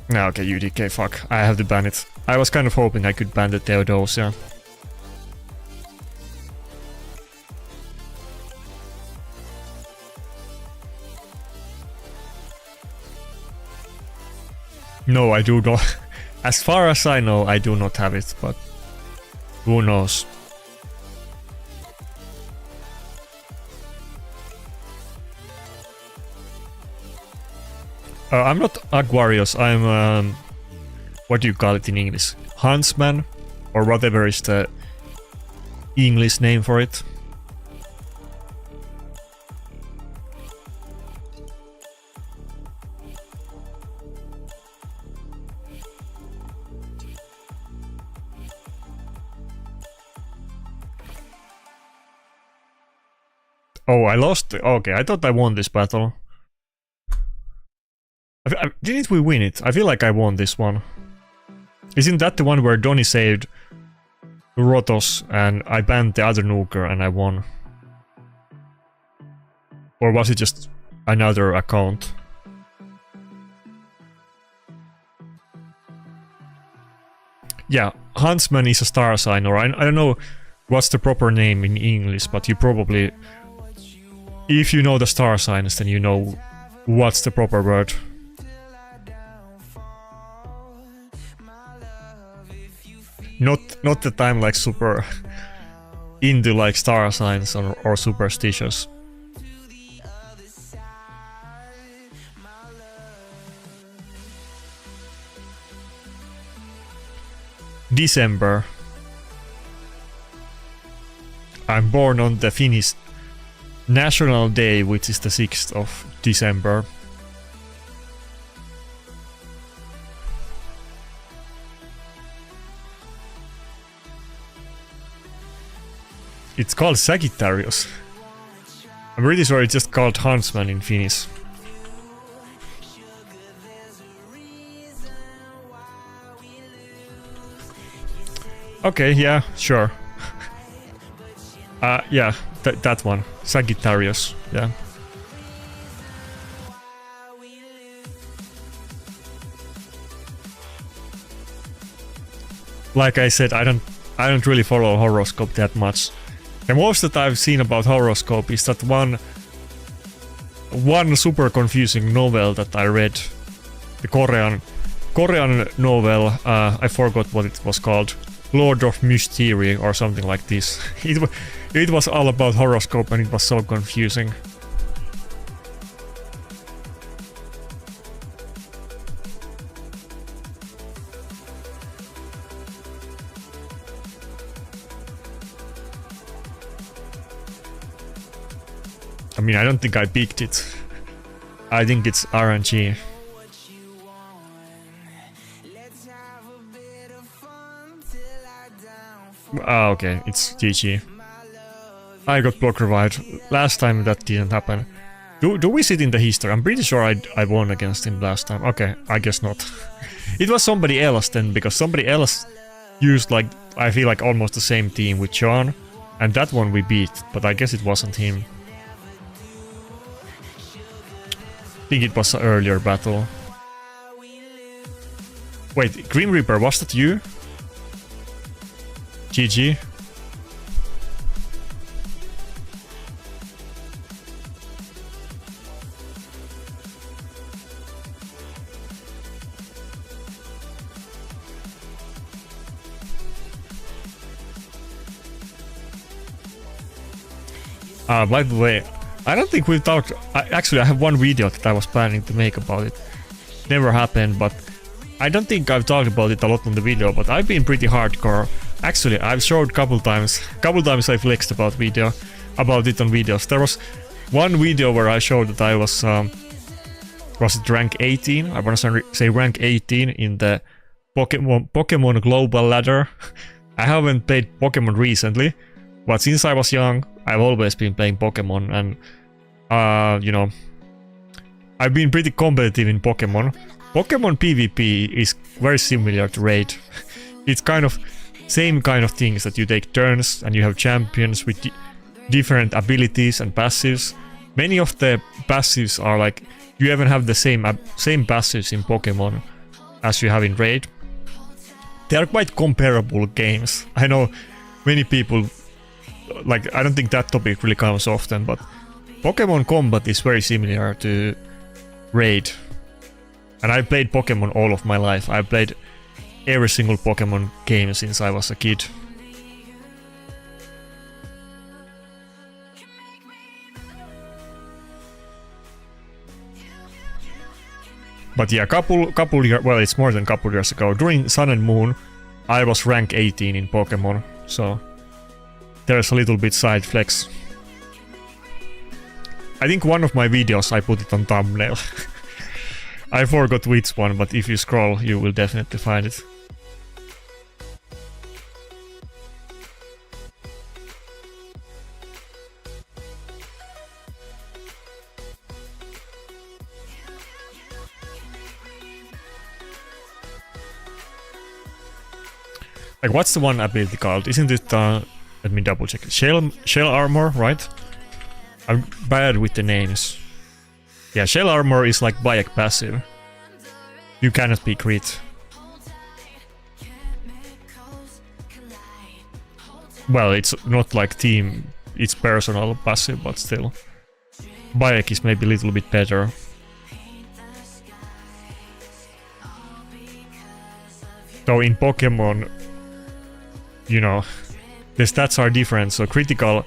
No, okay, UDK, fuck. I have to ban it. I was kind of hoping I could ban the Theodosia. No, I do not. As far as I know, I do not have it, but who knows? I'm not Aquarius, I'm what do you call it in English? Huntsman? Or whatever is the English name for it. Oh, I lost. Okay, I thought I won this battle. Didn't we win it? I feel like I won this one. Isn't that the one where Donnie saved Rotos and I banned the other nuker and I won? Or was it just another account? Yeah, Huntsman is a star sign, or I don't know what's the proper name in English, but you probably... If you know the star signs, then you know what's the proper word. Not that I'm like super into like star signs or superstitious. December. I'm born on the Finnish National Day, which is the 6th of December. It's called Sagittarius. I'm pretty sure it's just called Huntsman in Finnish. Okay, yeah, sure. Yeah, that one. Sagittarius, yeah. Like I said, I don't really follow horoscope that much. The most that I've seen about horoscope is that one super confusing novel that I read. The Korean novel, I forgot what it was called. Lord of Mystery or something like this. It was all about horoscope and it was so confusing. I mean, I don't think I picked it. I think it's RNG. Ah, okay, it's GG. I got block revived. Last time that didn't happen. Do we sit in the history? I'm pretty sure I won against him last time. Okay, I guess not. It was somebody else then, because somebody else used like, I feel like almost the same team with John. And that one we beat, but I guess it wasn't him. I think it was an earlier battle. Wait, Grim Reaper, was that you? GG. By the way, I don't think we've talked... Actually, I have one video that I was planning to make about it. Never happened, but I don't think I've talked about it a lot on the video, but I've been pretty hardcore. Actually, I've showed couple times I flexed about it on videos. There was one video where I showed that I was it rank 18? I want to say rank 18 in the Pokemon Global Ladder. I haven't played Pokemon recently, but since I was young, I've always been playing Pokemon, and you know, I've been pretty competitive in Pokemon. Pokemon PvP is very similar to Raid. It's kind of same kind of things, that you take turns and you have champions with different abilities and passives. Many of the passives are like, you even have the same passives in Pokemon as you have in Raid. They are quite comparable games. I know many people, like, I don't think that topic really comes often, but Pokemon combat is very similar to Raid. And I played Pokemon all of my life. I played every single Pokemon game since I was a kid. But yeah, couple years, well, it's more than couple years ago. During Sun and Moon, I was rank 18 in Pokemon, so there's a little bit side flex. I think one of my videos I put it on thumbnail. I forgot which one, but if you scroll, you will definitely find it. Like, what's the one ability called? Isn't it, let me double check it. Shell Armor, right? I'm bad with the names. Yeah, Shell Armor is like Bayek passive. You cannot be crit. Well, it's not like team, it's personal passive, but still. Bayek is maybe a little bit better. So in Pokemon, you know, the stats are different, so critical,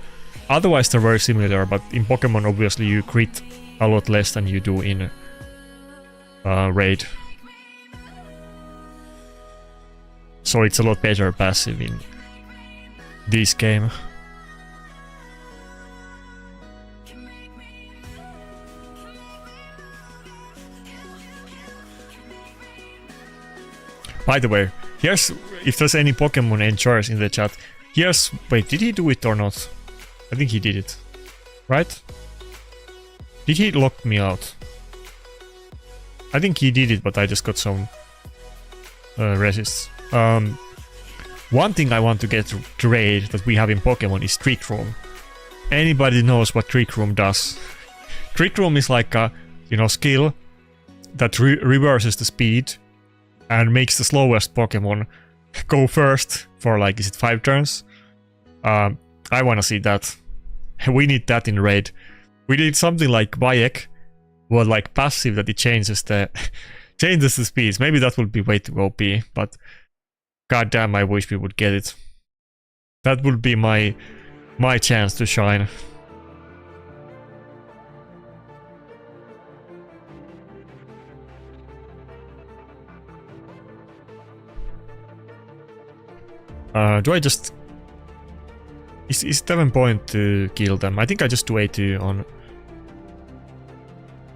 otherwise they're very similar, but in Pokemon obviously you crit a lot less than you do in Raid. So it's a lot better passive in this game. By the way, here's, if there's any Pokemon enjoyers in the chat, here's, wait, did he do it or not? I think he did it, right? Did he lock me out? I think he did it, but I just got some resists. One thing I want to get to raid that we have in Pokemon is Trick Room. Anybody knows what Trick Room does? Trick Room is like a, you know, skill that reverses the speed and makes the slowest Pokemon go first for, like, is it 5 turns? I wanna see that. We need that in raid. We need something like Bayek, or like passive that it changes the changes the speeds. Maybe that would be way too OP, but goddamn, I wish we would get it. That would be my chance to shine. Do I just... Is 7 point to kill them? I think I just do A2 on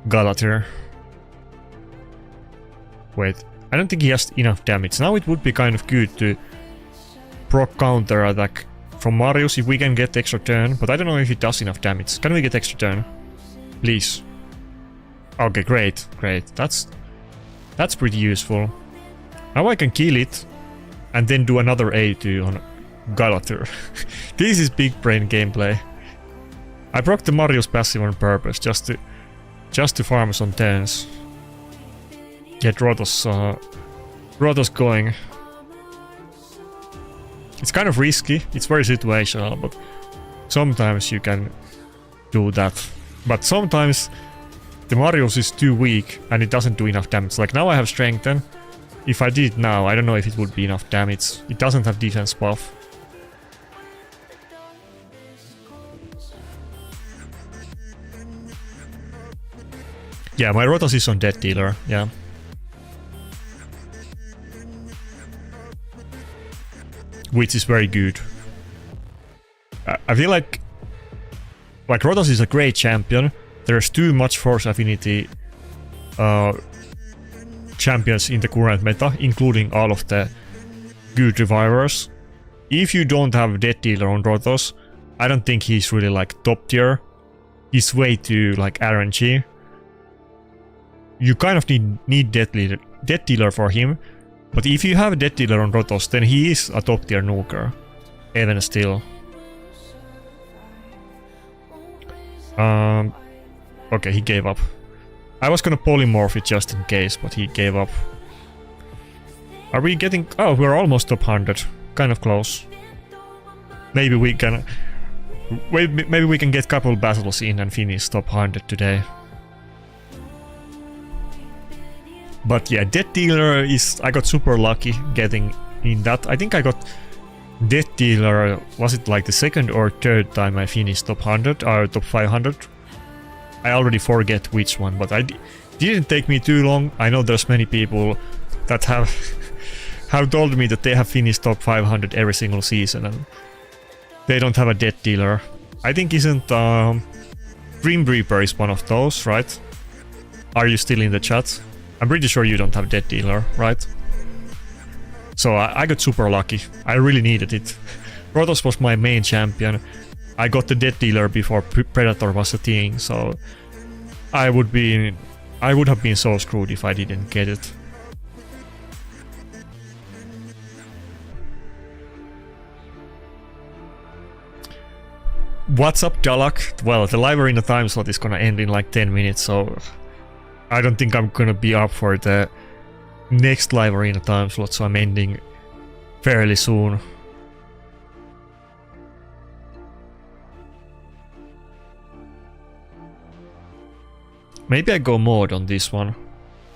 Galather. Wait, I don't think he has enough damage. Now it would be kind of good to proc counter attack from Marius if we can get extra turn, but I don't know if it does enough damage. Can we get extra turn? Please. Okay, great, great. That's pretty useful. Now I can kill it and then do another A2 on Galather. This is big brain gameplay. I broke the Marius passive on purpose, just to farm some turns. Get Rotos going. It's kind of risky, it's very situational, but sometimes you can do that. But sometimes the Marius is too weak and it doesn't do enough damage. Like now I have Strengthen. If I did it now, I don't know if it would be enough damage. It doesn't have defense buff. Yeah, my Rotos is on Death Dealer, yeah. Which is very good. I feel like Rotos is a great champion. There's too much Force Affinity champions in the current meta, including all of the good revivers. If you don't have Death Dealer on Rotos, I don't think he's really like top tier. He's way too like RNG. You kind of need Death Dealer for him, but if you have a Death Dealer on Rotos, then he is a top tier nuker, even still. Okay, he gave up. I was gonna polymorph it just in case, but he gave up. Are we getting... Oh, we're almost top 100. Kind of close. Maybe we can... Maybe we can get couple battles in and finish top 100 today. But yeah, Death Dealer is... I got super lucky getting in that. I think I got Death Dealer, was it like the second or third time I finished top 100 or top 500? I already forget which one, but didn't take me too long. I know there's many people that have have told me that they have finished top 500 every single season and they don't have a Death Dealer. I think isn't Grim Reaper is one of those, right? Are you still in the chat? I'm pretty sure you don't have Death Dealer, right? So I got super lucky. I really needed it. Protoss was my main champion. I got the Death Dealer before Predator was a thing, so I would have been so screwed if I didn't get it. What's up, Dalak? Well, the live arena time slot is gonna end in like 10 minutes, so I don't think I'm gonna be up for the next live arena time slot, so I'm ending fairly soon. Maybe I go mod on this one.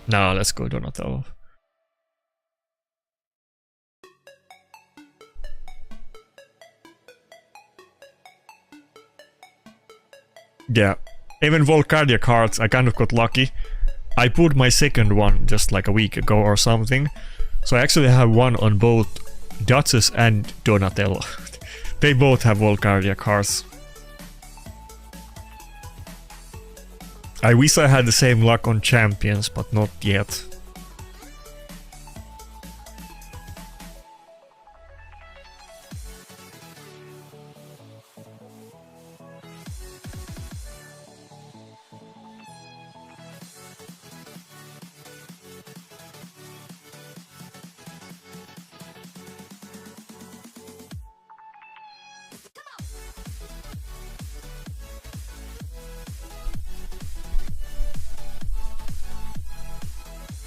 Nah, let's go Donatello. Yeah, even Volcardia cards, I kind of got lucky. I put my second one just like a week ago or something. So I actually have one on both Duchess and Donatello. They both have Volcardia cards. I wish I had the same luck on champions, but not yet.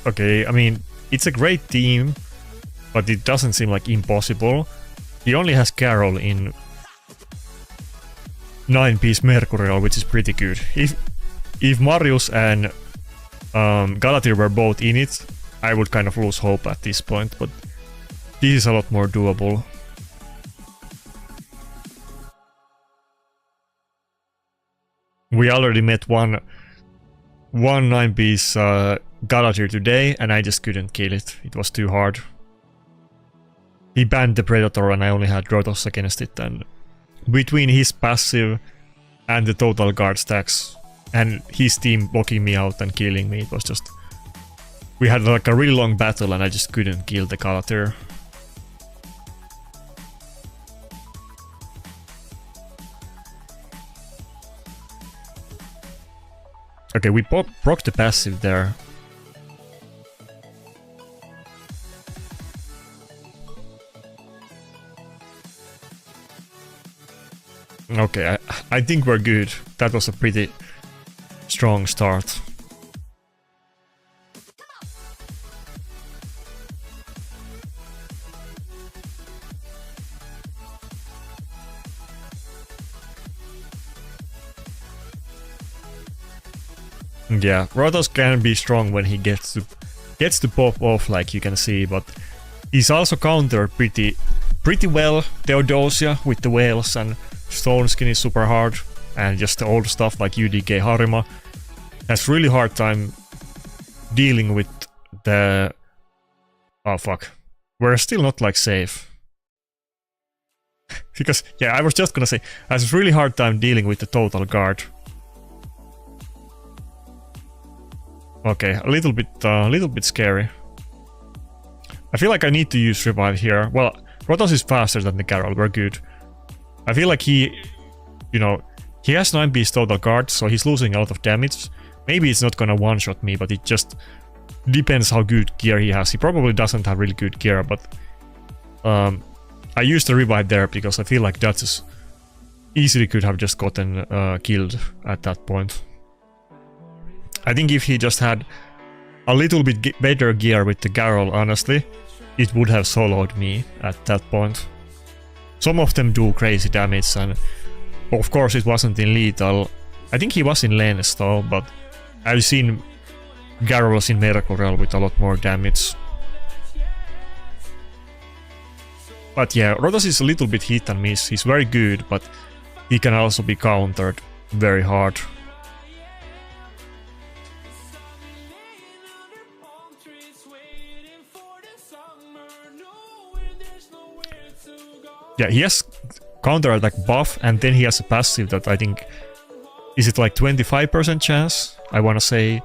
Okay, I mean, it's a great team, but it doesn't seem like impossible. He only has Carol in 9-piece Mercurial, which is pretty good. If Marius and Galatir were both in it, I would kind of lose hope at this point, but this is a lot more doable. We already met one 9-piece Galatir today, and I just couldn't kill it. It was too hard. He banned the Predator and I only had Rotos against it, and between his passive and the total guard stacks and his team blocking me out and killing me, it was just... We had like a really long battle and I just couldn't kill the Galatir. Okay, we proc the passive there. Okay, I think we're good. That was a pretty strong start. Yeah, Rotos can be strong when he gets to pop off, like you can see, but he's also countered pretty well Theodosia with the whales, and Stone Skin is super hard, and just the old stuff like UDK Harima has really hard time dealing with the... Oh fuck, we're still not like safe. Because, yeah, I was just gonna say, has a really hard time dealing with the total guard. Okay, a little bit scary. I feel like I need to use revive here. Well, Rotos is faster than the Carol, we're good. I feel like he, you know, he has 9-piece total guard, so he's losing a lot of damage. Maybe it's not gonna one-shot me, but it just depends how good gear he has. He probably doesn't have really good gear, but I used the revive there because I feel like Duchess easily could have just gotten killed at that point. I think if he just had a little bit better gear with the Garrel, honestly, it would have soloed me at that point. Some of them do crazy damage, and of course it wasn't in lethal. I think he was in Lens though, but I've seen Garrul's in Mercurial with a lot more damage. But yeah, Rotos is a little bit hit and miss. He's very good, but he can also be countered very hard. Yeah, he has counter attack buff, and then he has a passive that I think, is it like 25% chance, I wanna say,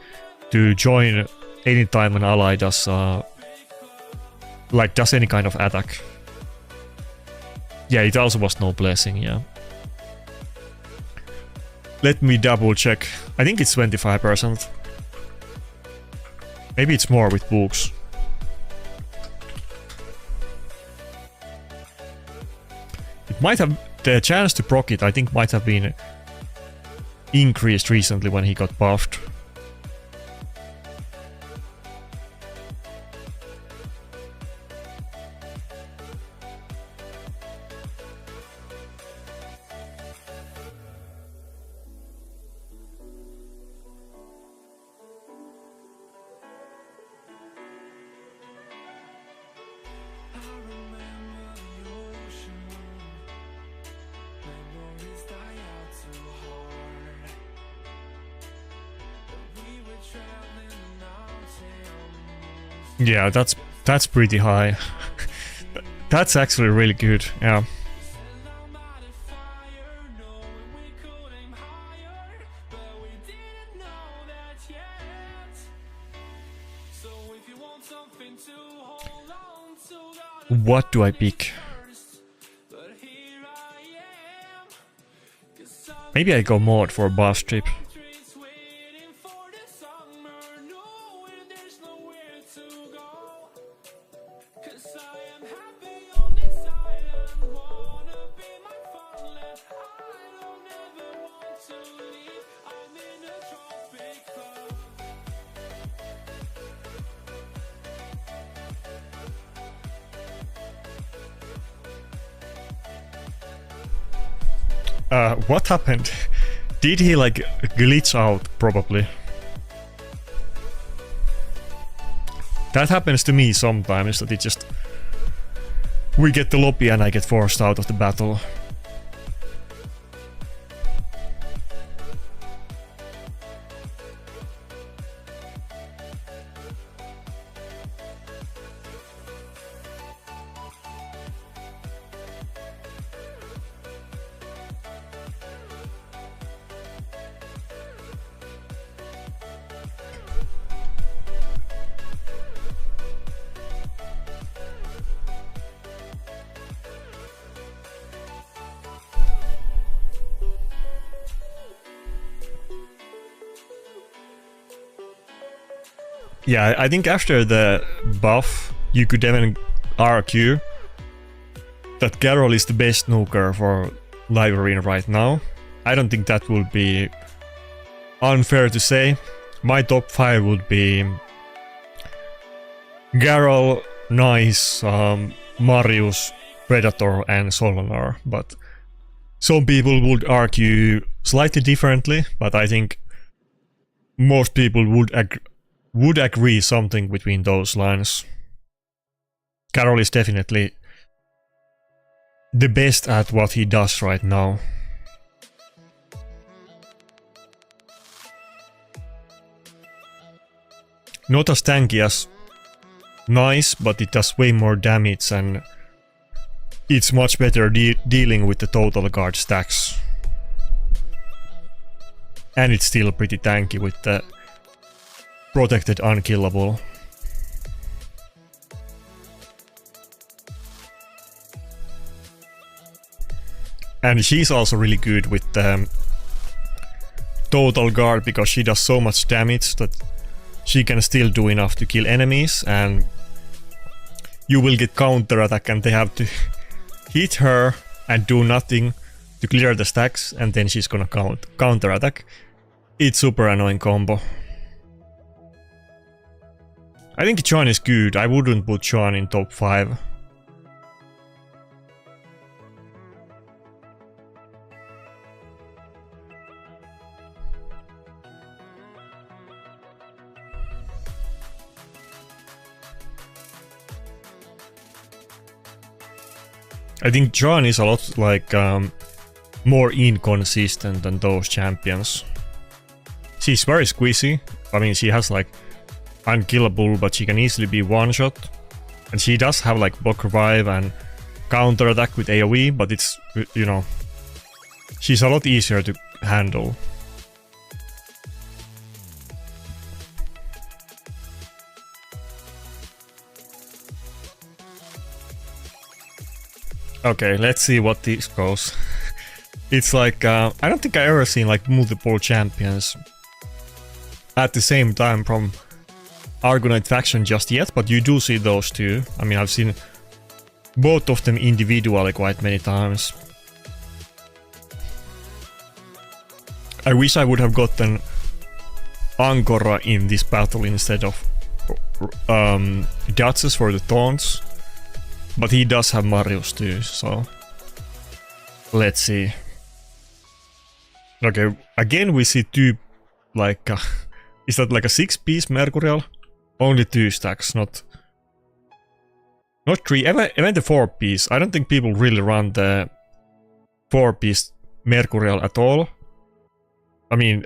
to join anytime an ally does like does any kind of attack. Yeah, it also was no blessing, yeah. Let me double check. I think it's 25%. Maybe it's more with books. It might have, the chance to proc it I think might have been increased recently when he got buffed. Yeah, that's pretty high. That's actually really good, yeah. What do I pick? Maybe I go mod for a buff strip. What happened? Did he like glitch out? Probably. That happens to me sometimes, that it just... We get the lobby and I get forced out of the battle. Yeah, I think after the buff, you could even argue that Garrul is the best nuker for live arena right now. I don't think that would be unfair to say. My top 5 would be Garrul, Nice, Marius, Predator and Solonar, but some people would argue slightly differently, but I think most people would agree something between those lines. Garrul is definitely the best at what he does right now. Not as tanky as Nice, but it does way more damage and it's much better dealing with the total guard stacks. And it's still pretty tanky with the protected unkillable. And she's also really good with the total guard because she does so much damage that she can still do enough to kill enemies, and you will get counter attack and they have to hit her and do nothing to clear the stacks, and then she's gonna counter attack. It's super annoying combo. I think John is good. I wouldn't put John in top 5. I think John is a lot like more inconsistent than those champions. She's very squishy. I mean, she has like unkillable, but she can easily be one-shot. And she does have like block revive and counter attack with AoE, but it's, you know, she's a lot easier to handle. Okay, let's see what this goes. It's like, I don't think I ever seen like multiple champions at the same time from Argonite faction just yet, but you do see those two. I mean, I've seen both of them individually quite many times. I wish I would have gotten Angora in this battle instead of Duchess for the taunts. But he does have Marius too, so let's see. Okay, again we see two, like, is that like a 6-piece Mercurial? Only 2 stacks, not 3, even the 4-piece. I don't think people really run the 4-piece Mercurial at all. I mean,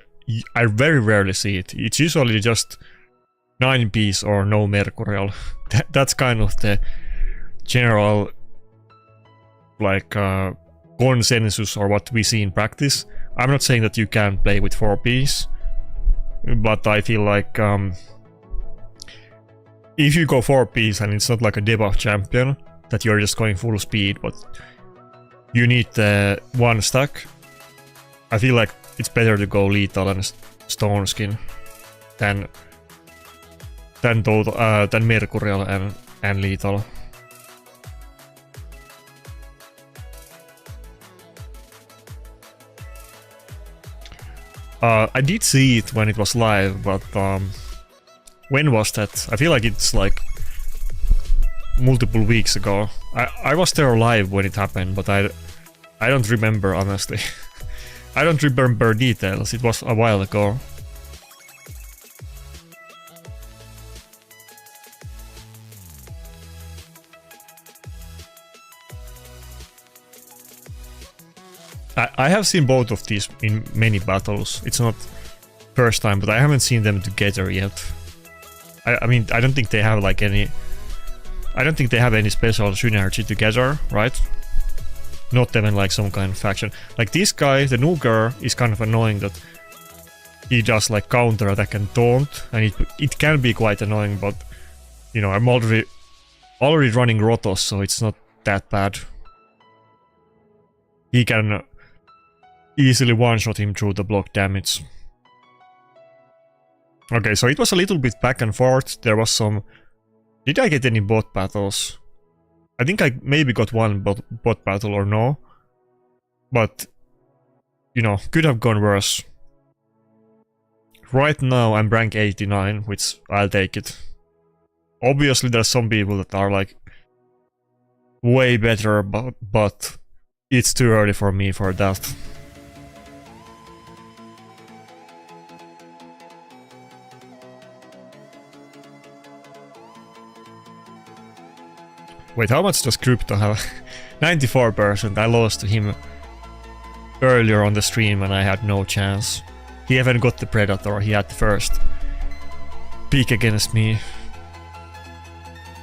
I very rarely see it. It's usually just 9-piece or no Mercurial. That's kind of the general, like, consensus or what we see in practice. I'm not saying that you can't play with 4-piece, but I feel like if you go 4-piece and it's not like a debuff champion that you're just going full speed, but you need the 1 stack, I feel like it's better to go lethal and stone skin than Mercurial and lethal. I did see it when it was live, but when was that? I feel like it's like multiple weeks ago. I was there live when it happened, but I don't remember, honestly. I don't remember details, it was a while ago. I have seen both of these in many battles. It's not first time, but I haven't seen them together yet. I mean, I don't think they have like any... I don't think they have any special synergy together, right? Not even like some kind of faction. Like this guy, the Nuker, is kind of annoying that he does like counter attack and taunt, and it can be quite annoying, but you know, I'm already running Rotos, so it's not that bad. He can easily one-shot him through the block damage. Okay, so it was a little bit back and forth. There was some... Did I get any bot battles? I think I maybe got one bot battle or no. But, you know, could have gone worse. Right now I'm rank 89, which I'll take it. Obviously there's some people that are like way better, but it's too early for me for that. Wait, how much does Crypto have? 94%. I lost to him earlier on the stream and I had no chance. He haven't got the Predator, he had the first pick against me.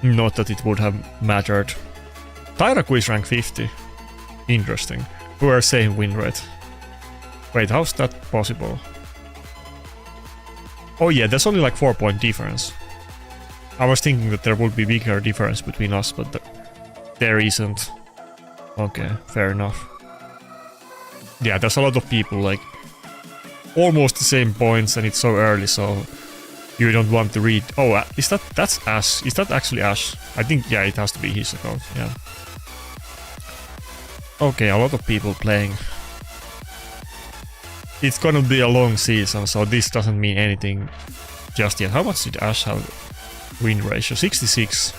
Not that it would have mattered. Tyraku is rank 50. Interesting. We are same win rate. Wait, how's that possible? Oh yeah, there's only like 4-point difference. I was thinking that there would be bigger difference between us, but there isn't. Okay, fair enough. Yeah, there's a lot of people like almost the same points and it's so early, so you don't want to read. Oh, that's Ash. Is that actually Ash? I think, yeah, it has to be his account, yeah. Okay, a lot of people playing. It's gonna be a long season, so this doesn't mean anything just yet. How much did Ash have? Win ratio 66.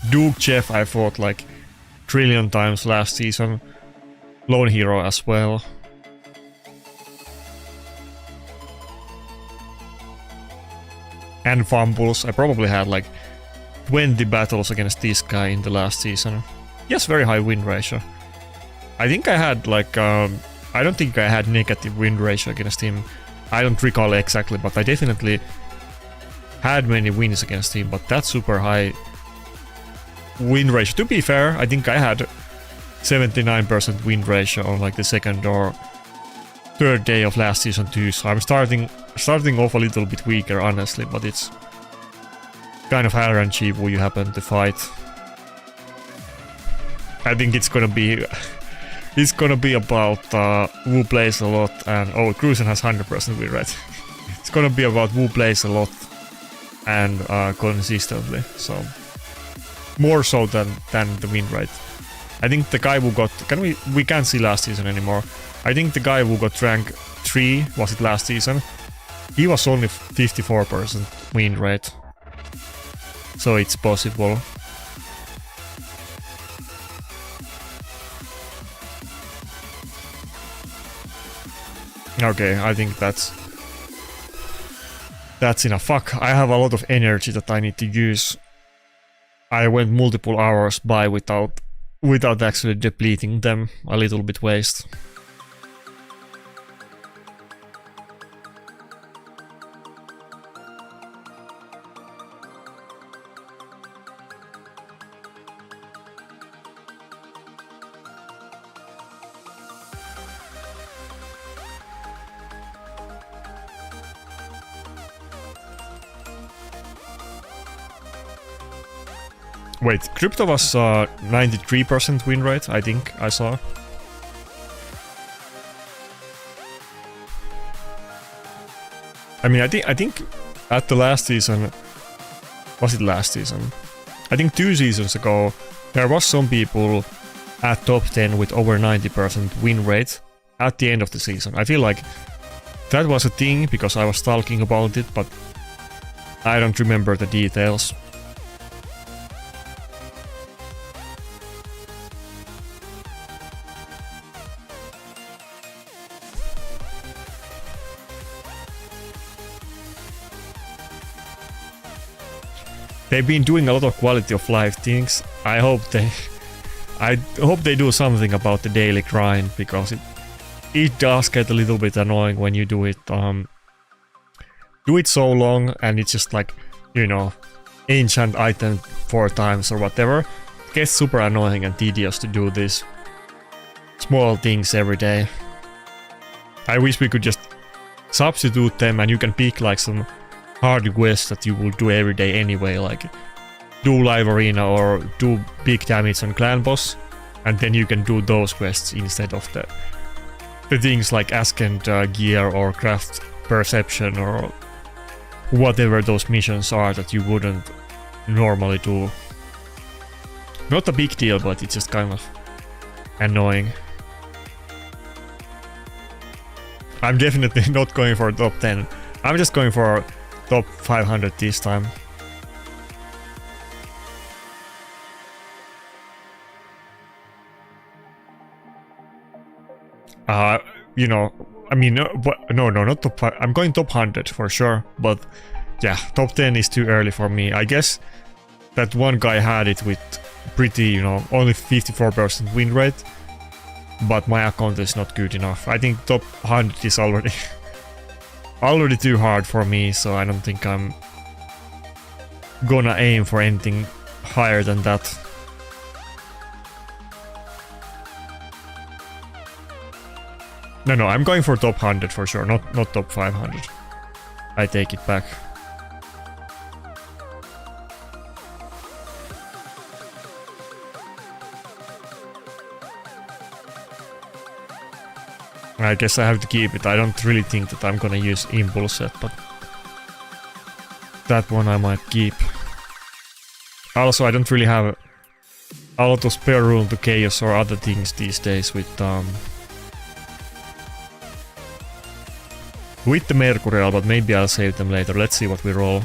Duke Jeff I fought like trillion times last season. Lone Hero as well. and fumbles. I probably had like 20 battles against this guy in the last season. Yes, very high win ratio. I think I had like, I don't think I had negative win ratio against him. I don't recall exactly, but I definitely had many wins against him, but that's super high win ratio. To be fair, I think I had 79% win ratio on like the second or third day of last season too, so I'm starting off a little bit weaker, honestly, but it's kind of hard and cheap who you happen to fight. I think it's gonna be about who plays a lot, and oh, Krakens has 100% win rate. It's gonna be about who plays a lot and consistently, so more so than the win rate. I think the guy who got we can't see last season anymore. I think the guy who got rank 3, was it last season? He was only 54% win rate, so it's possible. Okay, I think that's enough. Fuck, I have a lot of energy that I need to use. I went multiple hours by without actually depleting them. A little bit waste. Wait, Crypto was 93% win rate, I think I saw. I mean, I think at the last season, was it last season? I think 2 seasons ago, there was some people at top 10 with over 90% win rate at the end of the season. I feel like that was a thing because I was talking about it, but I don't remember the details. They've been doing a lot of quality of life things. I hope they do something about the daily grind, because it does get a little bit annoying when you do it so long and it's just like, you know, ancient item 4 times or whatever. It gets super annoying and tedious to do these small things every day. I wish we could just substitute them and you can pick like some hard quests that you will do every day anyway, like do live arena or do big damage on clan boss, and then you can do those quests instead of the things like Askent gear or craft perception or whatever those missions are that you wouldn't normally do. Not a big deal, but it's just kind of annoying. I'm definitely not going for top 10. I'm just going for top 500 this time. You know, I mean, no, not top 5. I'm going top 100 for sure, but yeah, top 10 is too early for me. I guess that one guy had it with pretty, you know, only 54% win rate, but my account is not good enough. I think top 100 is already too hard for me, so I don't think I'm gonna aim for anything higher than that. No, I'm going for top 100 for sure, not top 500. I take it back. I guess I have to keep it. I don't really think that I'm gonna use Impulse set, but that one I might keep. Also, I don't really have a lot of spare room to Chaos or other things these days with the Mercurial, but maybe I'll save them later. Let's see what we roll.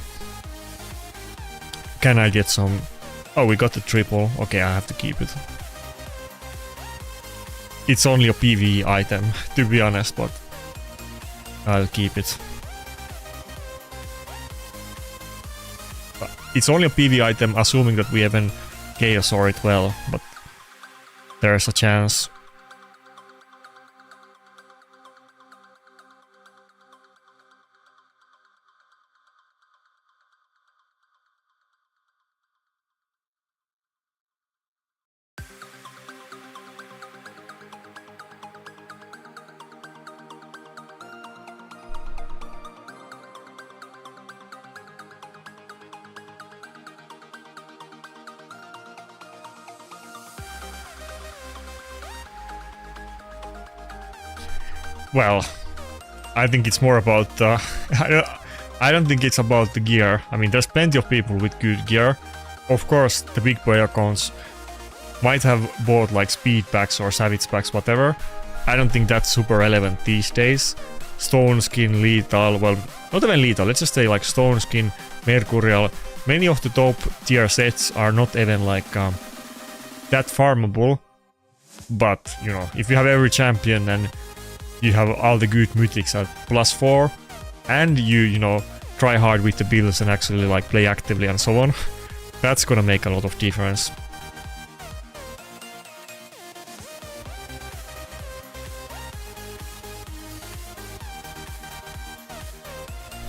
Can I get some... Oh, we got the triple. Okay, I have to keep it. It's only a PvE item, to be honest, but I'll keep it. It's only a PV item, assuming that we even Chaos or it well, but there's a chance. Well, I think it's more about I don't think it's about the gear. I mean, there's plenty of people with good gear. Of course, the big boy accounts might have bought like speed packs or savage packs, whatever. I don't think that's super relevant these days. Stone skin, lethal, well, not even lethal, let's just say like stone skin, mercurial. Many of the top tier sets are not even like that farmable. But, you know, if you have every champion and you have all the good mythics at +4, and you know, try hard with the builds and actually like play actively and so on, that's gonna make a lot of difference.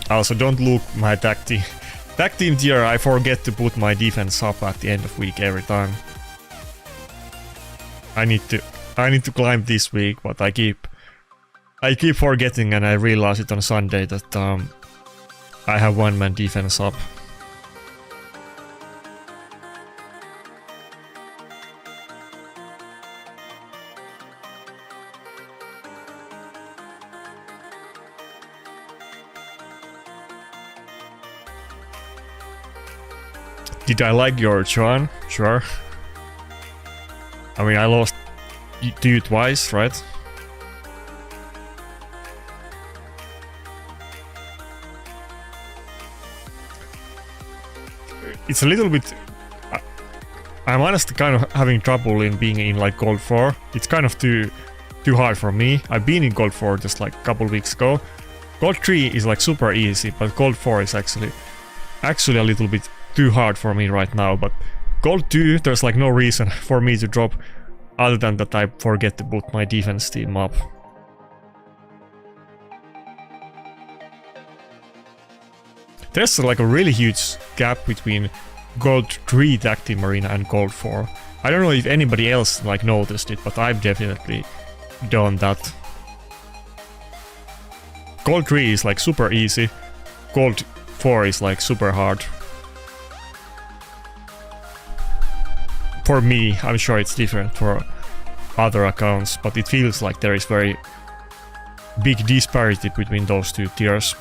Also, don't look my tag team tier. I forget to put my defense up at the end of week every time. I need to climb this week, but I keep forgetting, and I realize it on Sunday that I have one-man defense up. Did I like your Chuan? Sure. I mean, I lost to you twice, right? It's a little bit... I'm honestly kind of having trouble in being in like Gold 4. It's kind of too hard for me. I've been in Gold 4 just like a couple weeks ago. Gold 3 is like super easy, but Gold 4 is actually a little bit too hard for me right now. But Gold 2, there's like no reason for me to drop other than that I forget to put my defense team up. There's like a really huge gap between Gold 3 Tag Team Arena and Gold 4. I don't know if anybody else like noticed it, but I've definitely done that. Gold 3 is like super easy, Gold 4 is like super hard. For me, I'm sure it's different for other accounts, but it feels like there is very big disparity between those two tiers.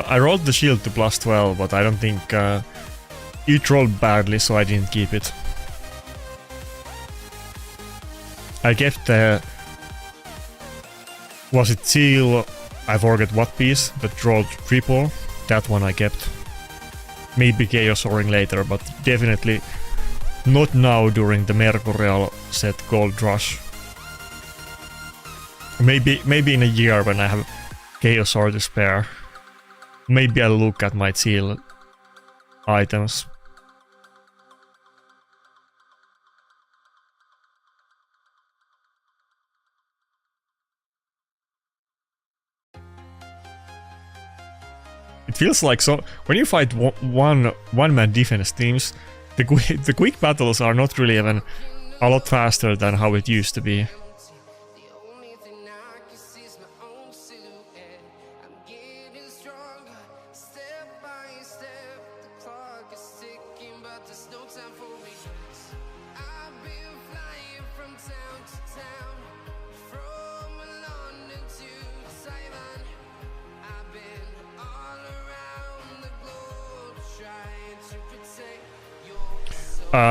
I rolled the shield to +12, but I don't think it rolled badly, so I didn't keep it. I kept was it seal? I forget what piece, but rolled triple. That one I kept. Maybe Chaos Soaring later, but definitely not now during the Mercurial set Gold Rush. Maybe in a year when I have Chaos Soar to spare. Maybe I'll look at my seal items. It feels like so when you fight one-man defense teams, the quick battles are not really even a lot faster than how it used to be.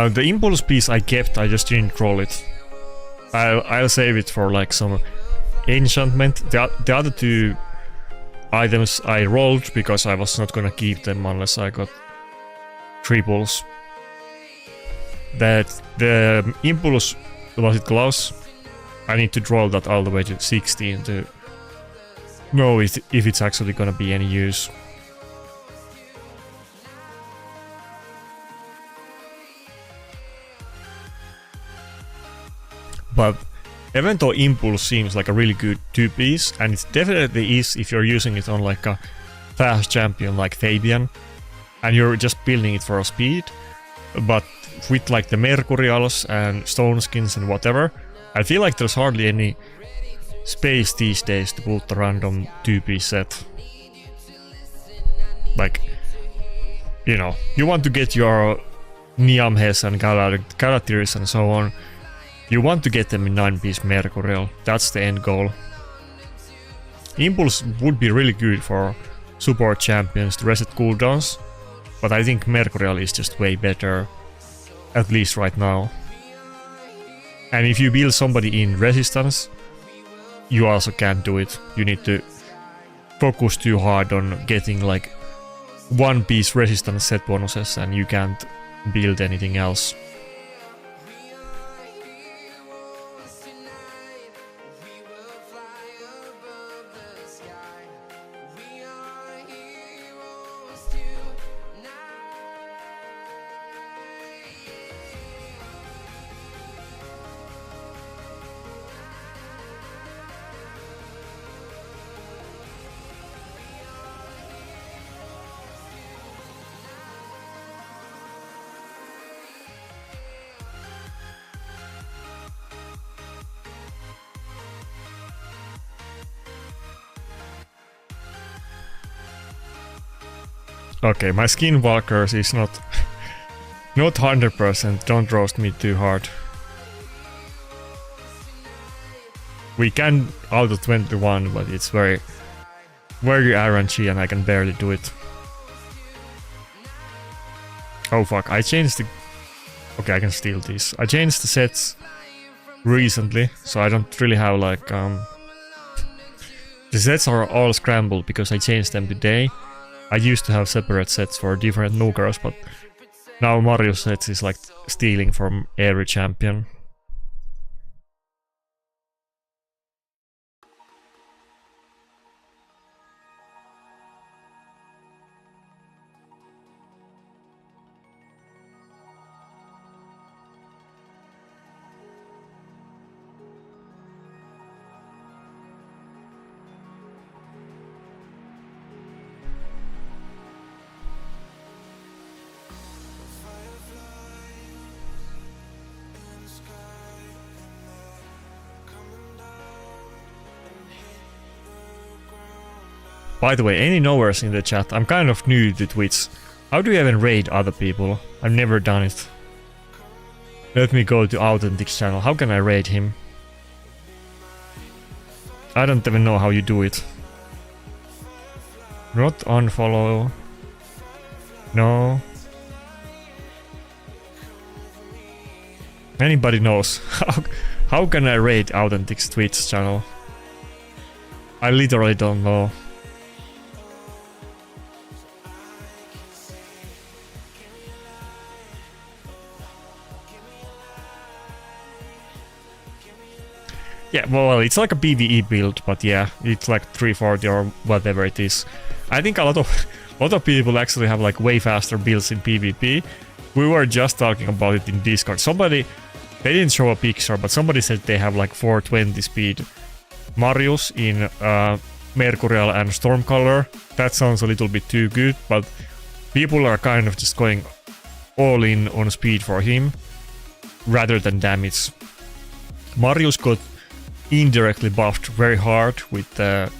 The impulse piece I kept, I just didn't roll it. I'll save it for like some enchantment. The other two items I rolled because I was not gonna keep them unless I got triples. That the impulse, was it close? I need to draw that all the way to 16 to know if it's actually gonna be any use. But even though Impulse seems like a really good 2-piece, and it definitely is if you're using it on like a fast champion like Fabian, and you're just building it for speed, but with like the Mercurials and Stone Skins and whatever, I feel like there's hardly any space these days to put a random 2-piece set. Like, you know, you want to get your Niamhes and Galatirs and so on. You want to get them in 9-piece Mercurial. That's the end goal. Impulse would be really good for support champions to reset cooldowns, but I think Mercurial is just way better, at least right now. And if you build somebody in resistance, you also can't do it. You need to focus too hard on getting like 1-piece resistance set bonuses, and you can't build anything else. Okay, my Skinwalkers is not 100%, don't roast me too hard. We can auto 21, but it's very RNG and I can barely do it. Oh fuck, I changed the... Okay, I can steal these. I changed the sets recently, so I don't really have like... The sets are all scrambled because I changed them today. I used to have separate sets for different Nukers, but now Mario sets is like stealing from every champion. By the way, any knowers in the chat, I'm kind of new to Twitch. How do you even raid other people? I've never done it. Let me go to Authentic's channel. How can I raid him? I don't even know how you do it. Not unfollow. No. Anybody knows? How can I raid Authentic's Twitch channel? I literally don't know. Yeah, well, it's like a PvE build, but yeah, it's like 340 or whatever it is. I think a lot of people actually have like way faster builds in PvP. We were just talking about it in Discord. Somebody, they didn't show a picture, but somebody said they have like 420 speed Marius in Mercurial and Stormcolor. That sounds a little bit too good, but people are kind of just going all in on speed for him rather than damage. Marius got indirectly buffed very hard with the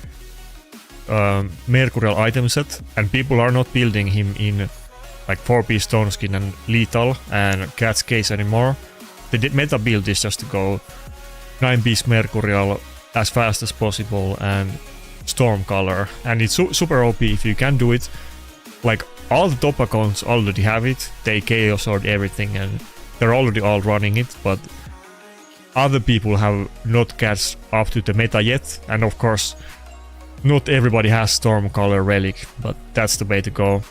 Mercurial item set, and people are not building him in like 4-piece Stone Skin and Lethal and Cat's Case anymore. The meta build is just to go 9-piece Mercurial as fast as possible and Stormcolor, and it's super OP if you can do it. Like all the top accounts already have it, they Chaos Sword everything and they're already all running it, but other people have not catched up to the meta yet, and of course not everybody has Stormcaller Relic, but that's the way to go.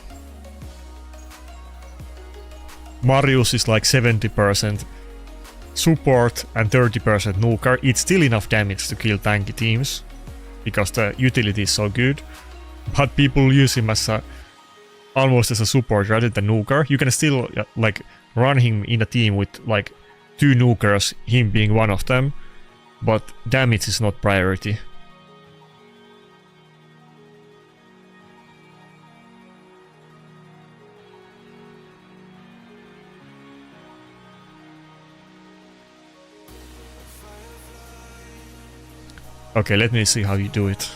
Marius is like 70% support and 30% nuker. It's still enough damage to kill tanky teams, because the utility is so good, but people use him as almost as a support rather than nuker. You can still like run him in a team with like 2 nukers, him being one of them, but damage is not priority. Okay, let me see how you do it.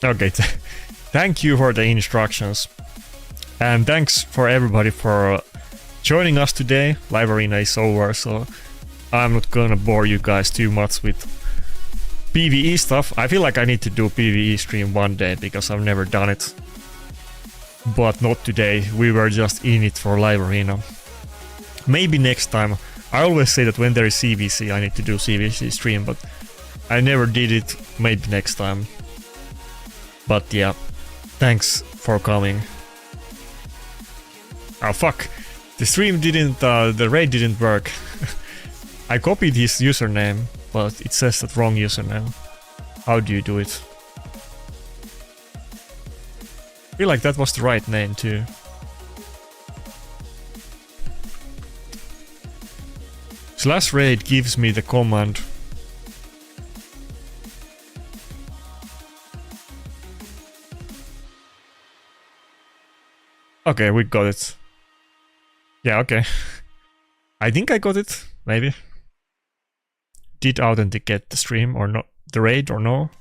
Okay, thank you for the instructions. And thanks for everybody for joining us today. Live Arena is over, so I'm not gonna bore you guys too much with PvE stuff. I feel like I need to do PvE stream one day, because I've never done it. But not today, we were just in it for Live Arena. Maybe next time. I always say that when there is CVC, I need to do CVC stream, but I never did it. Maybe next time. But yeah, thanks for coming. Oh fuck, the stream didn't, the raid didn't work. I copied his username, but it says that wrong username. How do you do it? I feel like that was the right name too. /raid gives me the command. Okay, we got it. Yeah, okay. I think I got it, maybe. Did authenticate the stream or not, the raid or no?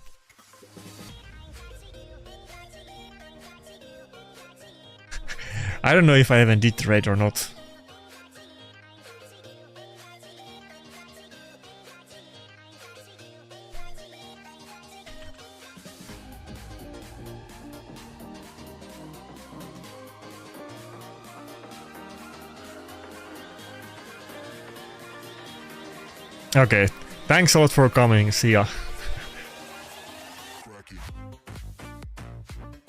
I don't know if I even did the raid or not. Okay, thanks a lot for coming, see ya.